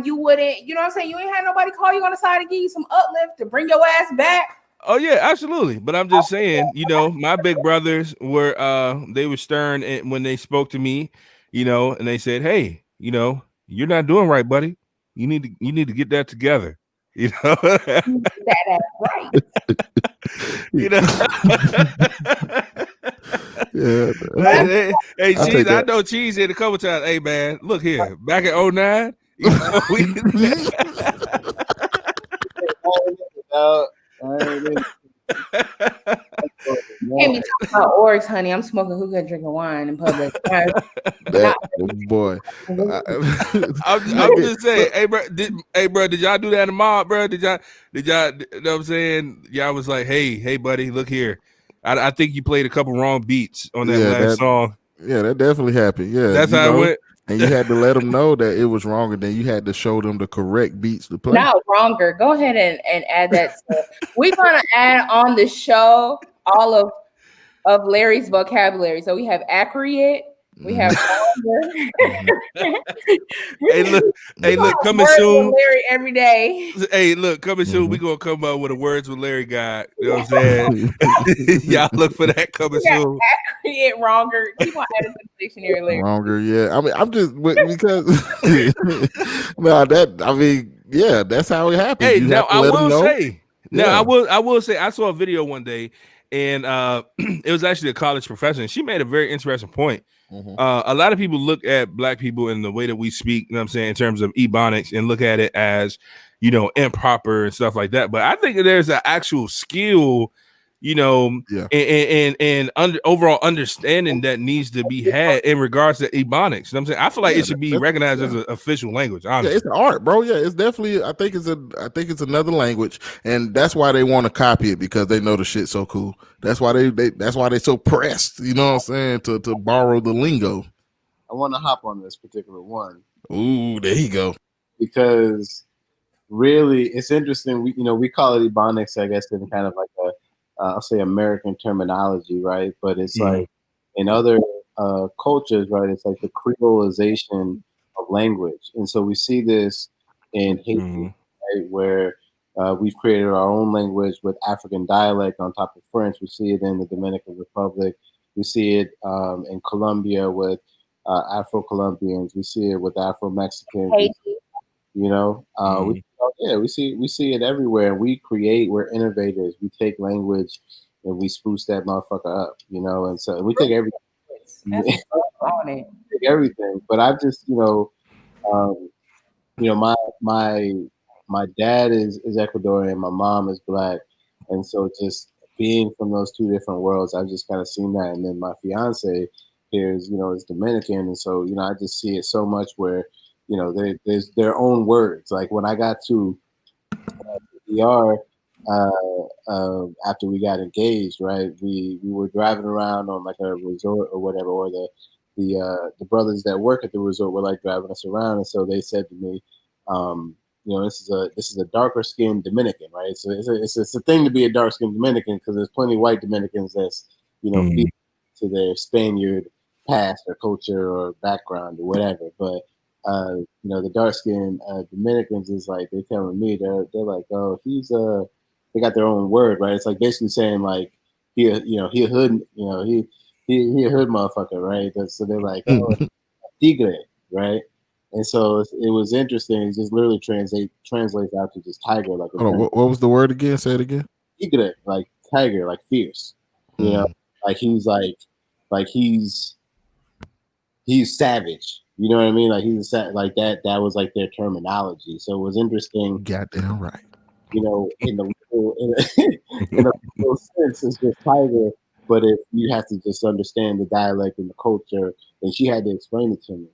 You wouldn't, you know what I'm saying? You ain't had nobody call you on the side and give you some uplift to bring your ass back. Oh yeah, absolutely. But I'm just saying, you know, my big brothers were they were stern when they spoke to me, you know, and they said, hey, you know, you're not doing right, buddy. You need to get that together. You know, that's right. You know, yeah. Hey, Cheese, I know Cheese hit a couple times. Hey, man, look here. Back in 2009, you know, Can't be talking about orgs, honey. I'm smoking hookah, drinking wine in public. Boy, I'm just saying. Hey, bro, did y'all do that in the mob, bro? Did y'all? You know what I'm saying? Y'all was like, hey, buddy, look here. I think you played a couple wrong beats on that last song. Yeah, that definitely happened. Yeah, that's how it went. And you had to let them know that it was wrong, and then you had to show them the correct beats to play. Not wronger. Go ahead and add that stuff. We're gonna add on the show all of Larry's vocabulary. So we have accurate. We have Hey, look, coming soon. Larry every day. Hey, look, coming soon. We're gonna come up with a words with Larry guide. You know what I'm saying? Y'all look for that coming soon. Accurate, wronger. Keep on adding to the dictionary, Larry. Wronger, yeah. I mean, I'm just because that's how it happens. Hey, now I will say, I saw a video one day, and it was actually a college professor, and she made a very interesting point. Mm-hmm. A lot of people look at Black people in the way that we speak, you know what I'm saying, in terms of ebonics, and look at it as, you know, improper and stuff like that. But I think that there's an actual skill, you know, and overall understanding that needs to be had in regards to ebonics. You know what I'm saying? I feel like it should be recognized as an official language. Honestly. Yeah, it's an art, bro. Yeah, it's definitely. I think it's another language, and that's why they want to copy it, because they know the shit's so cool. That's why they're so pressed. You know what I'm saying? To borrow the lingo. I want to hop on this particular one. Ooh, there you go. Because really, it's interesting. We call it ebonics, I guess, in kind of like I'll say American terminology, right? But it's like in other cultures, right? It's like the creolization of language. And so we see this in Haiti, right? Where we've created our own language with African dialect on top of French. We see it in the Dominican Republic. We see it in Colombia with Afro-Colombians. We see it with Afro-Mexicans. You know, we see it everywhere. We're innovators. We take language and we spruce that motherfucker up, you know, and so we take everything. Take everything. But I've just, my dad is Ecuadorian, my mom is black, and so just being from those two different worlds, I've just kind of seen that. And then my fiance here is, is Dominican, and so I just see it so much where, there's their own words. Like when I got to DR after we got engaged, right? We were driving around on like a resort or whatever, or the brothers that work at the resort were like driving us around, and so they said to me, this is a darker skinned Dominican, right? So it's a thing to be a dark skinned Dominican because there's plenty of white Dominicans that's feed to their Spaniard past or culture or background or whatever. But the dark skinned Dominicans is like they're telling me they're like, oh, they got their own word, right? It's like basically saying like he a hood, he a hood motherfucker, right? So they're like, oh, tigre, right? And so it was interesting. It just literally translates out to just tiger. Like, what was the word again? Say it again. Tigre, like tiger, like fierce. You know, like he's savage. You know what I mean? Like he's like that. That was like their terminology. So it was interesting. Goddamn right. In the real sense, it's just tiger. But if you have to just understand the dialect and the culture, then she had to explain it to me,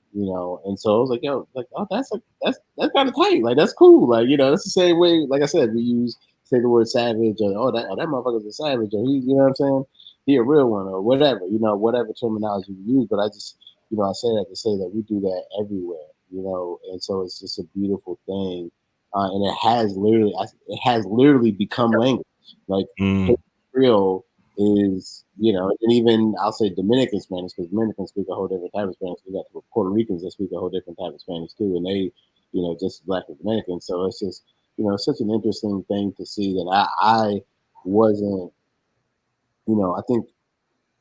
And so I was like, yo, like, oh, that's kind of tight. Like, that's cool. Like, that's the same way. Like I said, we say the word savage, or that motherfucker's a savage, or he, you know what I'm saying? He a real one, or whatever, whatever terminology we use. But I just, I say that to say that we do that everywhere, And so it's just a beautiful thing, and it has literally become language. Like Creole is, and even I'll say Dominican Spanish, because Dominicans speak a whole different type of Spanish. We got Puerto Ricans that speak a whole different type of Spanish too, and they, just black and Dominican. So it's just, it's such an interesting thing to see that I wasn't, I think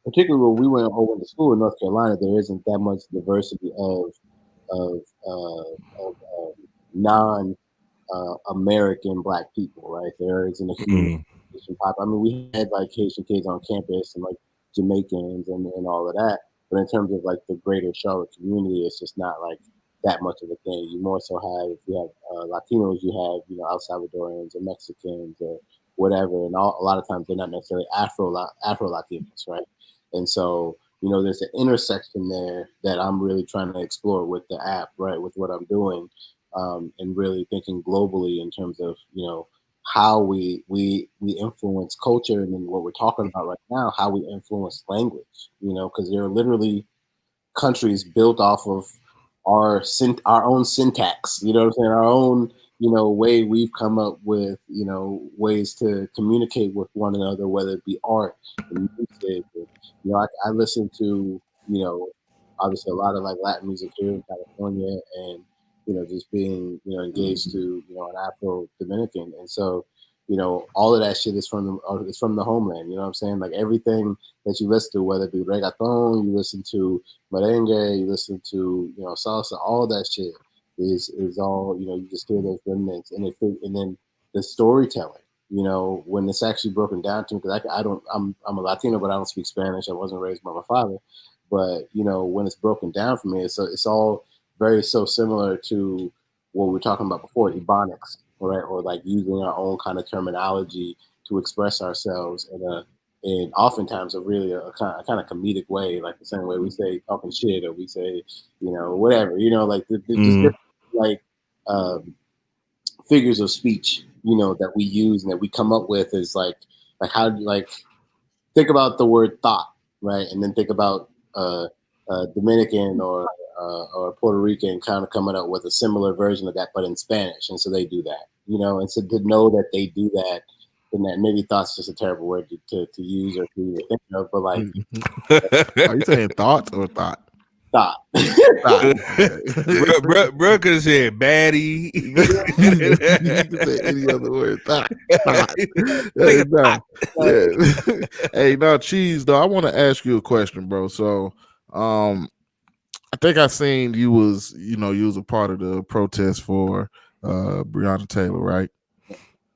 particularly when we went over to school in North Carolina, there isn't that much diversity of non American black people, right? There isn't a huge Haitian pop. I mean, we had like Haitian kids on campus and like Jamaicans and all of that, but in terms of like the greater Charlotte community, it's just not like that much of a thing. You more so have, if you have Latinos, you have El Salvadorians or Mexicans or whatever, and a lot of times they're not necessarily Afro Latinos, right? And so there's an intersection there that I'm really trying to explore with the app, right? With what I'm doing. And really thinking globally in terms of how we influence culture, and then what we're talking about right now, how we influence language, because there are literally countries built off of our own syntax, what I'm saying, our own way we've come up with ways to communicate with one another, whether it be art and music. I listen to obviously a lot of like Latin music here in California, and just being, engaged to, an Afro-Dominican. And so, all of that shit is from the homeland, you know what I'm saying? Like everything that you listen to, whether it be reggaeton, you listen to merengue, you listen to, salsa, all of that shit is all, you just hear those remnants. And then the storytelling, when it's actually broken down to me, because I'm a Latino, but I don't speak Spanish. I wasn't raised by my father. But, when it's broken down for me, it's all very so similar to what we were talking about before, Ebonics, right? Or like using our own kind of terminology to express ourselves in oftentimes a really a kind of comedic way, like the same way we say talking shit, or we say, whatever, like just different, like figures of speech, that we use and that we come up with is like how like think about the word thought, right? And then think about Dominican or Puerto Rican kind of coming up with a similar version of that, but in Spanish. And so they do that, and so to know that they do that, and that maybe thought's just a terrible word to use or to think of, but like, are you saying thoughts or thought? Thought. Bro could say baddie. You can say any other word. Thought. Hey, now, Cheese, though, I want to ask you a question, bro. So, I think I seen you was a part of the protest for Breonna Taylor, right?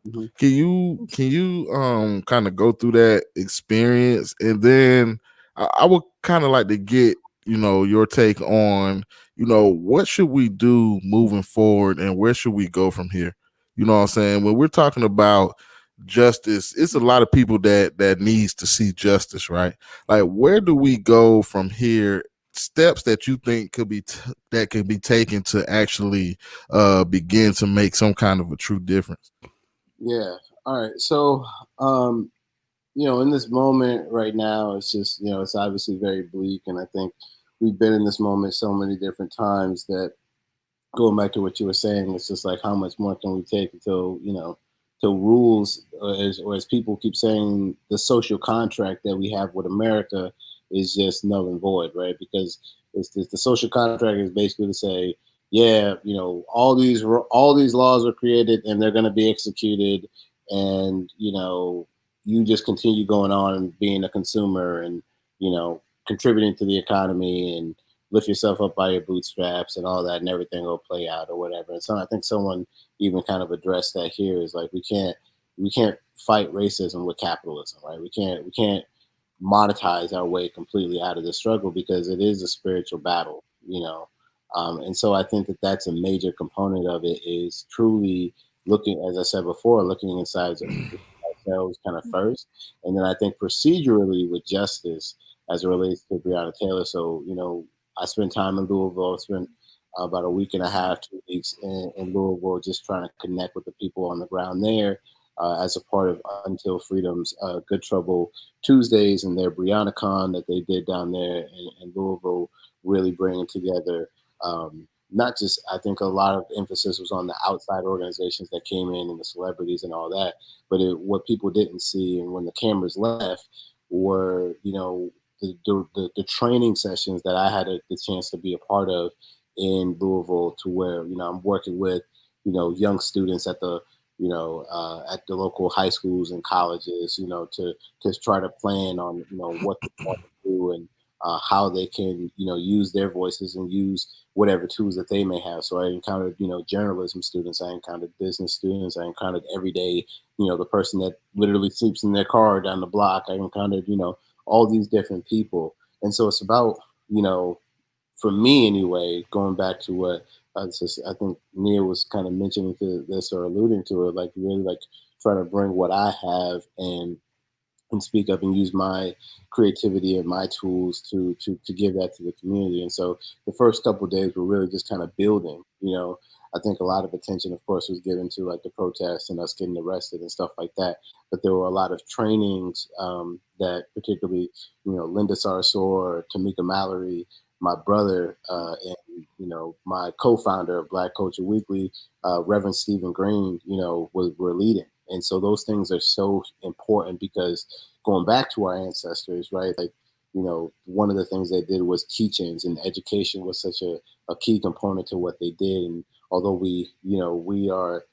Mm-hmm. Can you kind of go through that experience, and then I would kind of like to get your take on what should we do moving forward, and where should we go from here? You know what I'm saying? When we're talking about justice, it's a lot of people that needs to see justice, right? Like, where do we go from here? Steps that you think could be taken to actually begin to make some kind of a true difference. Yeah. All right. So, in this moment right now, it's just, it's obviously very bleak. And I think we've been in this moment so many different times that, going back to what you were saying, it's just like, how much more can we take until, till rules, or as people keep saying, the social contract that we have with America is just null and void, right? Because the social contract is basically to say, yeah, all these laws are created and they're going to be executed, and you just continue going on and being a consumer and contributing to the economy and lift yourself up by your bootstraps and all that, and everything will play out or whatever. And so I think someone even kind of addressed that here, is like, we can't fight racism with capitalism, right? We can't monetize our way completely out of the struggle, because it is a spiritual battle, and so I think that that's a major component of it, is truly looking, as I said before, looking inside ourselves kind of first. And then I think procedurally with justice as it relates to Breonna Taylor. So, I spent time in Louisville. I spent about a week and a half, 2 weeks in Louisville, just trying to connect with the people on the ground there, as a part of Until Freedom's Good Trouble Tuesdays and their BreonnaCon that they did down there in Louisville, really bringing together, not just, I think a lot of emphasis was on the outside organizations that came in and the celebrities and all that, but what people didn't see, and when the cameras left, were, the training sessions that I had the chance to be a part of in Louisville, to where, I'm working with, young students at the local high schools and colleges, to try to plan on, what they want to do, and how they can, use their voices and use whatever tools that they may have. So I encountered, journalism students, I encountered business students, I encountered everyday, the person that literally sleeps in their car down the block. I encountered, all these different people. And so it's about, for me anyway, going back to what I think Neil was kind of mentioning to this, or alluding to it, like really like trying to bring what I have and speak up and use my creativity and my tools to give that to the community. And so the first couple of days were really just kind of building. I think a lot of attention, of course, was given to like the protests and us getting arrested and stuff like that. But there were a lot of trainings that, particularly, Linda Sarsour, Tamika Mallory, my brother, and my co-founder of Black Culture Weekly, Reverend Stephen Green, were leading. And so those things are so important, because going back to our ancestors, right? Like, one of the things they did was teachings, and education was such a key component to what they did. And although we are,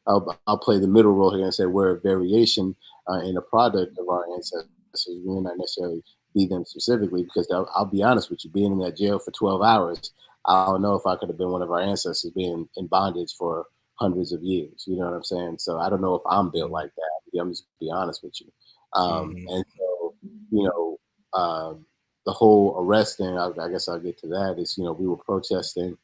I'll play the middle role here and say we're a variation and a product of our ancestors. We may not necessarily be them specifically, because I'll be honest with you, being in that jail for 12 hours, I don't know if I could have been one of our ancestors being in bondage for hundreds of years. You know what I'm saying? So I don't know if I'm built like that. I'm just be honest with you. And so, the whole arresting, I guess I'll get to that, is, we were protesting.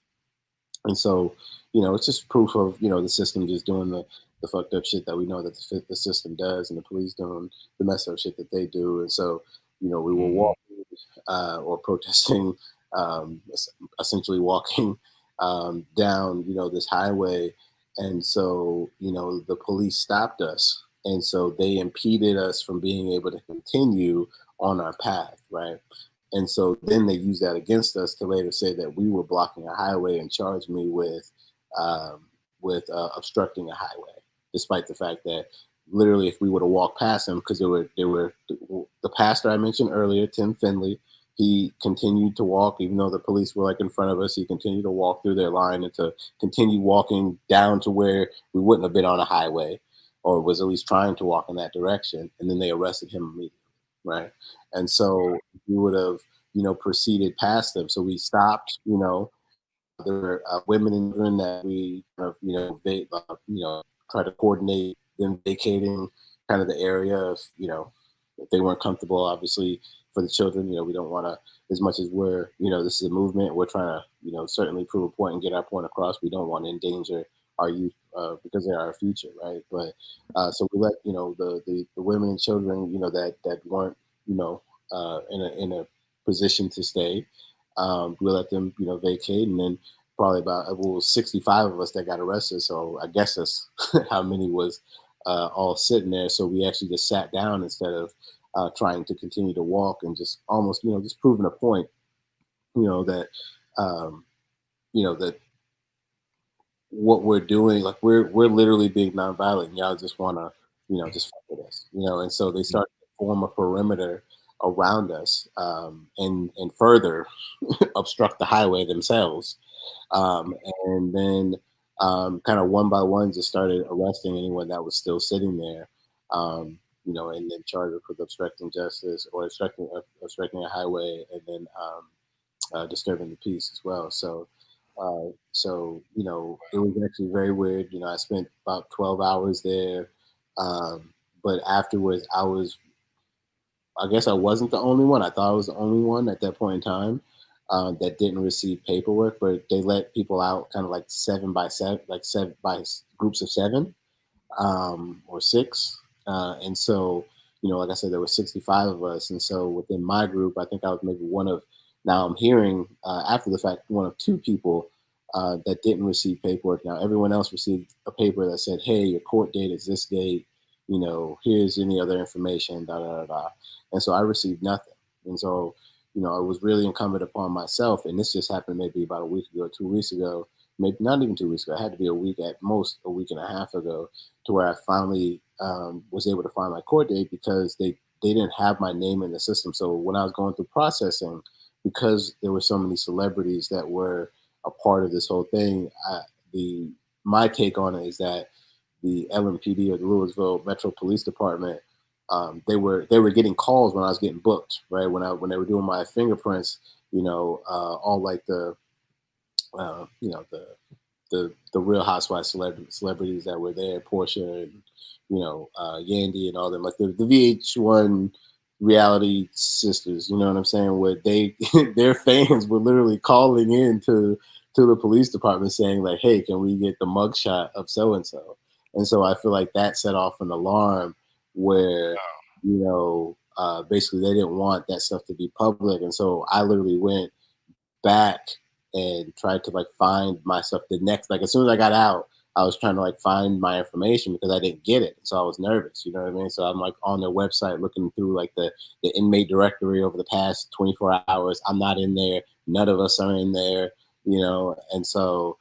And so, it's just proof of, the system just doing the fucked up shit that we know that the system does, and the police doing the messed up shit that they do. And so, we were walking or protesting, essentially walking down, this highway. And so, the police stopped us. And so they impeded us from being able to continue on our path, right? And so then they used that against us to later say that we were blocking a highway and charged me with obstructing a highway, despite the fact that literally, if we would have walked past them, because they were the pastor I mentioned earlier, Tim Finley, he continued to walk, even though the police were like in front of us. He continued to walk through their line and to continue walking down to where we wouldn't have been on a highway, or was at least trying to walk in that direction. And then they arrested him immediately, right? And so we would have, proceeded past them. So we stopped, there were women and children that we they try to coordinate them vacating kind of the area if if they weren't comfortable. Obviously, for the children, we don't want to, as much as we're this is a movement, we're trying to certainly prove a point and get our point across. We don't want to endanger our youth because they're our future, right? But so we let the women and children that weren't in a position to stay. We let them vacate, and then probably about 65 of us that got arrested. So I guess that's how many was all sitting there. So we actually just sat down instead of trying to continue to walk, and just almost just proving a point that that what we're doing, like we're literally being nonviolent. Y'all just want to just fuck with us, and so they started to form a perimeter around us and further obstruct the highway themselves, and then kind of one by one just started arresting anyone that was still sitting there, and then charged with obstructing justice or obstructing a highway, and then disturbing the peace as well. So it was actually very weird. I spent about 12 hours there, but afterwards I guess I wasn't the only one. I thought I was the only one at that point in time that didn't receive paperwork, but they let people out kind of like 7 by 7, like 7 by groups of 7 or 6. And so, like I said, there were 65 of us. And so within my group, I think I was maybe one of, now I'm hearing after the fact, one of 2 people that didn't receive paperwork. Now everyone else received a paper that said, hey, your court date is this date. Here's any other information, da, da, da, da. And so I received nothing. And so, it was really incumbent upon myself. And this just happened maybe about a week ago, 2 weeks ago, maybe not even 2 weeks ago. It had to be a week, at most a week and a half ago, to where I finally was able to find my court date, because they didn't have my name in the system. So when I was going through processing, because there were so many celebrities that were a part of this whole thing, my take on it is that the LMPD, or the Louisville Metro Police Department, they were getting calls when I was getting booked, right? When they were doing my fingerprints, all like the Real Housewives celebrities that were there, Portia and Yandy and all them, like the VH1 reality sisters, you know what I'm saying? Where their fans were literally calling in to the police department saying like, hey, can we get the mugshot of so and so? And so I feel like that set off an alarm where, basically they didn't want that stuff to be public. And so I literally went back and tried to like find myself the next, like as soon as I got out, I was trying to like find my information because I didn't get it. So I was nervous, you know what I mean? So I'm like on their website looking through like the inmate directory over the past 24 hours. I'm not in there. None of us are in there, and so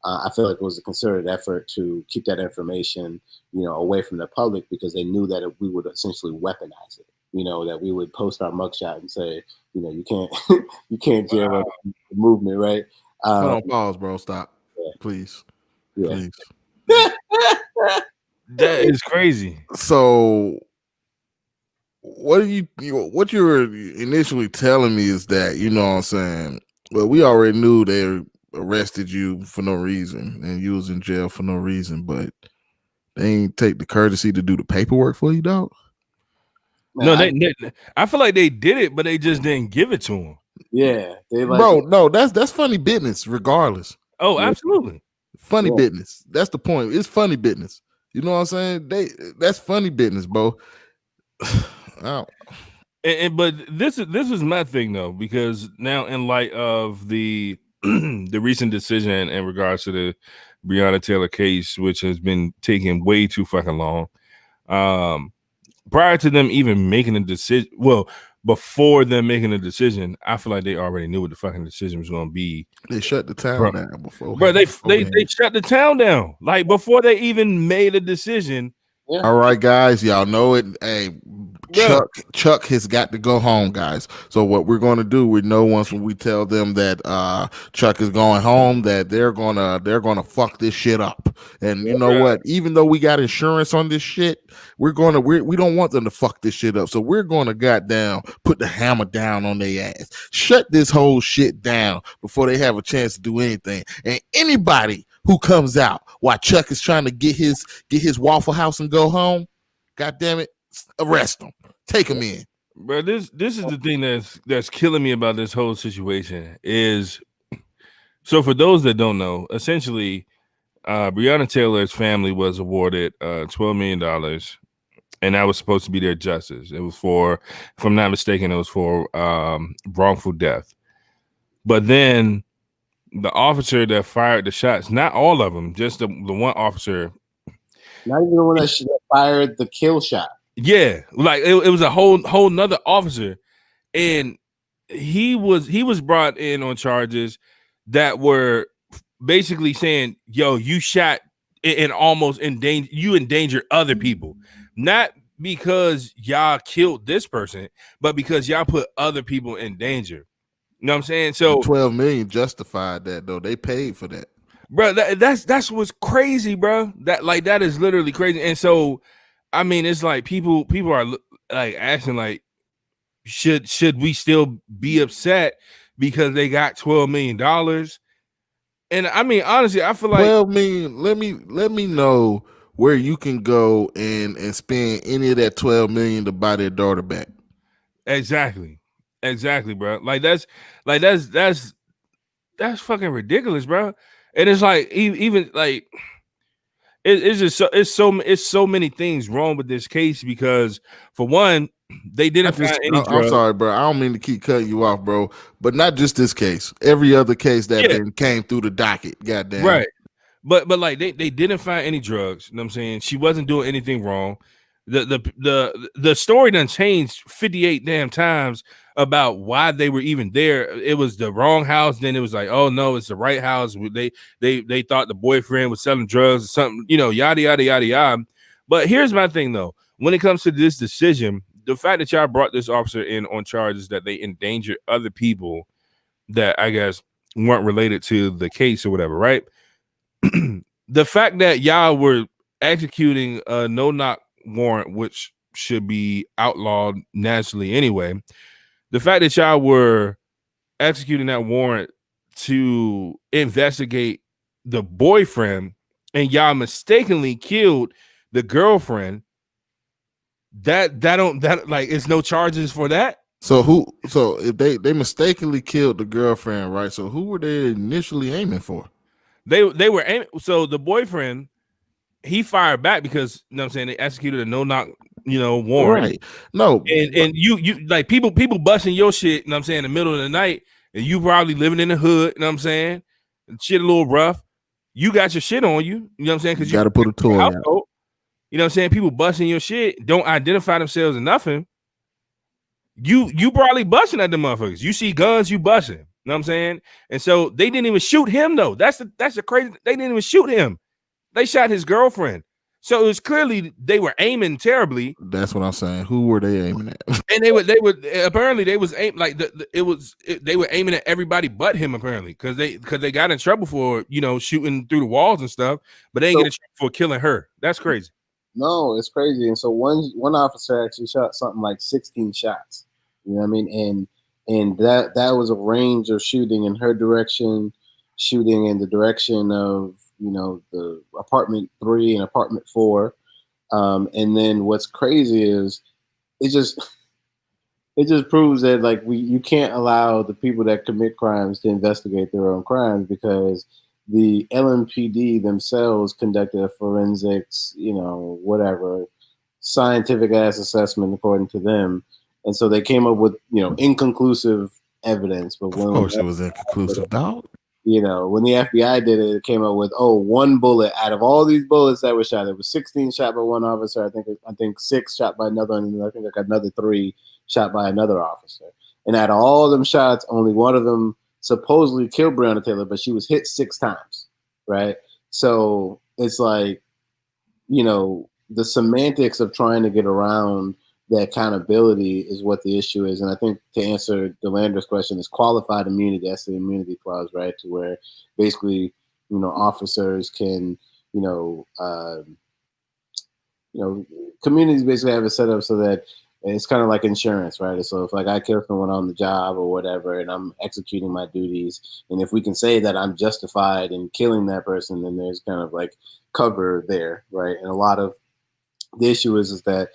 I feel like it was a concerted effort to keep that information, away from the public, because they knew that we would essentially weaponize it. That we would post our mugshot and say, you can't jail the movement, right? Hold on, pause, bro. Stop, please. Yeah. Please. That is crazy. So, what you were initially telling me is that, what I'm saying, well, we already knew they arrested you for no reason and you was in jail for no reason, but they ain't take the courtesy to do the paperwork for you, dog. No, I feel like they did it, but they just didn't give it to him. Yeah, bro. No, that's funny business, regardless. Oh, absolutely, funny business. That's the point. It's funny business. You know what I'm saying? That's funny business, bro. But this is my thing though, because now in light of the recent decision in regards to the Breonna Taylor case, which has been taking way too fucking long. Prior to them even making a decision, before them making a decision, I feel like they already knew what the fucking decision was going to be. They shut the town down before. Bro, they shut the town down like before they even made a decision. Yeah. All right, guys, y'all know it. Hey, Chuck has got to go home, guys. So what we're going to do, we know once when we tell them that Chuck is going home, that they're gonna fuck this shit up. And you know what? Even though we got insurance on this shit, we don't want them to fuck this shit up. So we're gonna goddamn put the hammer down on their ass, shut this whole shit down before they have a chance to do anything. And anybody who comes out while Chuck is trying to get his Waffle House and go home, god damn it, arrest them, take them in. Bro, this is the thing that's killing me about this whole situation is, so for those that don't know, essentially Breonna Taylor's family was awarded $12 million, and that was supposed to be their justice. It was for, if I'm not mistaken, it was for wrongful death. But then the officer that fired the shots, not all of them, just the one officer, not even the one that fired the kill shot. Yeah, like it was a whole nother officer, and he was brought in on charges that were basically saying, yo, you shot and almost endanger other people, not because y'all killed this person, but because y'all put other people in danger. You know what I'm saying? So 12 million justified that, though. They paid for that, bro. That's what's crazy, bro. That is literally crazy. And so I mean, it's like people are like asking, like, should we still be upset because they got $12 million? And I mean, honestly, I feel like, well, let me know where you can go and spend any of that 12 million to buy their daughter back. Exactly, bro. That's fucking ridiculous, bro. And it's like even like. It's just so many things wrong with this case because, for one, they didn't find any drugs. I'm sorry, bro. I don't mean to keep cutting you off, bro. But not just this case. Every other case that came through the docket. Goddamn. Right. But like they didn't find any drugs. You know what I'm saying? She wasn't doing anything wrong. The story done changed 58 damn times about why they were even there. It was the wrong house. Then it was like, oh no, it's the right house. They thought the boyfriend was selling drugs or something, you know, yada yada yada yada. But here's my thing though. When it comes to this decision, the fact that y'all brought this officer in on charges that they endangered other people that I guess weren't related to the case or whatever, right? The fact that y'all were executing a no-knock warrant, which should be outlawed nationally anyway, the fact that y'all were executing that warrant to investigate the boyfriend and y'all mistakenly killed the girlfriend, that like, it's no charges for that. So if they mistakenly killed the girlfriend, right? So who were they initially aiming for? They were aiming. So the boyfriend, he fired back because, you know what I'm saying, they executed a no-knock, warrant. Right. No. And you like people busting your shit, you know what I'm saying, in the middle of the night, and you probably living in the hood, you know what I'm saying? Shit a little rough. You got your shit on you, you know what I'm saying? Because you got to put a toy out. You know what I'm saying? People busting your shit, don't identify themselves or nothing. You probably busting at the motherfuckers. You see guns, you busting. You know what I'm saying? And so they didn't even shoot him though. That's the crazy. They didn't even shoot him. They shot his girlfriend. So it was clearly they were aiming terribly. That's what I'm saying. Who were they aiming at? And they were apparently they was aim like they were aiming at everybody but him apparently because they got in trouble for shooting through the walls and stuff, but they ain't get in trouble for killing her. That's crazy. No, it's crazy. And so one officer actually shot something like 16 shots. You know what I mean? And that was a range of shooting in her direction, shooting in the direction of the apartment 3 and apartment 4. And then what's crazy is it just proves that like you can't allow the people that commit crimes to investigate their own crimes, because the LMPD themselves conducted a forensics, whatever, scientific ass assessment according to them. And so they came up with, inconclusive evidence. But when of course it was inconclusive, dog. When the FBI did it, it came up with, one bullet out of all these bullets that were shot. It was 16 shot by one officer. I think 6 shot by another, and I think I got another 3 shot by another officer. And out of all them shots, only one of them supposedly killed Breonna Taylor, but she was hit 6 times, right? So it's like, the semantics of trying to get around the accountability is what the issue is. And I think to answer Delander's question is qualified immunity. That's the immunity clause, right? To where basically, officers can, communities basically have it set up so that it's kind of like insurance, right? So if like I kill someone on the job or whatever, and I'm executing my duties, and if we can say that I'm justified in killing that person, then there's kind of like cover there, right? And a lot of the issue is that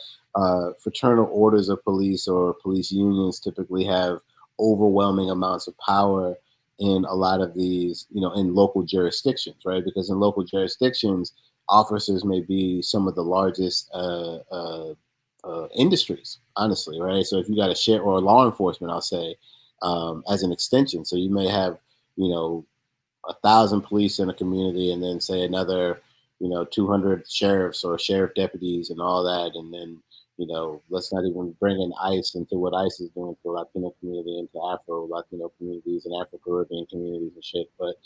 fraternal orders of police or police unions typically have overwhelming amounts of power in a lot of these, in local jurisdictions, right? Because in local jurisdictions, officers may be some of the largest industries, honestly, right? So if you got a share or law enforcement, I'll say, as an extension. So you may have, 1,000 police in a community, and then say another, 200 sheriffs or sheriff deputies and all that. And then, let's not even bring in ICE into what ICE is doing for Latino community, into Afro-Latino communities and Afro-Caribbean communities and shit. But,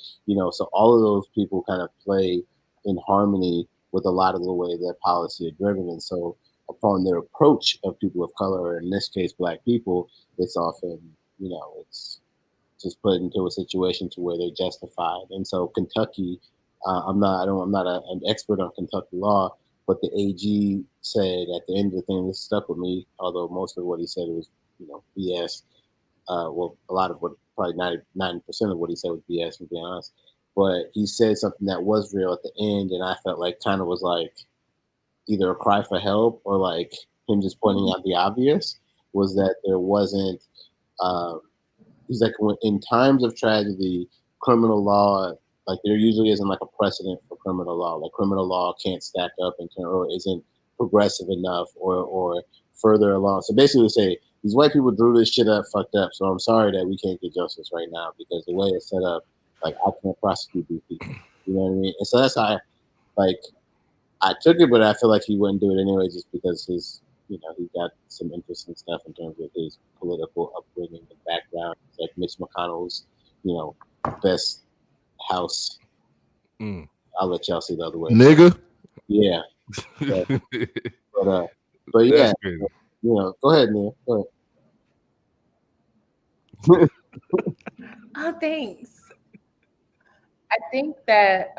so all of those people kind of play in harmony with a lot of the way that policy are driven. And so upon their approach of people of color, or in this case, Black people, it's often, it's just put into a situation to where they're justified. And so Kentucky, I'm not an expert on Kentucky law, but the AG said at the end of the thing, this stuck with me, although most of what he said was, BS. Well, a lot of what, probably 99% of what he said was BS, to be honest. But he said something that was real at the end, and I felt like kind of was like either a cry for help or like him just pointing out the obvious, was that there wasn't, he's like, in times of tragedy, criminal law, like there usually isn't like a precedent for criminal law. Like criminal law can't stack up or isn't progressive enough or further along. So basically say, these white people drew this shit up, fucked up. So I'm sorry that we can't get justice right now, because the way it's set up, like I can't prosecute these people. You know what I mean? And so that's how I took it, but I feel like he wouldn't do it anyway, just because his, he got some interesting stuff in terms of his political upbringing and background. It's like Mitch McConnell's, best house. I'll let y'all see the other way. Nigga. Yeah. But yeah, go ahead, Neil. Go ahead. Oh, thanks. I think that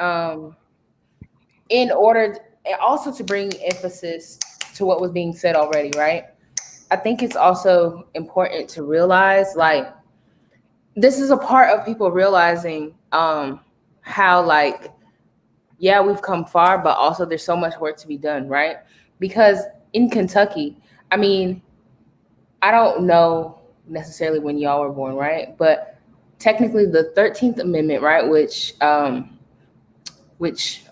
in order also to bring emphasis to what was being said already, right? I think it's also important to realize, like, this is a part of people realizing how, like, yeah, we've come far, but also there's so much work to be done, right? Because in Kentucky, I mean, I don't know necessarily when y'all were born, right? But technically the 13th Amendment, right, which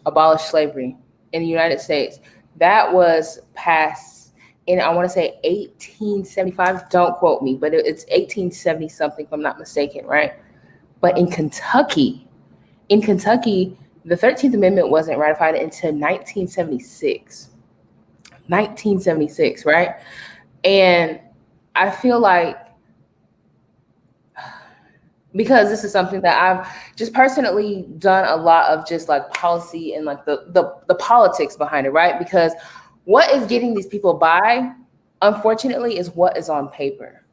abolished slavery in the United States, that was passed in, I want to say 1875. Don't quote me, but it's 1870 something, if I'm not mistaken, right? But in Kentucky, the 13th Amendment wasn't ratified until 1976. 1976, right? And I feel like, because this is something that I've just personally done a lot of, just like policy and like the politics behind it, right? Because what is getting these people by, unfortunately, is what is on paper.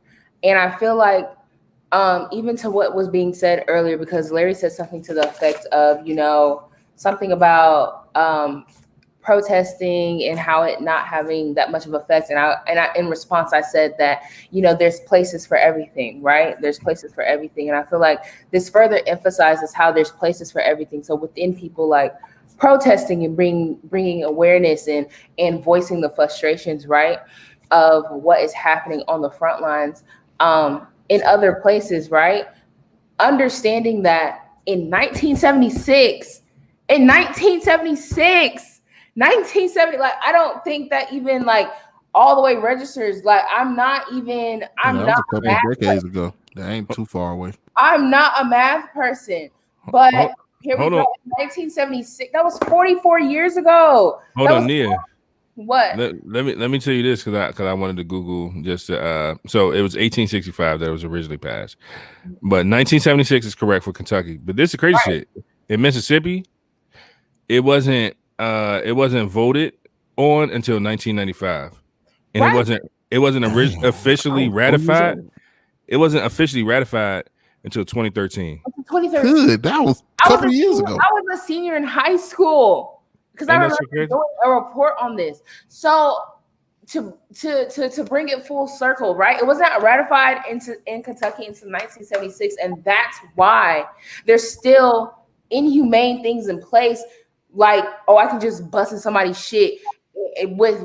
And I feel like even to what was being said earlier, because Larry said something to the effect of, something about protesting and how it not having that much of effect. And I in response, I said that, there's places for everything, right? There's places for everything. And I feel like this further emphasizes how there's places for everything. So within people, like protesting and bringing awareness and voicing the frustrations, right, of what is happening on the front lines in other places, right? Understanding that in 1976, like, I don't think that even like all the way registers. Like, I'm not that was a couple of decades ago. That ain't too far away. I'm not a math person, but here we go. 1976. That was 44 years ago. Hold on, Nia. What? Let me tell you this, because I wanted to Google just to, so it was 1865 that was originally passed, but 1976 is correct for Kentucky. But this is crazy shit. In Mississippi, it wasn't voted on until 1995, and It wasn't officially ratified. It wasn't officially ratified until 2013. 2013. Good. That was a couple of years ago. I was a senior in high school because I remember doing a report on this. So to bring it full circle, right? It wasn't ratified in Kentucky until 1976, and that's why there's still inhumane things in place, like, oh, I can just bust in somebody's shit with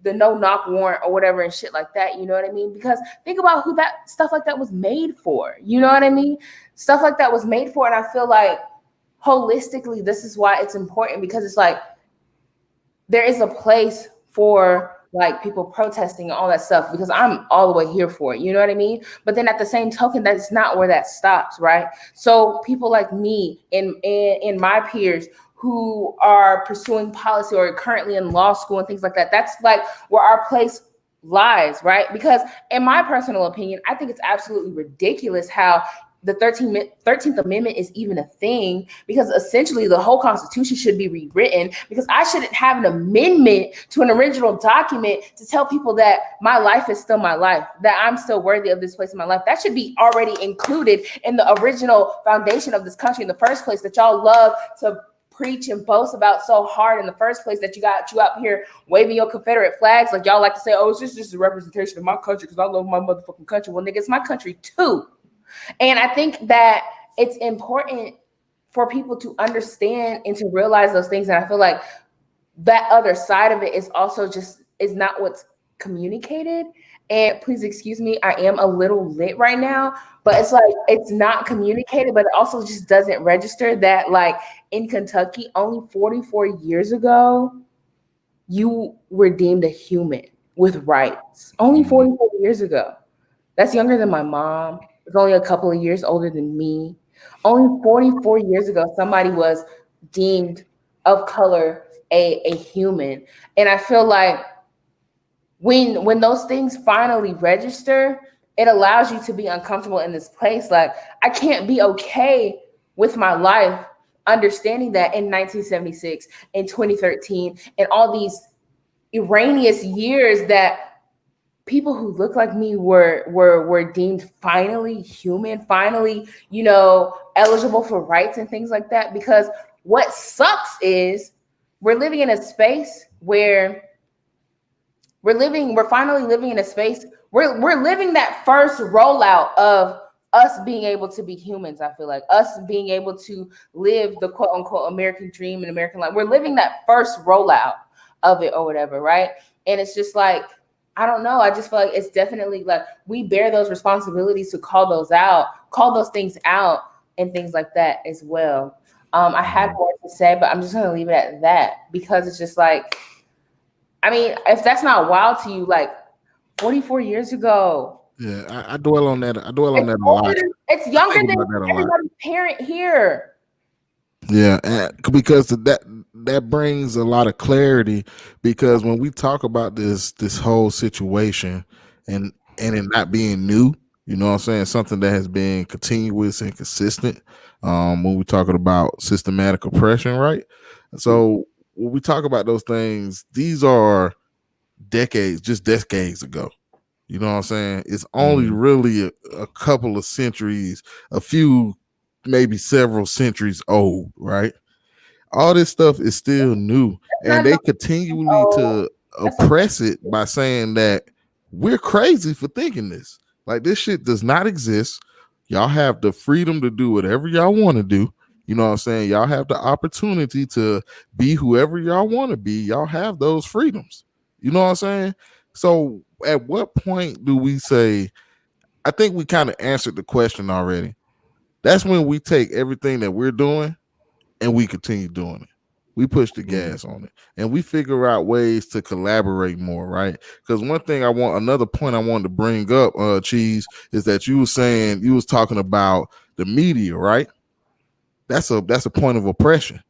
the no knock warrant or whatever and shit like that. You know what I mean? Because think about who that stuff like that was made for. You know what I mean? Stuff like that was made for, and I feel like holistically, this is why it's important, because it's like there is a place for like people protesting and all that stuff, because I'm all the way here for it. You know what I mean? But then at the same token, that's not where that stops, right? So people like me and my peers who are pursuing policy or currently in law school and things like that, that's like where our place lies, right? Because in my personal opinion, I think it's absolutely ridiculous how the 13th Amendment is even a thing, because essentially the whole Constitution should be rewritten, because I shouldn't have an amendment to an original document to tell people that my life is still my life, that I'm still worthy of this place in my life. That should be already included in the original foundation of this country in the first place, that y'all love to preach and boast about so hard in the first place, that you got you out here waving your Confederate flags like y'all like to say, oh, it's just a representation of my country because I love my motherfucking country. Well, nigga, it's my country too. And I think that it's important for people to understand and to realize those things. And I feel like that other side of it is also just is not what's communicated. And please excuse me, I am a little lit right now, but it's like it's not communicated, but it also just doesn't register that, like, in Kentucky, only 44 years ago, you were deemed a human with rights. Only 44 years ago. That's younger than my mom. It's only a couple of years older than me. Only 44 years ago, somebody was deemed of color a human. And I feel like when those things finally register, it allows you to be uncomfortable in this place. Like, I can't be okay with my life understanding that in 1976, in 2013, and all these erroneous years that people who look like me were deemed finally human, finally, you know, eligible for rights and things like that. Because what sucks is we're living in a space where we're finally living in a space we're living that first rollout of us being able to be humans. I feel like us being able to live the quote unquote American dream and American life. We're living that first rollout of it or whatever, right? And it's just like, I don't know. I just feel like it's definitely like we bear those responsibilities to call those things out and things like that as well. I had more to say, but I'm just going to leave it at that, because it's just like, I mean, if that's not wild to you, like 44 years ago. Yeah, I dwell on that. I dwell on that a lot. It's younger than everybody's parent here. Yeah, and because that brings a lot of clarity, because when we talk about this whole situation and it not being new, you know what I'm saying, something that has been continuous and consistent, when we're talking about systematic oppression, right? So when we talk about those things, these are just decades ago. You know what I'm saying? It's only really a couple of centuries, a few, maybe several centuries old, right? All this stuff is still new, and they continually to oppress it by saying that we're crazy for thinking this. Like, this shit does not exist. Y'all have the freedom to do whatever y'all want to do. You know what I'm saying? Y'all have the opportunity to be whoever y'all want to be. Y'all have those freedoms. You know what I'm saying? So at what point do we say, I think we kind of answered the question already. That's when we take everything that we're doing and we continue doing it. We push the gas on it and we figure out ways to collaborate more, right? Because another point I wanted to bring up, Cheese, is that you was talking about the media, right? That's a point of oppression,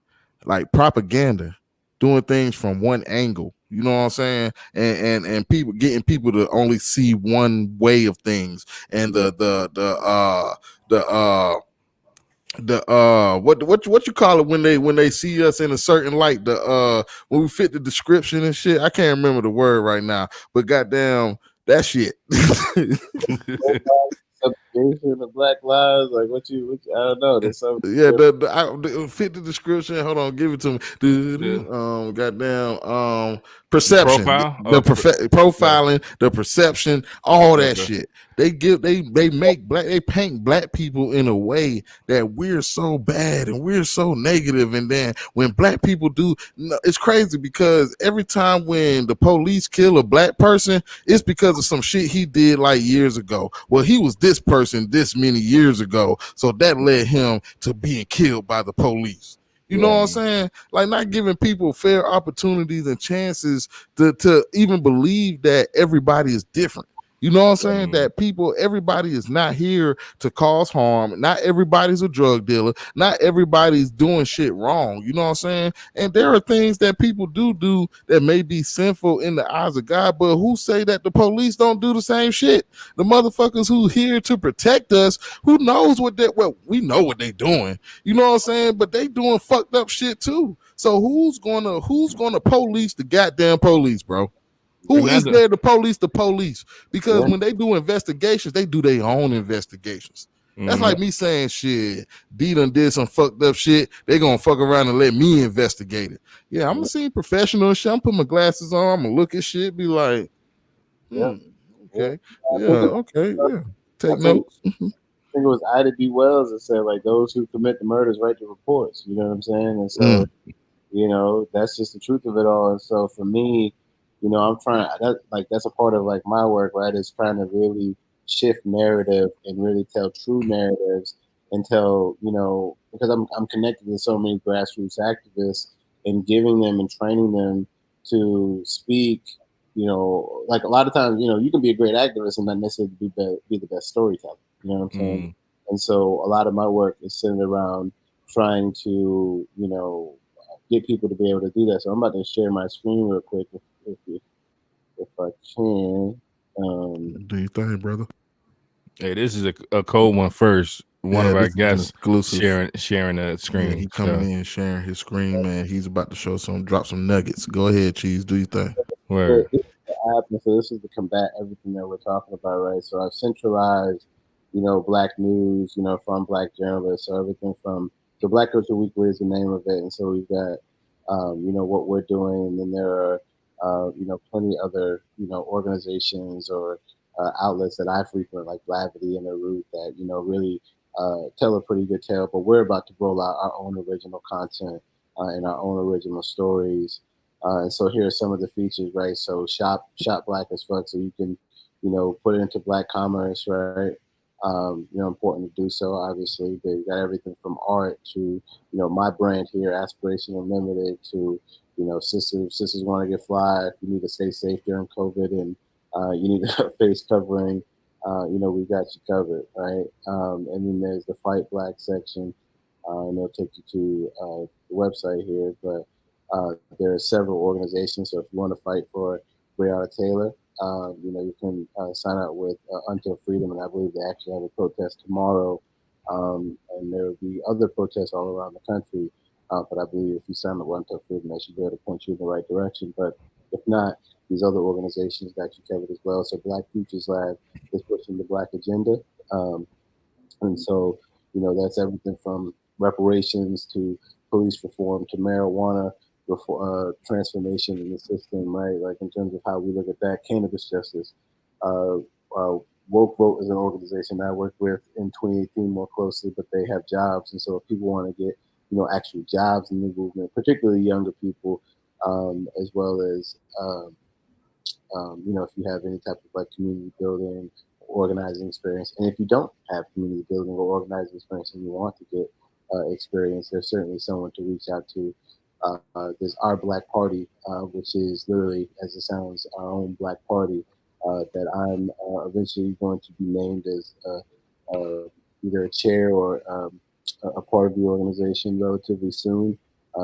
like propaganda, doing things from one angle. You know what I'm saying? And people getting people to only see one way of things, and the what you call it when they see us in a certain light, when we fit the description and shit. I can't remember the word right now, but goddamn that shit. Subjugation of Black lives, like what I don't know. There's some fit the description. Hold on, give it to me. Goddamn, perception, profiling, the perception, all that shit. They paint black people in a way that we're so bad and we're so negative, and then when black people do, it's crazy because every time when the police kill a black person, it's because of some shit he did like years ago. Well, he was this person this many years ago, so that led him to being killed by the police. You know what I'm saying? Like not giving people fair opportunities and chances to even believe that everybody is different. You know what I'm saying? That everybody is not here to cause harm. Not everybody's a drug dealer. Not everybody's doing shit wrong. You know what I'm saying? And there are things that people do that may be sinful in the eyes of God, but who say that the police don't do the same shit? The motherfuckers who here to protect us, who knows we know what they doing. You know what I'm saying? But they doing fucked up shit too. So who's gonna police the goddamn police, bro? Who is there to police the police? Because when they do investigations, they do their own investigations. That's like me saying, shit, D done did some fucked up shit. They gonna fuck around and let me investigate it. Yeah, I'm gonna see professional shit. I'm put my glasses on. I'm gonna look at shit, be like, okay, yeah. Take notes. I think it was Ida B. Wells that said, like, those who commit the murders write the reports. You know what I'm saying? And so, you know, that's just the truth of it all. And so for me, you know, I'm trying that's a part of like my work, right? Is trying to really shift narrative and really tell true narratives and tell, you know, because I'm connected to so many grassroots activists and giving them and training them to speak, you know, like a lot of times, you know, you can be a great activist and not necessarily be the best storyteller. You know what I'm saying? And so a lot of my work is centered around trying to, you know, get people to be able to do that. So I'm about to share my screen real quick if I can. Do you think, brother? Hey, this is a cold one first. One of our guests sharing the screen. Yeah, he coming in sharing his screen, man. He's about to drop some nuggets. Go ahead, Cheese. Do you think? Word. So this is to combat everything that we're talking about, right? So I've centralized, you know, Black news, you know, from Black journalists. So everything from Black Culture Weekly is the name of it, and so we've got, you know, what we're doing, and then there are, you know, plenty other, you know, organizations or outlets that I frequent, like Blavity and The Root, that, you know, really tell a pretty good tale. But we're about to roll out our own original content and our own original stories. And so here are some of the features, right? So shop Black as fuck, so you can, you know, put it into Black commerce, right? You know, important to do so, obviously. They've got everything from art to, you know, my brand here, Aspiration Unlimited, to, you know, sisters want to get fly. If you need to stay safe during COVID and you need a face covering, you know, we got you covered, right? And then there's the Fight Black section, and they'll take you to the website here. But there are several organizations, so if you want to fight for Breonna Taylor, you know, you can sign up with Until Freedom, and I believe they actually have a protest tomorrow. And there will be other protests all around the country. But I believe if you sign up with Until Freedom, they should be able to point you in the right direction. But if not, these other organizations got you covered as well. So Black Futures Lab is pushing the Black agenda. And so, you know, that's everything from reparations to police reform to marijuana transformation in the system, right? Like in terms of how we look at that, cannabis justice. Woke Vote is an organization I worked with in 2018 more closely, but they have jobs. And so if people want to get, you know, actual jobs in the movement, particularly younger people, as well as, you know, if you have any type of like community building, organizing experience, and if you don't have community building or organizing experience and you want to get experience, there's certainly someone to reach out to. There's Our Black Party, which is literally, as it sounds, our own Black Party that I'm eventually going to be named as either a chair or a part of the organization relatively soon.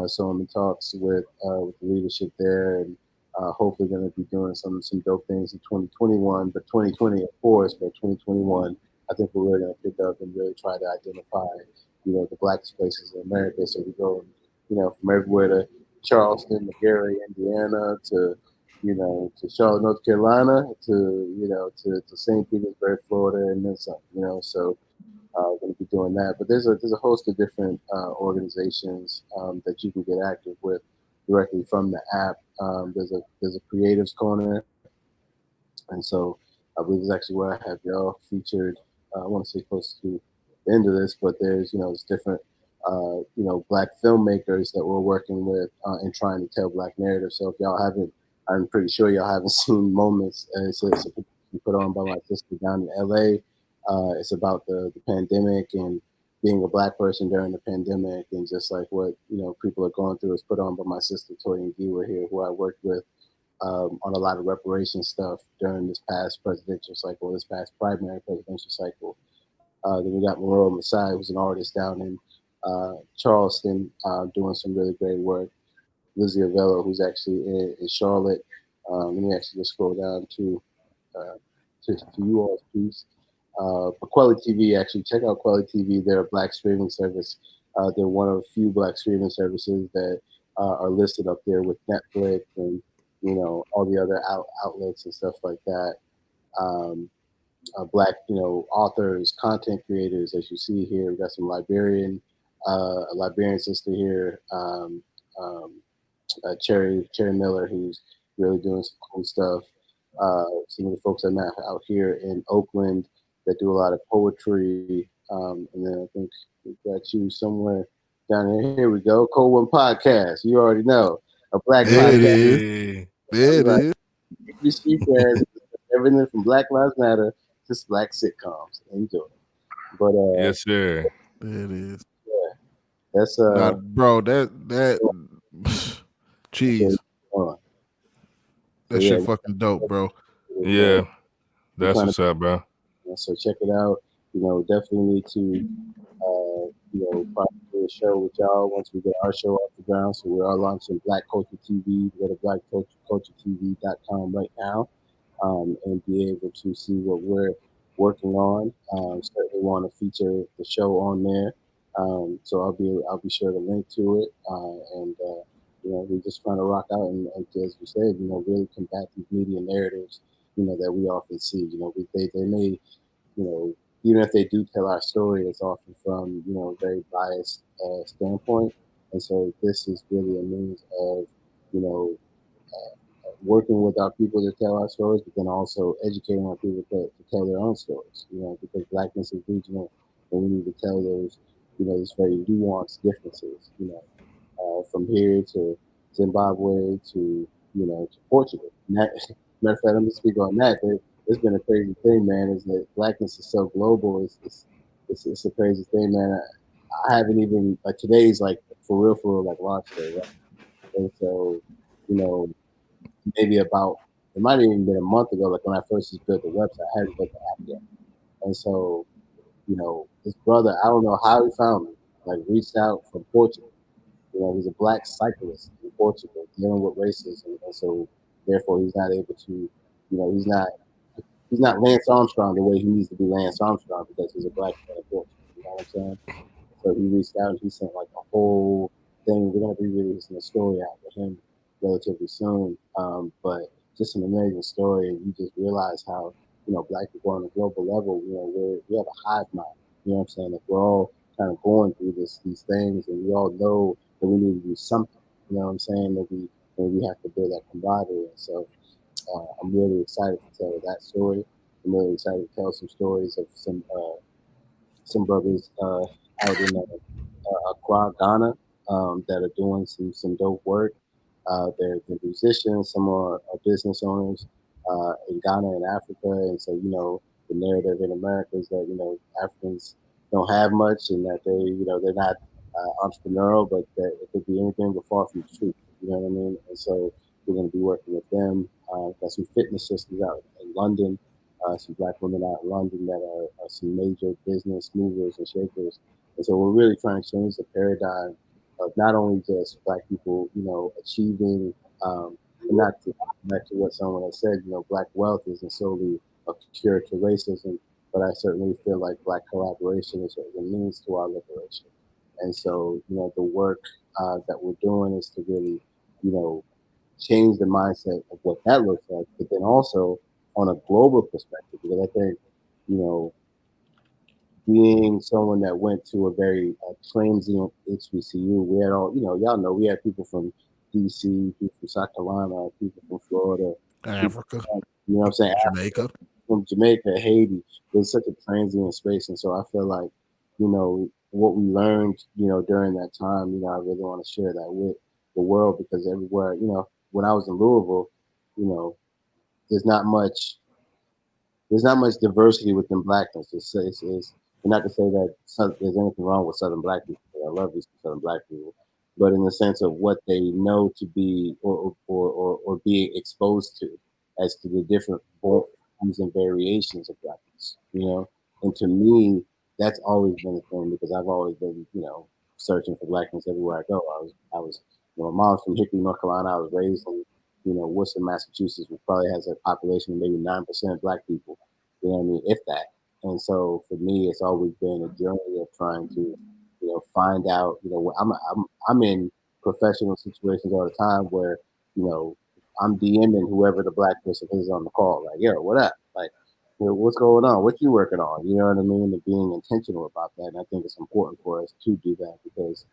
So I'm in talks with the leadership there, and hopefully going to be doing some dope things in 2021, but 2020 of course, but 2021 I think we're really going to pick up and really try to identify, the blackest places in America. So we go, from everywhere to Charleston, McGarry, Indiana, to to Charlotte, North Carolina, to St. Petersburg, Florida, and then some. So going to be doing that. But there's a host of different organizations that you can get active with directly from the app. There's a creatives corner, and so I believe it's actually where I have y'all featured. I want to say close to the end of this, but there's there's different black filmmakers that we're working with and trying to tell black narratives. So if y'all haven't, I'm pretty sure y'all haven't seen Moments. It's put on by my sister down in LA. It's about the pandemic and being a black person during the pandemic, and just like what people are going through. Is put on by my sister Toya Ngiwa here, who I worked with on a lot of reparation stuff during this past presidential cycle, this past primary presidential cycle. Then we got Monroe Masai, who's an artist down in Charleston, doing some really great work. Lizzie Avello, who's actually in Charlotte. Let me actually just scroll down to you all's piece. Quelly TV, actually, check out Quelly TV. They're a black streaming service. They're one of a few black streaming services that are listed up there with Netflix and all the other outlets and stuff like that. Black, authors, content creators, as you see here. We got some a Liberian sister here, Cherry Miller, who's really doing some cool stuff. Some of the folks I met out here in Oakland that do a lot of poetry. And then I think we got you somewhere down here. Here we go. Cold One Podcast. You already know. A black podcast. There it is. We speak as everything from Black Lives Matter to black sitcoms. Enjoy. But yes, sir. There it is. Yeah. That's bro, that cheese. That shit fucking dope, bro. Yeah. That's what's up, bro. So check it out. Definitely need to probably do a show with y'all once we get our show off the ground. So we are launching Black Culture TV. Go to blackculturetv.com right now and be able to see what we're working on. Certainly want to feature the show on there. So I'll be sure to link to it. We're just trying to rock out and as you said, really combat these media narratives, that we often see. They may, even if they do tell our story, it's often from, a very biased standpoint. And so this is really a means of, working with our people to tell our stories, but then also educating our people to tell their own stories, because blackness is regional and we need to tell those, these very nuanced differences, from here to Zimbabwe to, to Portugal. Matter of fact, let me speak on that. It's been a crazy thing, man, is that blackness is so global. It's a crazy thing, man. I haven't even, today's like, for real, like launch day, right? And so, maybe it might have even been a month ago, like when I first just built the website, I hadn't built the app yet. And so, this brother, I don't know how he found me, like reached out from Portugal. He's a black cyclist in Portugal dealing with racism. And so therefore he's not able to, he's not Lance Armstrong the way he needs to be Lance Armstrong because he's a black man in Portugal. You know what I'm saying? So he reached out and he sent like a whole thing. We're going to be releasing a story out with him relatively soon. But just an amazing story. And you just realize how, black people on a global level, we have a hive mind. You know what I'm saying? Like we're all kind of going through these things and we all know that we need to do something. You know what I'm saying? That we have to build that camaraderie. And so I'm really excited to tell that story. I'm really excited to tell some stories of some brothers out in Accra, Ghana, that are doing some dope work. They're musicians, some are business owners in Ghana and Africa. And so, the narrative in America is that, Africans don't have much and that they're not entrepreneurial, but that it could be anything but far from the truth. You know what I mean? And so we're going to be working with them. Got some fitness sisters out in London, some black women out in London that are some major business movers and shakers. And so we're really trying to change the paradigm of not only just black people, achieving, and not to back to what someone has said, black wealth isn't solely a cure to racism, but I certainly feel like Black collaboration is a means to our liberation. And so, the work that we're doing is to really, change the mindset of what that looks like, but then also on a global perspective, because I think, being someone that went to a very transient HBCU, we had all, y'all know, we had people from DC, people from South Carolina, people from Florida, Africa, people, what I'm saying? Jamaica. Africa, from Jamaica, Haiti. It's such a transient space. And so I feel like, what we learned, during that time, I really want to share that with the world, because everywhere, when I was in Louisville, there's not much diversity within Blackness. It's not to say that there's anything wrong with Southern Black people. I love these Southern Black people, but in the sense of what they know to be or being exposed to, as to the different forms and variations of Blackness, and to me, that's always been a thing, because I've always been, searching for Blackness everywhere I go. I was, my mom's from Hickory, North Carolina. I was raised in, Worcester, Massachusetts, which probably has a population of maybe 9% Black people. You know what I mean, if that. And so for me, it's always been a journey of trying to, find out. I'm in professional situations all the time where, I'm DMing whoever the Black person is on the call. Like, yo, what up? Like, what's going on? What you working on? You know what I mean? And being intentional about that. And I think it's important for us to do that, because,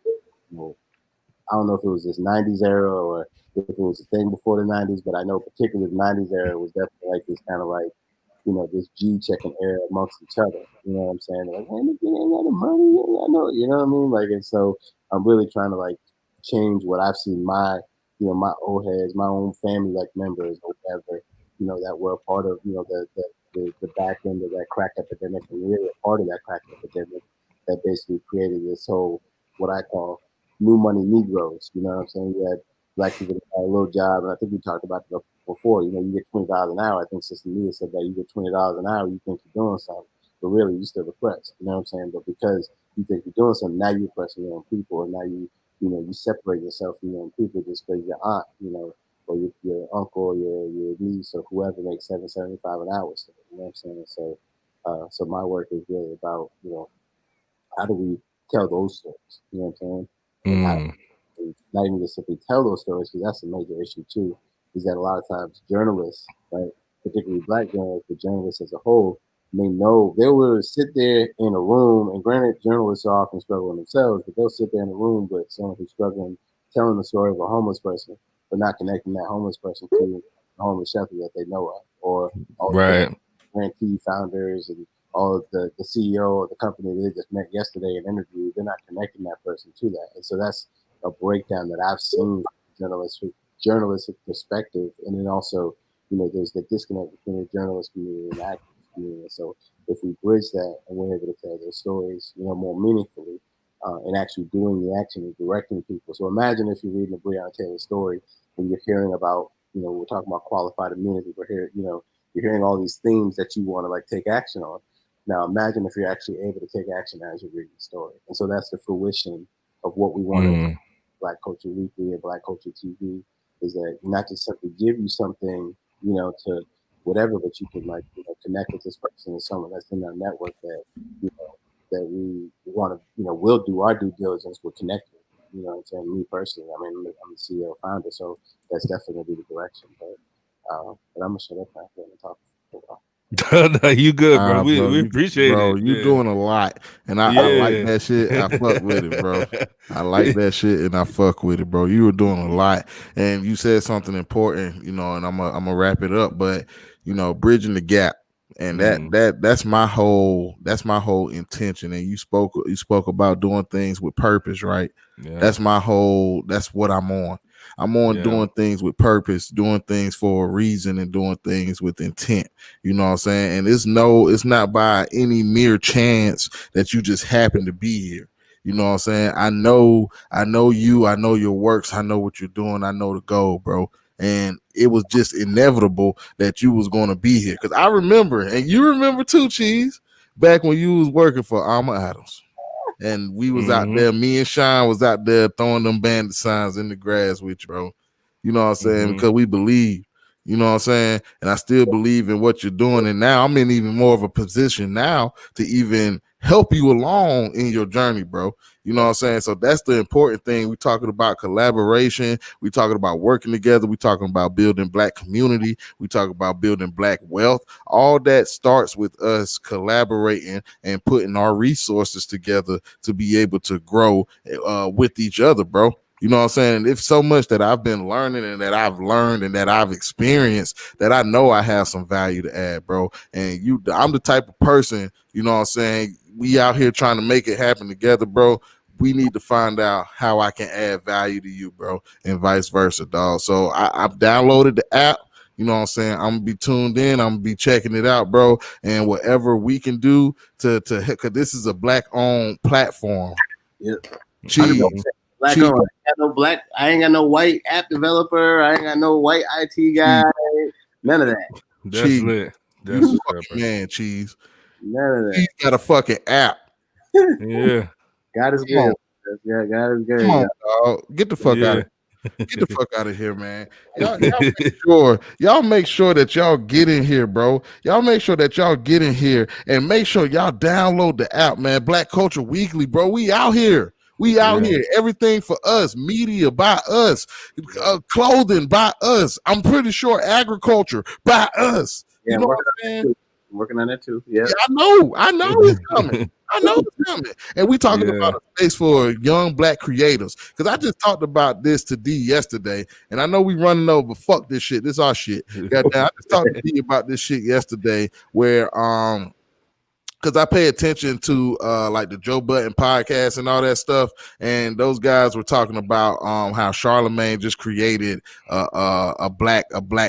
I don't know if it was this 90s era or if it was a thing before the 90s, but I know particularly the 90s era was definitely like this kind of like, this G checking era amongst each other. You know what I'm saying? They're like, hey, you ain't got the money, I know, you know what I mean? Like, and so I'm really trying to like change what I've seen my, my old heads, my own family like members or whatever, that were a part of, the back end of that crack epidemic, and really a part of that crack epidemic that basically created this whole, what I call new money Negroes. You know what I'm saying? You had Black people that had a little job, and I think we talked about it before. You get $20 an hour. I think Sister Mia said that you get $20 an hour, you think you're doing something, but really you're still oppressed. You know what I'm saying? But because you think you're doing something, now you're oppressing your own people, and now you separate yourself from your own people just because your aunt, or your uncle, or your niece, or whoever makes $7.75 an hour. So, you know what I'm saying? So, so my work is really about, how do we tell those stories? You know what I'm saying? And how, not even just simply tell those stories, because that's a major issue too, is that a lot of times journalists, right, particularly Black journalists, but journalists as a whole, they know they will sit there in a room, and granted, journalists are often struggling themselves, but they'll sit there in a room with someone who's struggling, telling the story of a homeless person, but not connecting that homeless person to the homeless shelter that they know of, or all the grantee founders and all of the CEO of the company they just met yesterday and interviewed. They're not connecting that person to that, and so that's a breakdown that I've seen from journalistic perspective, and then also, there's the disconnect between the journalist community and the activist community. So if we bridge that and we're able to tell those stories, more meaningfully, and actually doing the action and directing people. So imagine if you're reading a Breonna Taylor story and you're hearing about, we're talking about qualified immunity. We're here, you're hearing all these themes that you want to like take action on. Now imagine if you're actually able to take action as you're reading the story. And so that's the fruition of what we want to Black Culture Weekly and Black Culture TV, is that not just simply give you something, to whatever, but you can like, connect with this person and someone that's in our network that, that we want to, we'll do our due diligence, we'll connect with. You know what I'm saying? Me personally, I mean, I'm the CEO founder, so that's definitely gonna be the direction. But I'm gonna shut up now and talk for a while. No, you good, bro. We appreciate it. You're doing a lot, and I like that shit. I fuck with it, bro. I like that shit, and I fuck with it, bro. You were doing a lot, and you said something important, and I'm gonna wrap it up. But bridging the gap, and that's my whole intention. And you spoke about doing things with purpose, right? Yeah. That's what I'm on. I'm on doing things with purpose, doing things for a reason, and doing things with intent. You know what I'm saying? And it's not by any mere chance that you just happen to be here. You know what I'm saying? I know you, I know your works, I know what you're doing, I know the goal, bro. And it was just inevitable that you was going to be here. Because I remember, and you remember too, Cheese, back when you was working for Alma Adams. And we was out there, me and Sean was out there throwing them bandit signs in the grass with you, bro. You know what I'm saying? Because we believe. You know what I'm saying? And I still believe in what you're doing. And now I'm in even more of a position now to even help you along in your journey, bro. You know what I'm saying? So that's the important thing. We're talking about collaboration. We're talking about working together. We're talking about building Black community. We talk about building Black wealth. All that starts with us collaborating and putting our resources together to be able to grow with each other, bro. You know what I'm saying? And it's so much that I've been learning and that I've learned and that I've experienced that I know I have some value to add, bro. And I'm the type of person, you know what I'm saying? We out here trying to make it happen together, bro. We need to find out how I can add value to you, bro, and vice versa, dog. So I've downloaded the app. You know what I'm saying? I'm gonna be tuned in. I'm gonna be checking it out, bro. And whatever we can do to because this is a Black-owned platform. Yeah. Cheese. Black on. I ain't got no white app developer. I ain't got no white IT guy. None of that. That's Cheese. lit. That's You fucking man, Cheese. None of that. He's got a fucking app. Yeah. God is good. Yeah, God is good. Come on, dog. Get the fuck out of here. Get the fuck out of here, man. Y'all make sure that y'all get in here, bro. Y'all make sure that y'all get in here and make sure y'all download the app, man. Black Culture Weekly, bro. We out here. We out here. Everything for us. Media by us. Clothing by us. I'm pretty sure agriculture by us. Yeah, you know what I'm saying? I'm working on that too. Yeah, I know it's coming. I know it's coming. And we talking about a space for young Black creators. Because I just talked about this to D yesterday, and I know we running over, but fuck this shit. This our shit. Goddamn, I just talked to D about this shit yesterday, where because I pay attention to like the Joe Budden podcast and all that stuff, and those guys were talking about how Charlemagne just created a black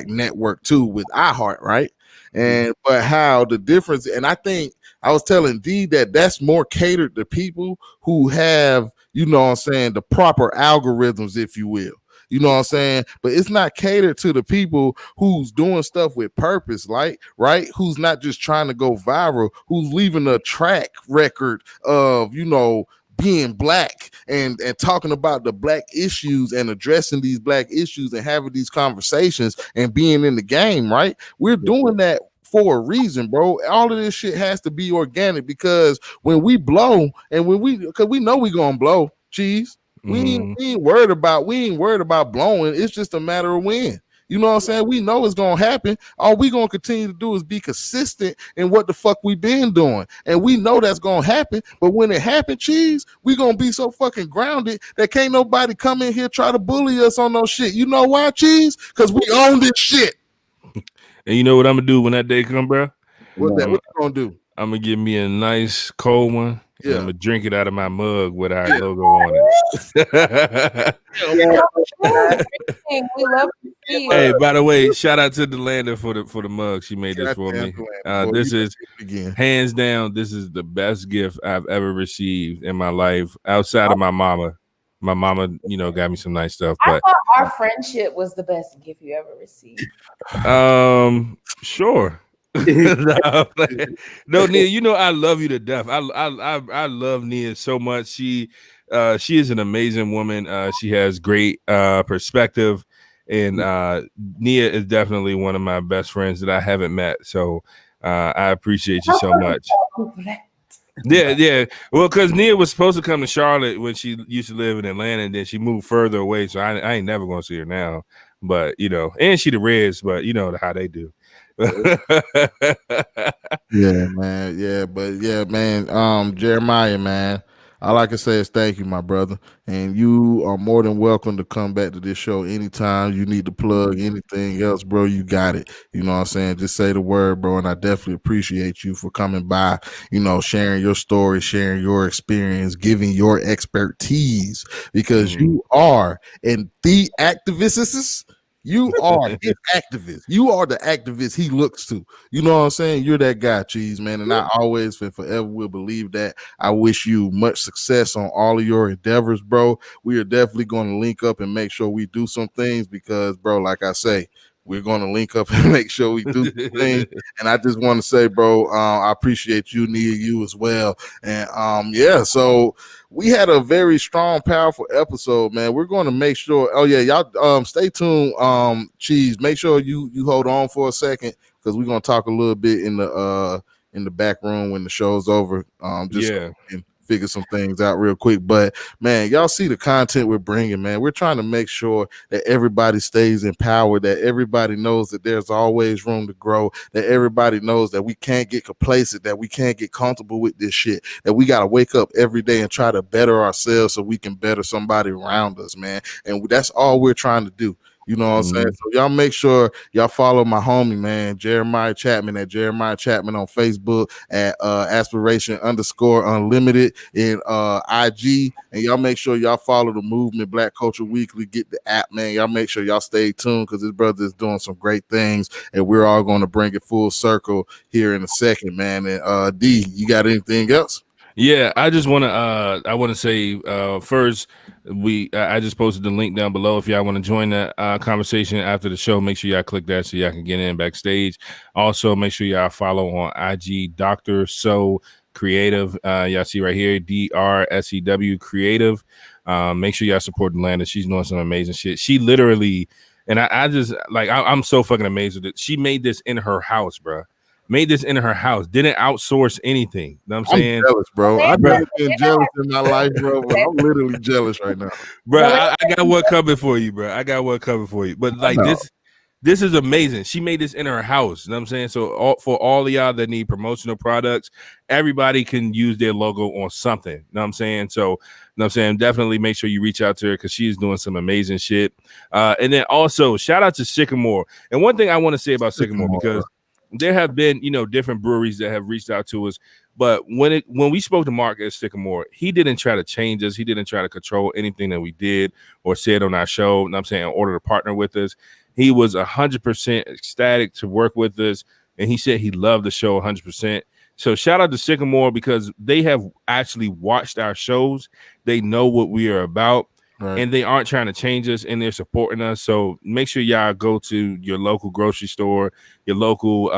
network too with iHeart, right? And but how the difference, and I think I was telling D that that's more catered to people who have, you know what I'm saying, the proper algorithms, if you will. You know what I'm saying? But it's not catered to the people who's doing stuff with purpose, like, right? Who's not just trying to go viral, who's leaving a track record of, you know, being Black and talking about the Black issues and addressing these Black issues and having these conversations and being in the game, right? We're doing that for a reason, bro. All of this shit has to be organic, because when we blow and because we know we're gonna blow, Cheese. We ain't worried about blowing. It's just a matter of when. You know what I'm saying? We know it's gonna happen. All we gonna continue to do is be consistent in what the fuck we been doing, and we know that's gonna happen. But when it happens, Cheese, we gonna be so fucking grounded that can't nobody come in here try to bully us on no shit. You know why, Cheese? Because we own this shit. And you know what I'm gonna do when that day come, bro? What you gonna do? I'm gonna give me a nice cold one. Yeah, I'm gonna drink it out of my mug with our logo on it. We love to see you. Hey, by the way, shout out to Delanda for the mug. She made this for me. This is hands down. This is the best gift I've ever received in my life, outside of my mama. My mama, you know, got me some nice stuff. But I thought our friendship was the best gift you ever received. Sure. No, Nia, you know I love you to death. I love Nia so much. She is an amazing woman. She has great perspective, and Nia is definitely one of my best friends that I haven't met. So I appreciate you so much. Yeah. Well, because Nia was supposed to come to Charlotte when she used to live in Atlanta, and then she moved further away. So I ain't never gonna see her now. But you know, and she the Reds, but you know how they do. Yeah, man. Jeremiah, man. All I can say is thank you, my brother. And you are more than welcome to come back to this show anytime you need to plug anything else, bro. You got it. You know what I'm saying? Just say the word, bro. And I definitely appreciate you for coming by, you know, sharing your story, sharing your experience, giving your expertise, because you are in the activists. You are his activist. You are the activist he looks to. You know what I'm saying? You're that guy, Cheese, man. And I always and forever will believe that. I wish you much success on all of your endeavors, bro. We are definitely going to link up and make sure we do some things because, bro, like I say, we're going to link up and make sure we do the thing. And I just want to say, bro, I appreciate you, Nia, you as well. And yeah, so we had a very strong, powerful episode, man. We're going to make sure. Oh yeah, y'all stay tuned. Cheese, make sure you hold on for a second because we're going to talk a little bit in the back room when the show's over. Just so we can figure some things out real quick. But man, y'all see the content we're bringing, man. We're trying to make sure that everybody stays empowered, that everybody knows that there's always room to grow, that everybody knows that we can't get complacent, that we can't get comfortable with this shit, that we got to wake up every day and try to better ourselves so we can better somebody around us, man. And that's all we're trying to do. You know what I'm saying? So y'all make sure y'all follow my homie, man, Jeremiah Chapman at Jeremiah Chapman on Facebook, at aspiration_unlimited in IG. And y'all make sure y'all follow the movement, Black Culture Weekly. Get the app, man. Y'all make sure y'all stay tuned because this brother is doing some great things. And we're all going to bring it full circle here in a second, man. And D, you got anything else? Yeah, I just want to I want to say first, I just posted the link down below. If y'all want to join that conversation after the show, make sure y'all click that so y'all can get in backstage. Also, make sure y'all follow on IG Dr. So Creative. Y'all see right here, DRSEW Creative. Make sure y'all support Delanda. She's doing some amazing shit. She literally, and I just like I'm so fucking amazed with it. She made this in her house, bro. Made this in her house, didn't outsource anything. You know what I'm saying? Jealous, bro. I've never been jealous in my life, bro. But I'm literally jealous right now, bro. I got one coming for you, bro. I got one coming for you. But like this is amazing. She made this in her house. You know what I'm saying? So for all of y'all that need promotional products, everybody can use their logo on something. You know what I'm saying? So, you know what I'm saying? Definitely make sure you reach out to her because she's doing some amazing shit. And then also shout out to Sycamore. And one thing I want to say about Sycamore, because there have been, different breweries that have reached out to us, but when we spoke to Mark at Sycamore, he didn't try to change us. He didn't try to control anything that we did or said on our show. You know what I'm saying? In order to partner with us, he was 100% ecstatic to work with us, and he said he loved the show 100%. So shout out to Sycamore because they have actually watched our shows. They know what we are about. Right. And they aren't trying to change us, and they're supporting us. So make sure y'all go to your local grocery store, your local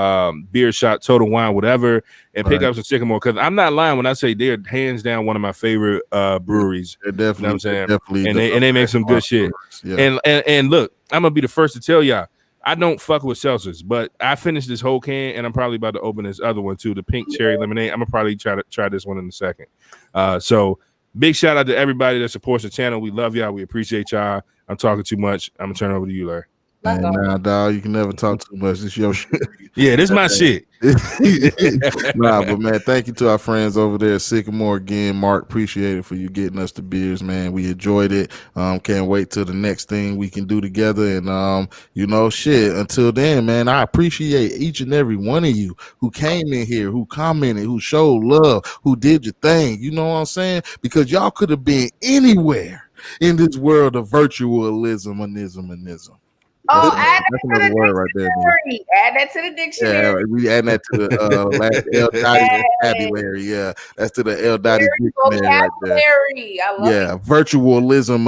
beer shop, Total Wine, whatever, and pick up some Sycamore. Because I'm not lying when I say they're hands down one of my favorite breweries. They're definitely, you know what I'm saying? Definitely, and they make some good shit. Yeah. And look, I'm gonna be the first to tell y'all, I don't fuck with seltzers, but I finished this whole can, and I'm probably about to open this other one too, the pink cherry lemonade. I'm gonna probably try this one in a second. So. Big shout out to everybody that supports the channel. We love y'all. We appreciate y'all. I'm talking too much. I'm gonna turn it over to you, Larry. Nah, dog, you can never talk too much. This your shit. Yeah, this is my shit. Nah, but man, thank you to our friends over there at Sycamore again. Mark, appreciate it for you getting us the beers, man. We enjoyed it. Can't wait till the next thing we can do together. And shit. Until then, man, I appreciate each and every one of you who came in here, who commented, who showed love, who did your thing. You know what I'm saying? Because y'all could have been anywhere in this world of virtualism. Oh, that's another word right there. Man. Add that to the dictionary. Yeah, we add that to the last L Dottie vocabulary. Yeah, that's to the L Dottie dictionary right there. I love it. Virtualism.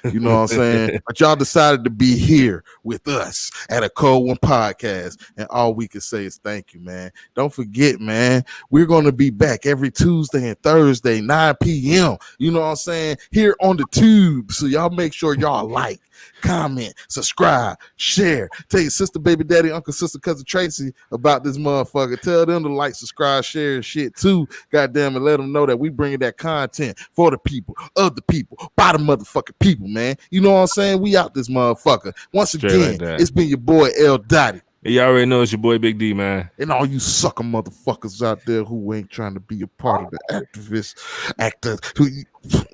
You know what I'm saying? But y'all decided to be here with us at a Cold One podcast, and all we can say is thank you, man. Don't forget, man, we're going to be back every Tuesday and Thursday, 9 p.m. You know what I'm saying? Here on the tube. So y'all make sure y'all like, comment, subscribe, share. Tell your sister, baby daddy, uncle, sister, cousin Tracy about this motherfucker. Tell them to like, subscribe, share, and shit too. Goddamn it, let them know that we bringing that content for the people, of the people, by the motherfucking people, man. You know what I'm saying? We out this motherfucker. Once again, it's been your boy L Dottie. You already know it's your boy Big D, man. And all you sucker motherfuckers out there who ain't trying to be a part of the activist actors,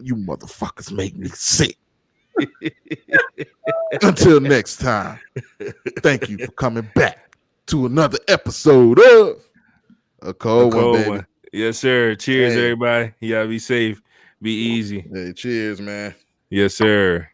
you motherfuckers make me sick. Until next time, thank you for coming back to another episode of A Cold One, baby. Yes, sir. Cheers, everybody. You gotta be safe. Be easy. Hey, cheers, man. Yes, sir.